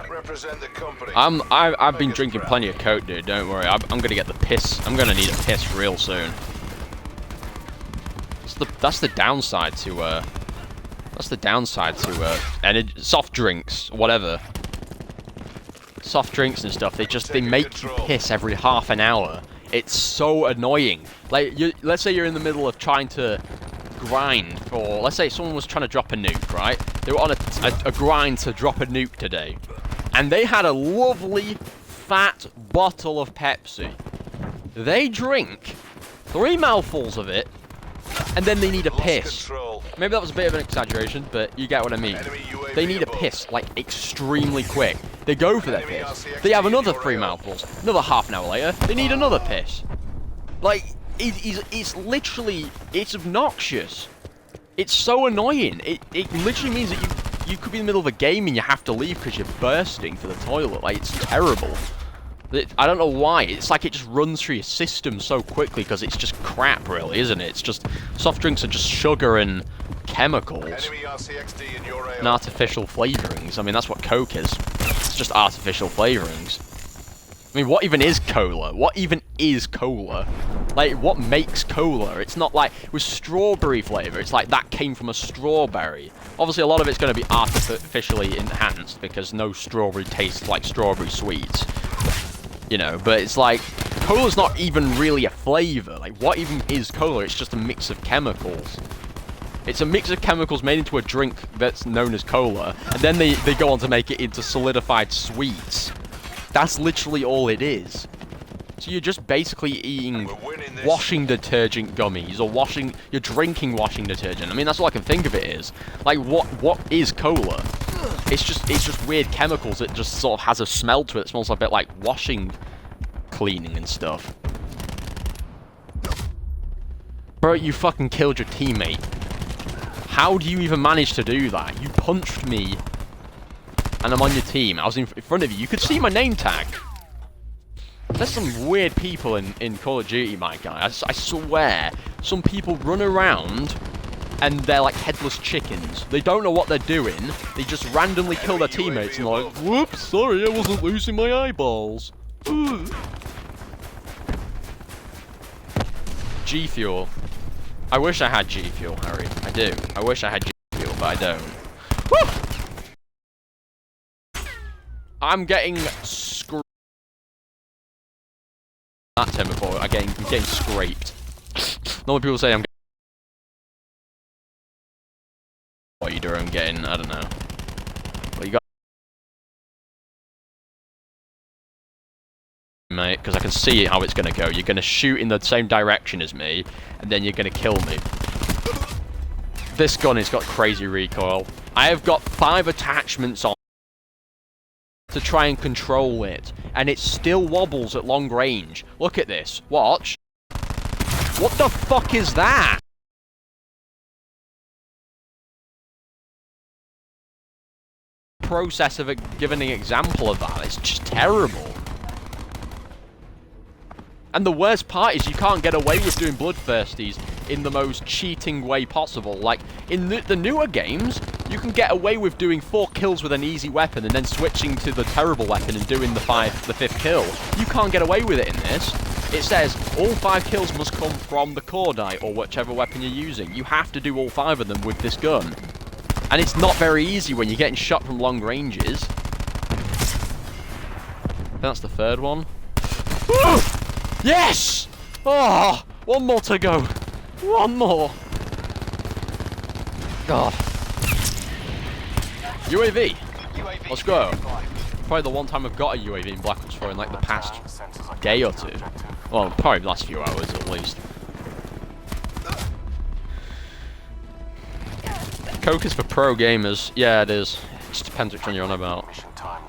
Represent the company. I've been drinking plenty of Coke, dude. Don't worry. I'm gonna get the piss. I'm gonna need a piss real soon. That's the downside to soft drinks, whatever. Soft drinks and stuff. They make you piss every half an hour. It's so annoying. Like, let's say you're in the middle of trying to grind for, let's say someone was trying to drop a nuke, right? They were on a grind to drop a nuke today, and they had a lovely fat bottle of Pepsi. They drink 3 mouthfuls of it, and then they need a piss. Maybe that was a bit of an exaggeration, but you get what I mean. They need a piss, like, extremely quick. They go for their piss. They have another 3 mouthfuls. Another half an hour later, they need another piss. Like, it's literally, it's obnoxious. It's so annoying. It literally means that you could be in the middle of a game and you have to leave because you're bursting to the toilet. Like, it's terrible. I don't know why. It's like it just runs through your system so quickly because it's just crap, really, isn't it? It's just, soft drinks are just sugar and chemicals and artificial flavorings. I mean, that's what Coke is. It's just artificial flavorings. I mean, what even is cola? What even is cola? Like, what makes cola? It's not like, with strawberry flavor, it's like that came from a strawberry. Obviously, a lot of it's going to be artificially enhanced because no strawberry tastes like strawberry sweets. You know, but it's like, cola's not even really a flavor. Like, what even is cola? It's just a mix of chemicals. It's a mix of chemicals made into a drink that's known as cola, and then they go on to make it into solidified sweets. That's literally all it is. So you're just basically eating washing detergent gummies, or you're drinking washing detergent. I mean, that's all I can think of it is. Like, what is cola? It's just weird chemicals that just sort of has a smell to it. It smells a bit like washing, cleaning and stuff. Bro, you fucking killed your teammate. How do you even manage to do that? You punched me, and I'm on your team. I was in front of you. You could see my name tag. There's some weird people in Call of Duty, my guy. I swear. Some people run around and they're like headless chickens. They don't know what they're doing. They just randomly kill their teammates and they're like, whoops, sorry, I wasn't losing my eyeballs. Ooh. G Fuel. I wish I had G Fuel, Harry. I do. I wish I had G Fuel, but I don't. Woo! I'm getting scraped. That term before, I'm getting scraped. Normally people say I'm getting... What you do, I'm getting, I don't know. Well, you got... Mate, because I can see how it's going to go. You're going to shoot in the same direction as me, and then you're going to kill me. This gun has got crazy recoil. I have got 5 attachments on to try and control it, and it still wobbles at long range. Look at this. Watch. What the fuck is that? Process of giving an example of that. It's just terrible. And the worst part is you can't get away with doing bloodthirsties in the most cheating way possible. Like, in the newer games, you can get away with doing 4 kills with an easy weapon and then switching to the terrible weapon and doing the 5th kill. You can't get away with it in this. It says all 5 kills must come from the Cordite or whichever weapon you're using. You have to do all 5 of them with this gun. And it's not very easy when you're getting shot from long ranges. That's the 3rd one. Yes! Oh, 1 more to go. 1 more. God. UAV. Let's go. Probably the one time I've got a UAV in Black Ops 4 in like the past day or 2. Well, probably the last few hours at least. Coke is for pro gamers. Yeah, it is. It just depends which one you're on about.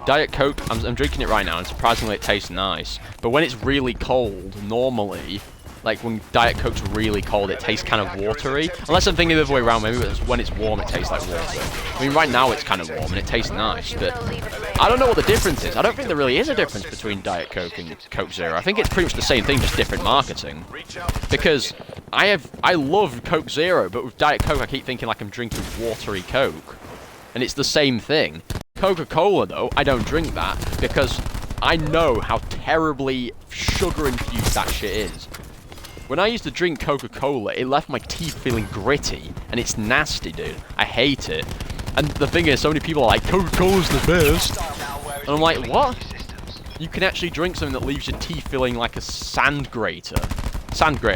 Diet Coke, I'm drinking it right now, and surprisingly it tastes nice. But when it's really cold, normally, Like when Diet Coke's really cold, it tastes kind of watery. Unless I'm thinking the other way around, maybe it's when it's warm it tastes like water. I mean, right now it's kind of warm and it tastes nice, but I don't know what the difference is. I don't think there really is a difference between Diet Coke and Coke Zero. I think it's pretty much the same thing, just different marketing. Because I love Coke Zero, but with Diet Coke I keep thinking like I'm drinking watery Coke. And it's the same thing. Coca-Cola though, I don't drink that because I know how terribly sugar-infused that shit is. When I used to drink Coca-Cola, it left my teeth feeling gritty, and it's nasty, dude. I hate it. And the thing is, so many people are like, Coca-Cola's the best. And I'm like, what? You can actually drink something that leaves your teeth feeling like a sandpaper, sorry. I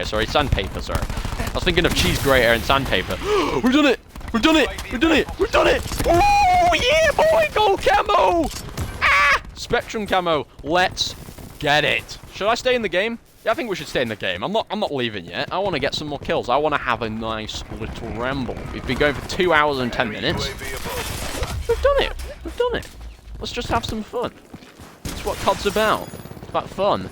was thinking of cheese grater and sandpaper. We've done it! We've done it! We've done it! We've done it! Oh, yeah, boy! Gold camo! Ah! Spectrum camo. Let's get it. Should I stay in the game? Yeah, I think we should stay in the game. I'm not leaving yet. I want to get some more kills. I want to have a nice little ramble. We've been going for 2 hours and 10 minutes. We've done it. We've done it. Let's just have some fun. That's what COD's about. It's about fun.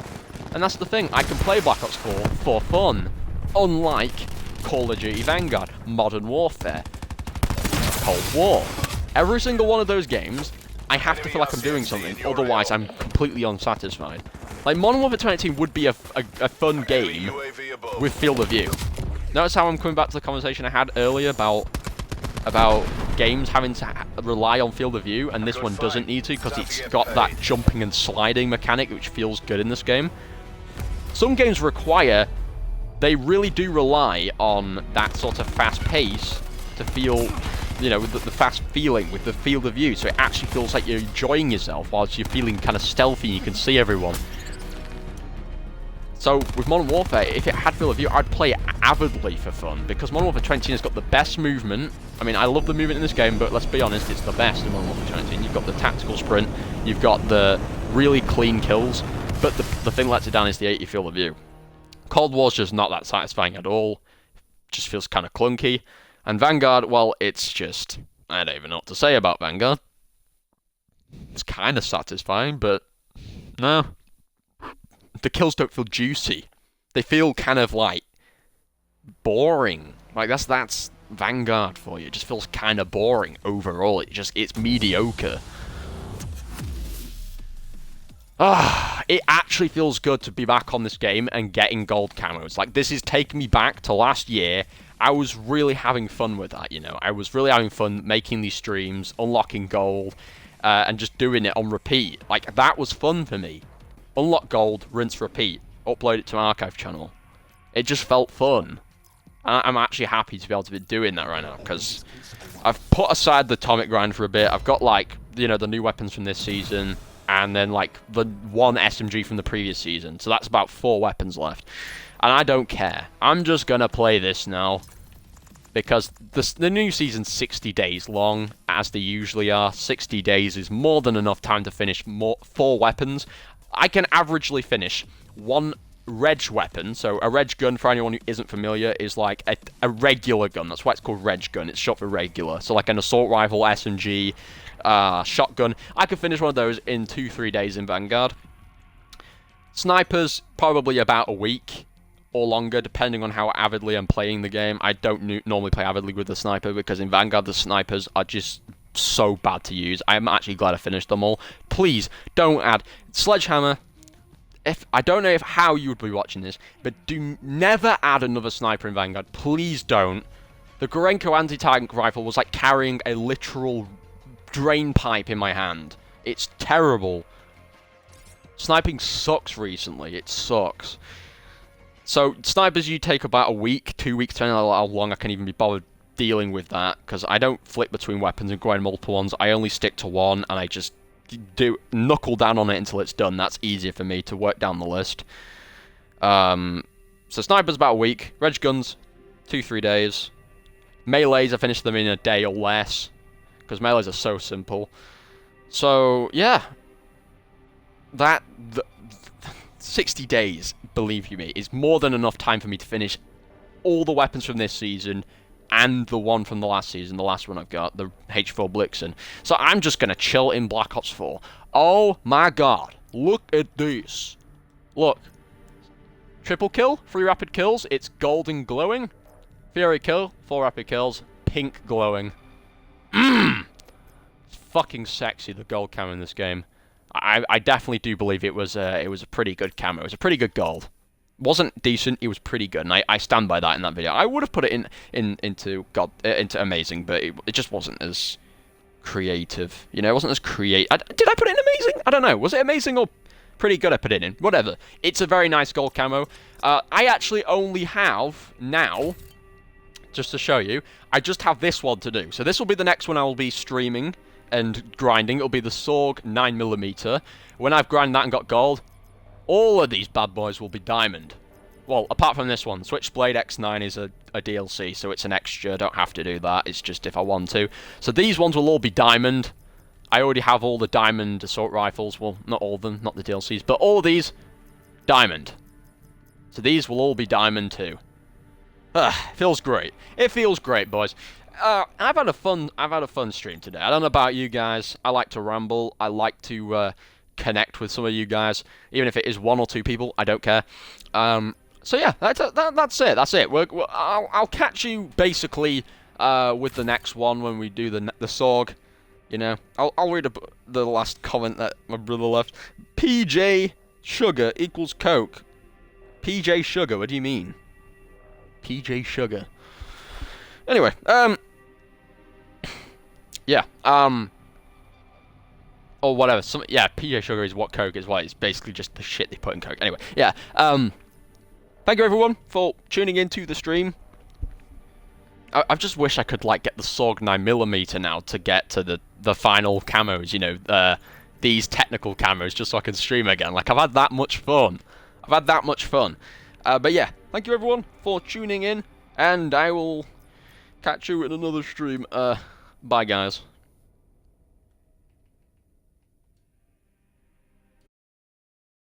And that's the thing. I can play Black Ops 4 for fun. Unlike Call of Duty Vanguard, Modern Warfare, Cold War. Every single one of those games, I have to feel like I'm doing something. Otherwise, I'm completely unsatisfied. Like, Modern Warfare 2018 would be a fun game with field of view. Notice how I'm coming back to the conversation I had earlier about games having to rely on field of view, and this one doesn't need to because it's got that jumping and sliding mechanic, which feels good in this game. Some games require, they really do rely on that sort of fast pace to feel, you know, the fast feeling with the field of view, so it actually feels like you're enjoying yourself whilst you're feeling kind of stealthy and you can see everyone. So, with Modern Warfare, if it had field of view, I'd play it avidly for fun, because Modern Warfare 2018 has got the best movement. I mean, I love the movement in this game, but let's be honest, it's the best in Modern Warfare 2018. You've got the tactical sprint, you've got the really clean kills, but the thing that lets it down is the 80 field of view. Cold War's just not that satisfying at all. Just feels kind of clunky. And Vanguard, well, it's just, I don't even know what to say about Vanguard. It's kind of satisfying, but no. The kills don't feel juicy. They feel kind of like boring. Like that's Vanguard for you. It just feels kind of boring overall. It's mediocre. It actually feels good to be back on this game and getting gold camos. Like, this is taking me back to last year. I was really having fun with that, you know. I was really having fun making these streams, unlocking gold, and just doing it on repeat. Like, that was fun for me. Unlock gold, rinse, repeat. Upload it to my archive channel. It just felt fun. I'm actually happy to be able to be doing that right now, because I've put aside the atomic grind for a bit. I've got, like, you know, the new weapons from this season, and then, like, the one SMG from the previous season. So that's about 4 weapons left. And I don't care. I'm just gonna play this now, because the new season's 60 days long, as they usually are. 60 days is more than enough time to finish 4 weapons. I can averagely finish 1 reg weapon. So a reg gun, for anyone who isn't familiar, is like a regular gun. That's why it's called reg gun. It's short for regular. So like an assault rifle, SMG, shotgun. I could finish one of those in 2-3 days in Vanguard. Snipers, probably about a week or longer, depending on how avidly I'm playing the game. I don't normally play avidly with the sniper, because in Vanguard the snipers are just so bad to use. I'm actually glad I finished them all. Please don't add Sledgehammer. I don't know how you would be watching this, but do never add another sniper in Vanguard. Please don't. The Gorenko anti-tank rifle was like carrying a literal drain pipe in my hand. It's terrible. Sniping sucks recently. It sucks. So snipers, you take about a week, 2 weeks, depending on how long I can even be bothered dealing with that, because I don't flip between weapons and grind multiple ones. I only stick to one, and I just do knuckle down on it until it's done. That's easier for me to work down the list. So snipers about a week. Reg guns, 2-3 days. Melees, I finish them in a day or less, because melees are so simple. So yeah, 60 days, believe you me, is more than enough time for me to finish all the weapons from this season and the one from the last season, the last one I've got, the H4 Blixen. So I'm just going to chill in Black Ops 4. Oh my god, look at this. Look. Triple kill, 3 rapid kills, it's golden glowing. Fury kill, 4 rapid kills, pink glowing. It's fucking sexy, the gold camo in this game. I definitely do believe it was a pretty good camo. It was a pretty good gold. Wasn't decent, it was pretty good, and I stand by that in that video. I would have put it into amazing, but it just wasn't as creative. You know, it wasn't as creative. Did I put it in amazing? I don't know. Was it amazing or pretty good? I put it in. Whatever. It's a very nice gold camo. I actually only have now, just to show you, I just have this one to do. So this will be the next one I will be streaming and grinding. It'll be the Sorg 9mm. When I've grinded that and got gold, all of these bad boys will be diamond. Well, apart from this one. Switchblade X9 is a DLC, so it's an extra. I don't have to do that. It's just if I want to. So these ones will all be diamond. I already have all the diamond assault rifles. Well, not all of them, not the DLCs, but all of these, diamond. So these will all be diamond too. Feels great. It feels great, boys. I've had a fun stream today. I don't know about you guys. I like to ramble. I like to connect with some of you guys, even if it is 1 or 2 people. I don't care. So yeah, that's it. That's it. I'll catch you basically with the next one when we do the Sorg. You know, I'll read the last comment that my brother left. PJ Sugar equals Coke. PJ Sugar. What do you mean? PJ Sugar. Anyway, yeah, or whatever. Yeah, PJ Sugar is what Coke is. What it's basically just the shit they put in Coke. Anyway, yeah. Thank you everyone for tuning into the stream. I just wish I could like get the Sorg 9mm now to get to the final camos. You know, these technical camos, just so I can stream again. Like I've had that much fun. But yeah, thank you everyone for tuning in, and I will catch you in another stream. Bye guys.